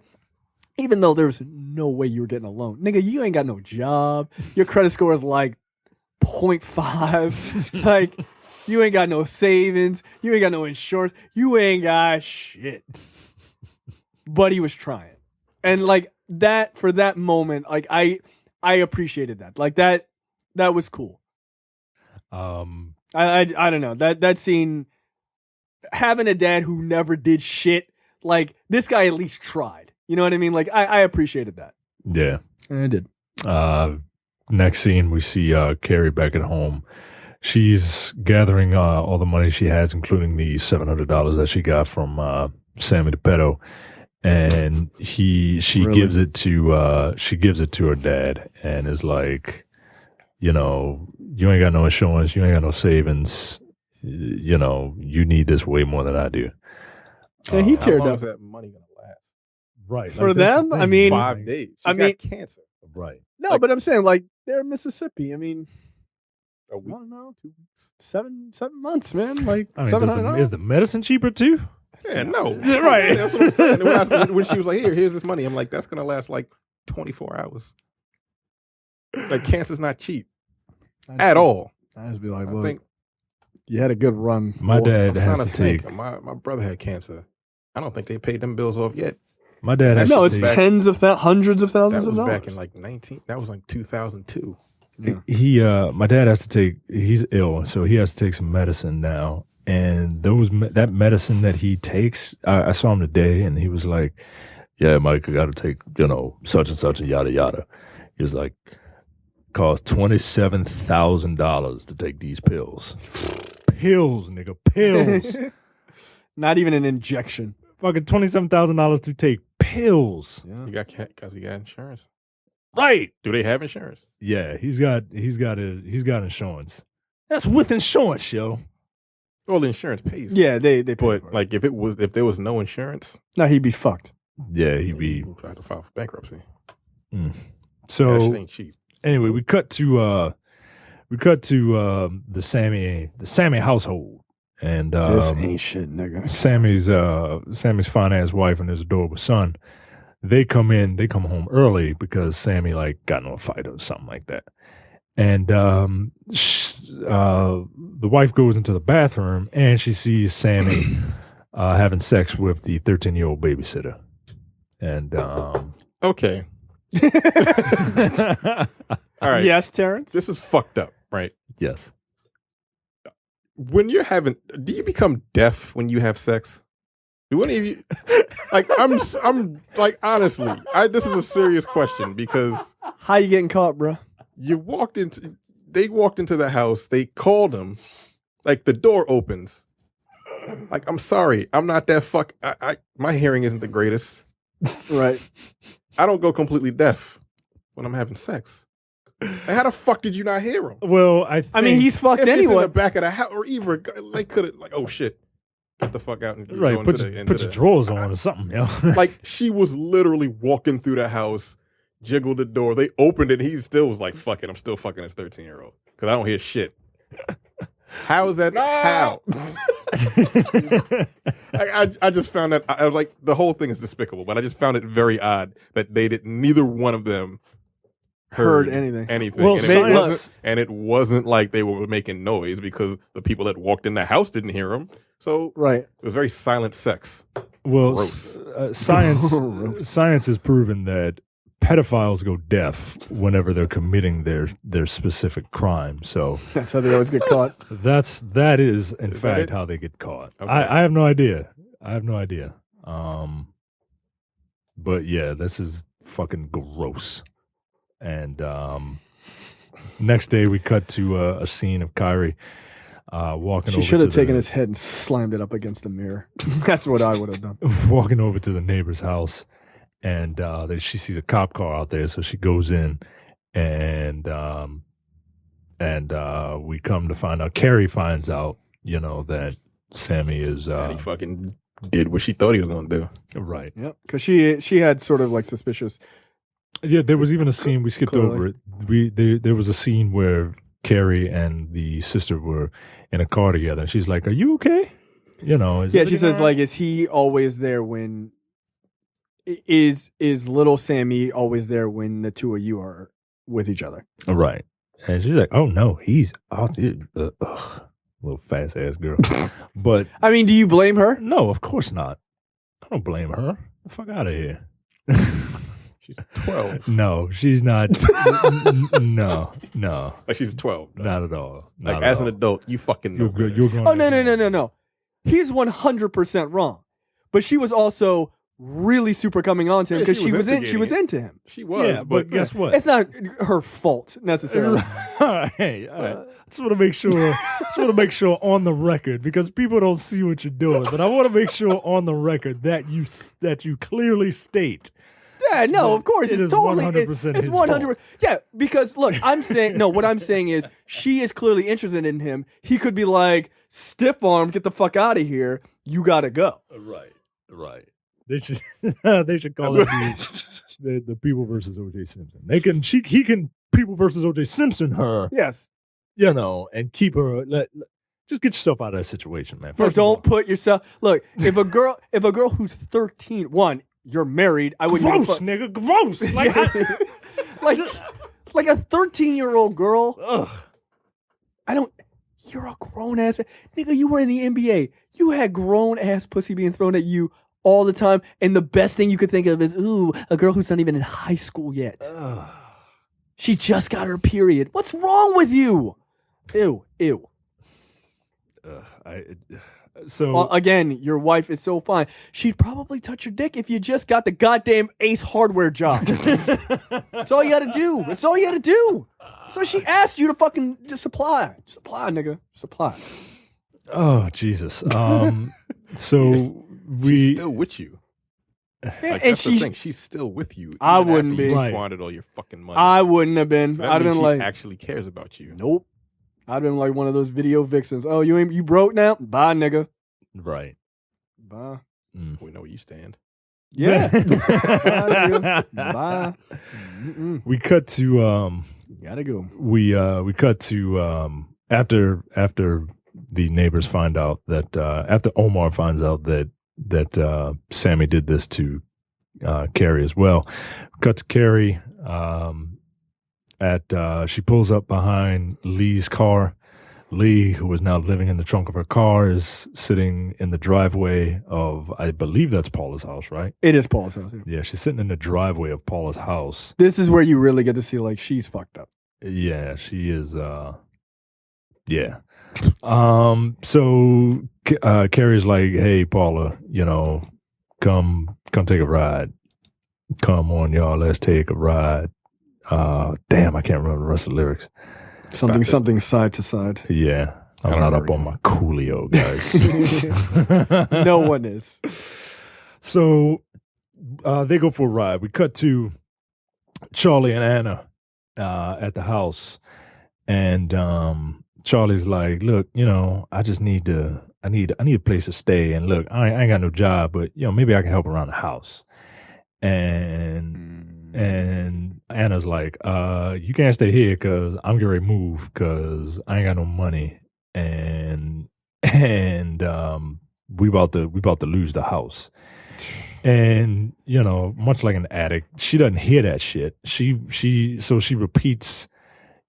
Even though there was no way you were getting a loan. Nigga, you ain't got no job. Your credit score is 0.5. You ain't got no savings. You ain't got no insurance. You ain't got shit. But he was trying. And that, for that moment, I appreciated that. That was cool. I don't know. That scene, having a dad who never did shit, this guy at least tried. You know what I mean? I appreciated that. Yeah. And I did. Next scene, we see Carrie back at home. She's gathering all the money she has, including the $700 that she got from Sammy Tupelo, and she gives it to her dad, and is like, you ain't got no insurance, you ain't got no savings, you need this way more than I do. And he teared How long up. is that money gonna last? Right. For them, I mean, 5 days. She got cancer. Right. No, but I'm saying they're in Mississippi. I mean, a week? I don't know, 2 weeks, 7 months, man. $700. Is the medicine cheaper too? Yeah, no. Right. That's what I'm saying. When she was like, here's this money, I'm like, that's gonna last 24 hours. Cancer's not cheap at all. I just be like, I look, think you had a good run. My dad I'm has trying to to think. take. My brother had cancer. I don't think they paid them bills off yet. My dad has No, to it's take. tens of hundreds of thousands That of was dollars. back in that was 2002. Yeah. My dad has to take. He's ill, so he has to take some medicine now. And that medicine that he takes, I saw him today, and he was like, "Yeah, Mike, I got to take such and such and yada yada." He was like, "Cost $27,000 to take these pills." Pills, nigga, pills. Not even an injection. Fucking $27,000 to take pills. Yeah. Because he got insurance. Right. Do they have insurance? Yeah, he's got insurance. That's with insurance, yo. Well, the insurance pays. Yeah, they pay But for it. if there was no insurance, No, he'd be fucked. Yeah, he'd be. we'll try to file for bankruptcy. Mm. That So shit ain't cheap. anyway, we cut to the Sammy household, and This ain't shit, nigga. Sammy's fine-ass wife and his adorable son. They come home early because Sammy got in a fight or something like that. And the wife goes into the bathroom and she sees Sammy having sex with the 13-year-old babysitter. And Okay. All right. Yes, Terrence? This is fucked up, right? yes, When you're do you become deaf when you have sex? Do any of you I'm honestly, this is a serious question because How you getting caught, bro? they walked into the house, they called him, the door opens, Like, I'm sorry, I'm not that my hearing isn't the greatest. Right. I don't go completely deaf when I'm having sex. Like, how the fuck did you not hear him? Well, I mean, he's fucked if anyway. It's in the back of the house, or even they could have oh shit, get the fuck out and right. Go Put your drawers on or something, yo. Like she was literally walking through the house, jiggled the door. They opened it. And he still was like, "Fuck it, I'm still fucking this 13-year-old because I don't hear shit." How is that? How? I just found that I was like the whole thing is despicable, but I just found it very odd that neither one of them heard anything. Well, and it wasn't like they were making noise because the people that walked in the house didn't hear them. So it was very silent sex. Well, Gross. Science has proven that pedophiles go deaf whenever they're committing their specific crime. So that's how they always get caught. That is in fact how they get caught. Okay. I have no idea. But yeah, this is fucking gross. And next day we cut to a scene of Kyrie walking over. She should have taken his head and slammed it up against the mirror. That's what I would have done. Walking over to the neighbor's house, and she sees a cop car out there, so she goes in, and we come to find out. Carrie finds out, that Sammy is. And he fucking did what she thought he was gonna do. Right. Yep. Because she had sort of like suspicious. Yeah, there was even a scene we skipped over it. There was a scene where Carrie and the sister were in a car together, and she's like, "Are you okay?" She says like, "Is he always there when? Is little Sammy always there when the two of you are with each other?" Right, and she's like, "Oh no, he's little fast ass girl." But I mean, do you blame her? No, of course not. I don't blame her. The fuck out of here. She's 12. No, she's not. No. Like she's 12. No. Not at all. Like as an adult, you fucking know. You're grown. Oh no. He's 100% wrong. But she was also really super coming on to him because she was into him. She was. Yeah, but guess what? It's not her fault necessarily. Hey, I just want to make sure. On the record, because people don't see what you're doing, but I want to make sure on the record that you clearly state. Yeah, no, of course. It's totally 100% it's 100%. Yeah, because look, what I'm saying is she is clearly interested in him. He could be like, stiff arm, get the fuck out of here. You gotta go. Right. They should call it the people versus O.J. Simpson. He can people versus O.J. Simpson her. Yes. And keep her. Just get yourself out of that situation, man. First don't put yourself. Look, if a girl who's 13, you're married. I wouldn't. Gross, nigga. Gross. Like a 13-year-old girl. Ugh. You're a grown ass nigga. You were in the NBA. You had grown ass pussy being thrown at you all the time, and the best thing you could think of is, a girl who's not even in high school yet. She just got her period. What's wrong with you? Ew. So again, your wife is so fine. She'd probably touch your dick if you just got the goddamn Ace Hardware job. That's all you got to do. So she asked you to fucking just supply. Supply, nigga. Supply. Oh, Jesus. So she's still with you. And that's the thing. She's still with you. I wouldn't be. You squandered all your fucking money. I wouldn't have been. So I'd have been like, actually cares about you. Nope. I'd been like one of those video vixens. Oh, you broke now? Bye, nigga. Right. Bye. We know where you stand. Yeah. Bye. We cut to gotta go. We cut to after the neighbors find out that after Omar finds out that Sammy did this to Carrie as well. Cut to Carrie she pulls up behind Lee's car. Lee, who is now living in the trunk of her car, is sitting in the driveway of, I believe that's Paula's house, right? It is Paula's house. Yeah, she's sitting in the driveway of Paula's house. This is where you really get to see, like, she's fucked up. Yeah, she is, yeah. So Carrie's like, hey, Paula, come take a ride. Come on, y'all, let's take a ride. Damn, I can't remember the rest of the lyrics. Something side to side. Yeah. I'm not up on my Coolio, guys. No one is. So they go for a ride. We cut to Charlie and Anna at the house, and Charlie's like, "Look, I just need a place to stay, and look, I ain't got no job, but maybe I can help around the house." And Anna's like, "You can't stay here because I'm getting ready to move because I ain't got no money, and we about to lose the house." And much like an addict, she doesn't hear that shit. She repeats,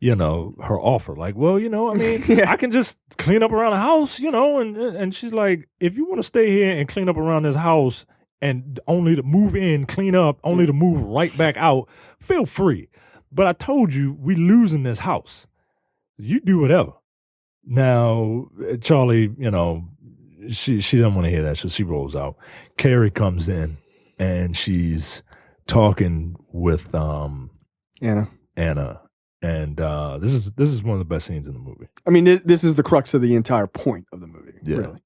her offer. Like, well, I can just clean up around the house, and she's like, if you want to stay here and clean up around this house and only to move in, clean up, only to move right back out, feel free. But I told you we losing this house. You do whatever. Now, Charlie, she doesn't want to hear that, so she rolls out. Carrie comes in, and she's talking with Anna, and this is one of the best scenes in the movie. I mean, this is the crux of the entire point of the movie. Yeah. Really.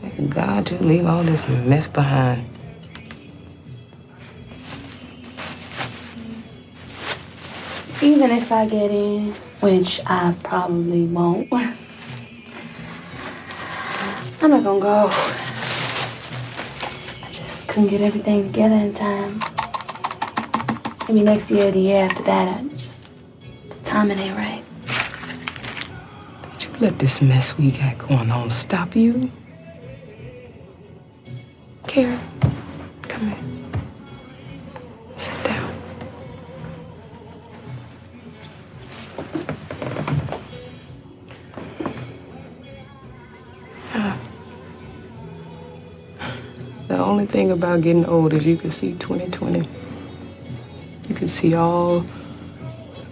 Thank God to leave all this mess behind. Even if I get in, which I probably won't, I'm not gonna go. I just couldn't get everything together in time. Maybe next year or the year after that, the timing ain't right. Don't you let this mess we got going on stop you. Carrie, come here. Sit down. The only thing about getting old is you can see 2020. You can see all the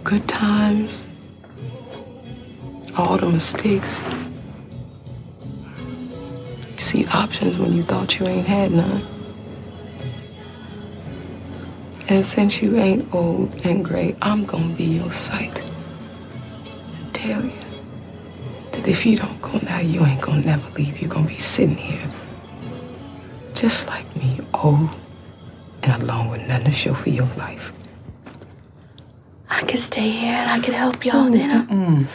good times, all the mistakes. You see options when you thought you ain't had none. And since you ain't old and gray, I'm gonna be your sight. And tell you that if you don't go now, you ain't gonna never leave. You're gonna be sitting here just like me, old and alone with nothing to show for your life. I could stay here and I could help y'all then.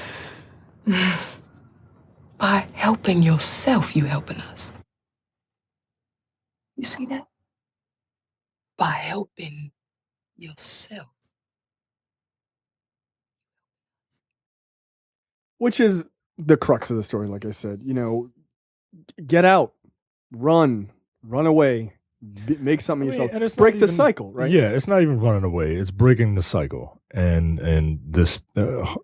By helping yourself, you helping us. You see that? By helping yourself. Which is the crux of the story, like I said. Get out, run away, make something yourself, break the cycle, right? Yeah, it's not even running away; it's breaking the cycle, and this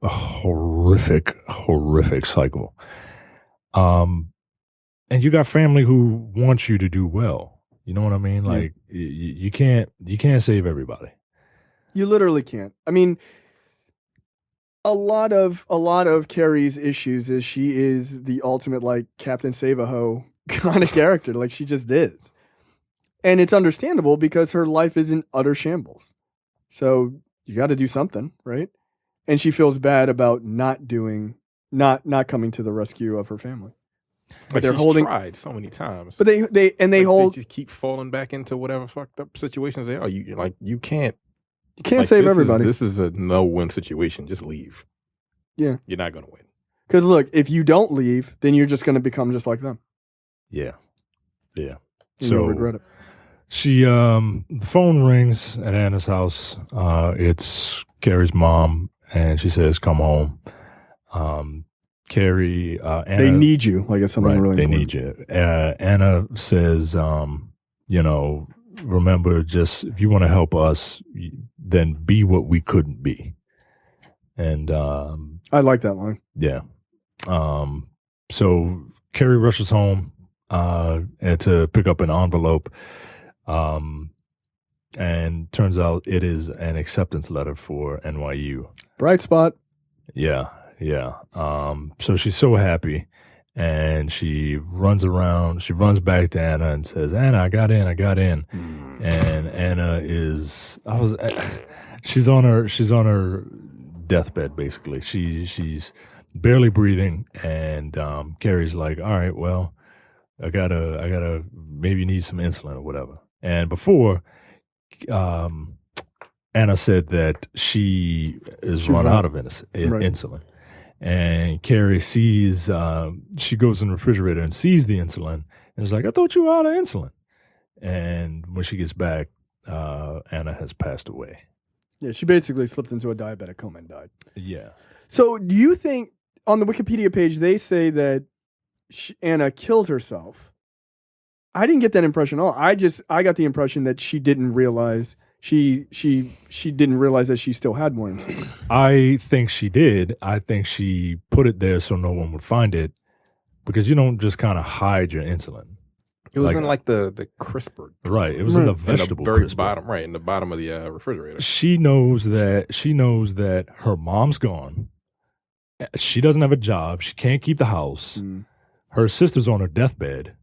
horrific cycle. And you got family who wants you to do well. You know what I mean? Like you can't save everybody. You literally can't. I mean, a lot of Carrie's issues is she is the ultimate like Captain Save-A-Ho kind of character, like she just is. And it's understandable because her life is in utter shambles. So you got to do something, right? And she feels bad about not coming to the rescue of her family. But she's tried so many times. But they just keep falling back into whatever fucked up situations they are. You can't save everybody. This is a no-win situation. Just leave. Yeah. You're not going to win. Because look, if you don't leave, then you're just going to become just like them. Yeah. So You'll regret it. She the phone rings at Anna's house. It's Carrie's mom, and she says, "Come home." Carrie, Anna, they need you. Like it's something right, really they important. need you. Anna says, remember, just if you want to help us, then be what we couldn't be. And I like that line. Yeah. So Carrie rushes home and to pick up an envelope. And turns out it is an acceptance letter for NYU. Bright spot. Yeah. So she's so happy, and she runs around. She runs back to Anna and says, "Anna, I got in." And Anna she's on her deathbed. Basically, she's barely breathing, and Carrie's like, "All right, well, I gotta maybe need some insulin or whatever." And before, Anna said that she is run out of insulin. And Carrie sees, she goes in the refrigerator and sees the insulin and is like, I thought you were out of insulin. And when she gets back, Anna has passed away. Yeah, she basically slipped into a diabetic coma and died. Yeah. So do you think, on the Wikipedia page, they say that Anna killed herself? I didn't get that impression at all. I got the impression that she didn't realize she didn't realize that she still had more insulin. I think she did. I think she put it there so no one would find it, because you don't just kind of hide your insulin. It was in like the crisper. Right. It was in the vegetable very crisper. bottom, right, in the bottom of the refrigerator. She knows that her mom's gone. She doesn't have a job. She can't keep the house. Her sister's on her deathbed.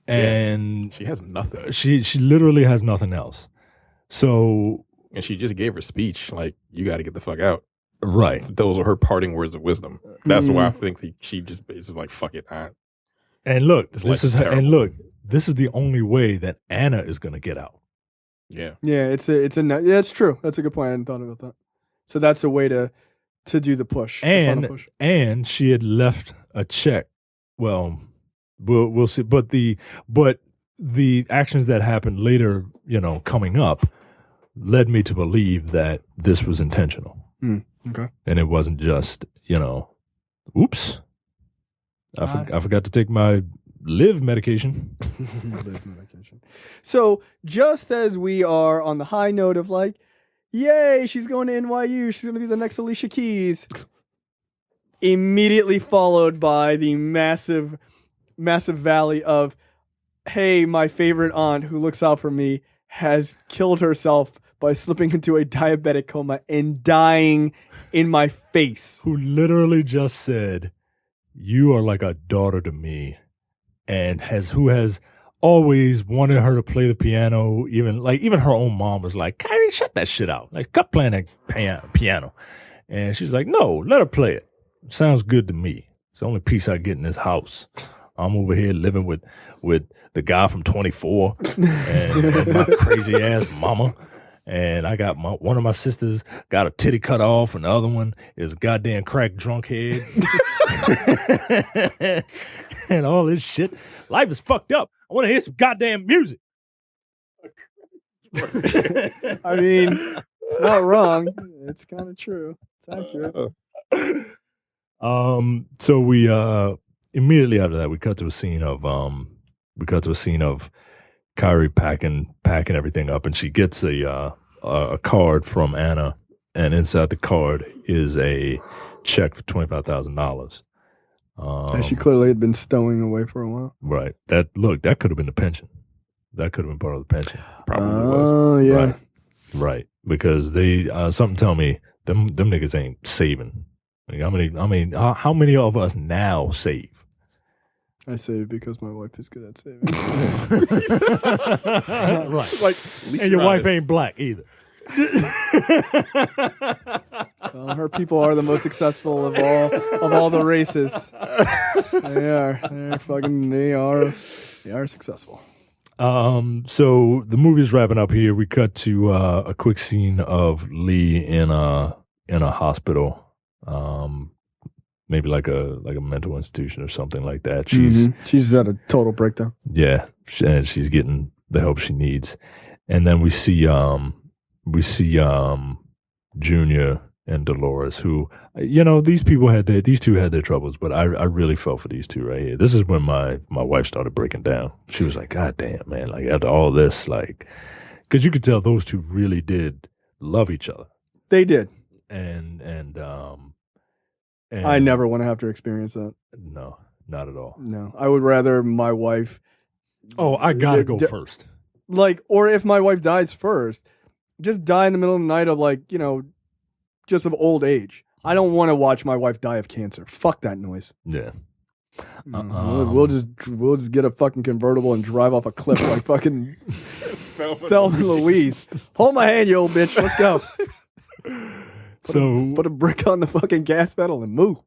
And she has nothing. She literally has nothing else. So, and she just gave her speech like, "You got to get the fuck out." Right. Those are her parting words of wisdom. That's why I think she just is like, "Fuck it." And look, this is the only way that Anna is going to get out. Yeah. Yeah, it's true. That's a good point. I hadn't thought about that. So that's a way to do the push. And she had left a check. Well, we'll see. But the actions that happened later, coming up, led me to believe that this was intentional. Okay. And it wasn't just, oops, I forgot to take my live medication. So just as we are on the high note of like, yay, she's going to NYU, she's going to be the next Alicia Keys, immediately followed by the massive valley of, hey, my favorite aunt who looks out for me has killed herself by slipping into a diabetic coma and dying in my face. Who literally just said, you are like a daughter to me, and who has always wanted her to play the piano. Even her own mom was like, Kyrie, shut that shit out. Like, stop playing that piano. And she's like, no, let her play it. Sounds good to me. It's the only peace I get in this house. I'm over here living with the guy from 24 and my crazy ass mama. And I got one of my sisters got a titty cut off, and the other one is a goddamn crack drunk head. And all this shit. Life is fucked up. I want to hear some goddamn music. I mean, it's not wrong. It's kind of true. It's accurate. So we immediately after that we cut to a scene of Kyrie packing everything up, and she gets a card from Anna, and inside the card is a check for $25,000. That she clearly had been stowing away for a while. Right. That could have been the pension. That could have been part of the pension. Probably was. Oh yeah. Right. Because they something tell me them niggas ain't saving. Like, how many of us now save? I save because my wife is good at saving. Right. Like, and your wife ain't black either. Well, her people are the most successful of all the races. They are successful. So the movie's wrapping up here. We cut to a quick scene of Lee in a hospital, maybe like a mental institution or something like that. She's at a total breakdown. Yeah, and she's getting the help she needs. And then we see Junior and Dolores, who, these two had their troubles, but I really felt for these two right here. This is when my wife started breaking down. She was like, God damn, man, like after all this, like, because you could tell those two really did love each other. They did. And I never want to have to experience that. No, not at all. No, I would rather my wife. Oh, I gotta go first. Like, or if my wife dies first, just die in the middle of the night of just of old age. I don't want to watch my wife die of cancer. Fuck that noise. Yeah. We'll just get a fucking convertible and drive off a cliff like fucking Thelma and Louise. Hold my hand, you old bitch. Let's go. Put a brick on the fucking gas pedal and move.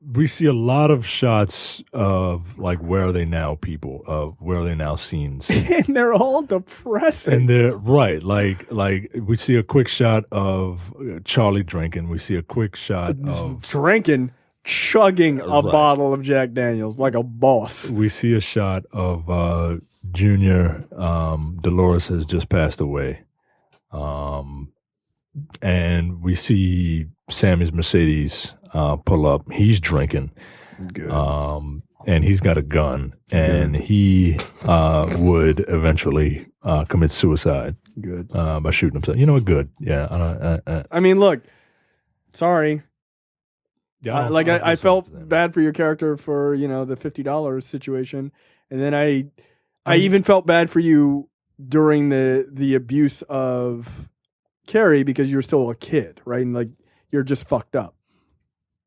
We see a lot of shots of like where are they now people, of where are they now scenes. And they're all depressing. And they're right, like we see a quick shot of Charlie drinking. We see a quick shot of drinking, chugging a bottle of Jack Daniels like a boss. We see a shot of Junior. Dolores has just passed away. And we see Sammy's Mercedes pull up. He's drinking. Good. And he's got a gun. And he would eventually commit suicide. Good. By shooting himself. You know what? Good. Yeah. I mean, look. Sorry. Yeah, I felt bad for your character for, the $50 situation. And then I even felt bad for you during the abuse of Carrie because you were still a kid, right? And like you're just fucked up.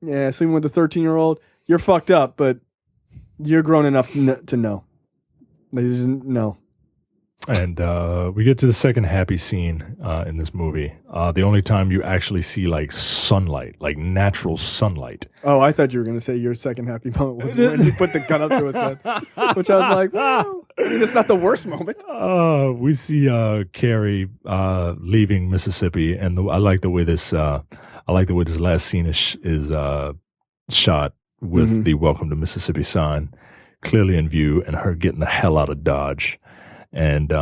Yeah, sleeping with a 13-year-old, you're fucked up, but you're grown enough to know. No. And we get to the second happy scene in this movie. The only time you actually see like sunlight, like natural sunlight. Oh, I thought you were going to say your second happy moment was when you put the gun up to his head, which I was like, well, I mean, it's not the worst moment. We see Carrie leaving Mississippi, and I like the way this last scene is shot with the "Welcome to Mississippi" sign clearly in view, and her getting the hell out of Dodge. And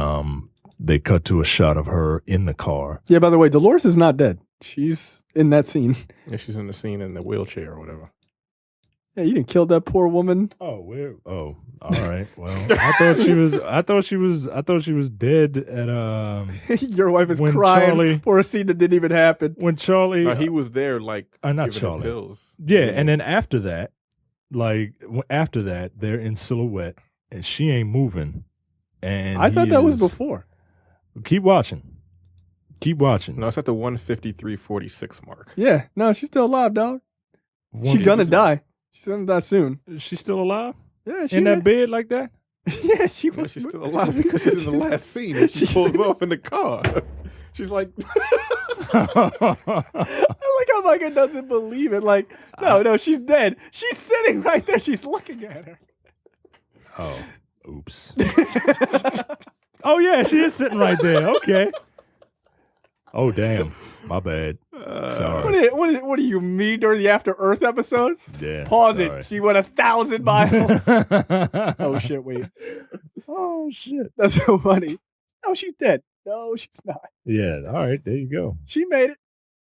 they cut to a shot of her in the car. Yeah, by the way, Dolores is not dead. She's in that scene. Yeah, she's in the scene in the wheelchair or whatever. Yeah, you didn't kill that poor woman. Oh, all right. Well, I thought she was dead at Your wife is crying for a scene that didn't even happen. When Charlie he was there not giving Charlie. him pills. Yeah, and then after that, they're in silhouette and she ain't moving. And I thought that was before. Keep watching. No, it's at the 153:46 mark. Yeah, no, she's still alive, dog. She's gonna die. She's gonna die soon. Is she still alive? Yeah, in that bed like that? Yeah, she was. She's still alive because she's in the last scene and she pulls off in the car. She's like, I like how Micah doesn't believe it. Like, no, she's dead. She's sitting right there. She's looking at her. Oh. Oops. Oh, yeah, she is sitting right there. Okay. Oh, damn. My bad. Sorry. What do you mean during the After Earth episode? Yeah. Pause sorry. it. She went 1,000 miles. Oh, shit, wait. Oh, shit. That's so funny. No, she's dead. No, she's not. Yeah, all right. There you go. She made it.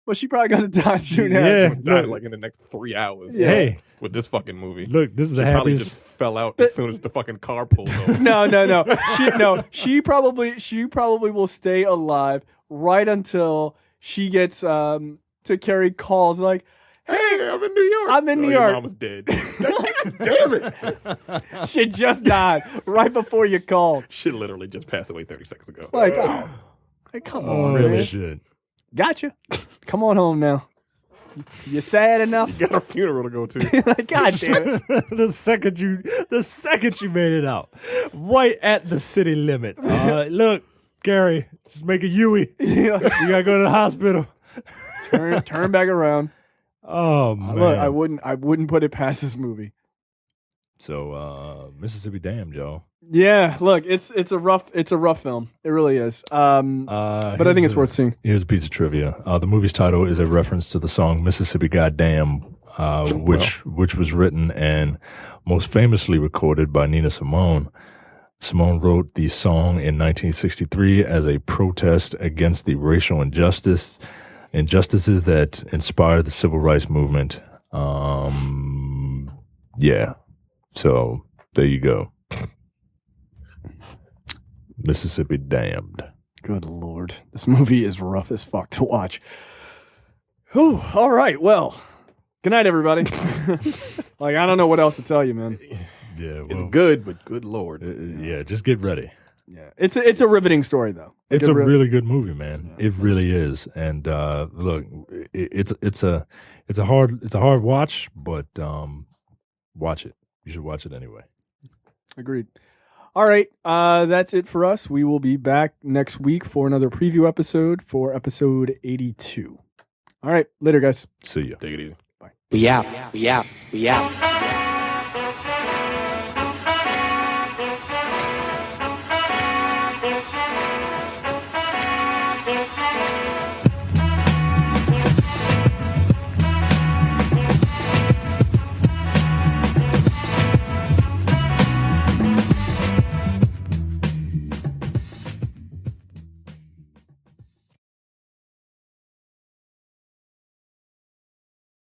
But she probably gonna die soon. Yeah, die like in the next 3 hours. Yeah. Hey, with this fucking movie. Look, this is the probably happiest. just fell out as soon as the fucking car pulled over. No. She probably will stay alive right until she gets to carry calls like, "Hey, I'm in New York. I'm in New Your York. mom was dead. God damn it! She just died right before you called. She literally just passed away 30 seconds ago. Like, hey, come on, really man. shit. Gotcha. Come on home now. You sad enough? You got a funeral to go to. Like, God damn it. the second you made it out, right at the city limit. Look, Gary, just make a Yui. You gotta go to the hospital. Turn back around. Oh man, Look, I wouldn't put it past this movie. So Mississippi Damned, Joe. Yeah, look, it's a rough film. It really is. But I think it's worth seeing. Here's a piece of trivia. The movie's title is a reference to the song Mississippi Goddamn, which was written and most famously recorded by Nina Simone. Simone wrote the song in 1963 as a protest against the racial injustices that inspired the civil rights movement. Yeah. So there you go. Mississippi Damned. Good Lord. This movie is rough as fuck to watch. Whew. All right. Well, good night, everybody. Like, I don't know what else to tell you, man. Yeah, well, it's good, but good Lord. Yeah, just get ready. Yeah, it's a riveting story, though. It's a really good movie, man. Yeah, it really is. And look, it's a hard watch, but watch it. You should watch it anyway. Agreed. All right, that's it for us. We will be back next week for another preview episode for episode 82. All right. Later, guys. See ya. Take it easy. We out.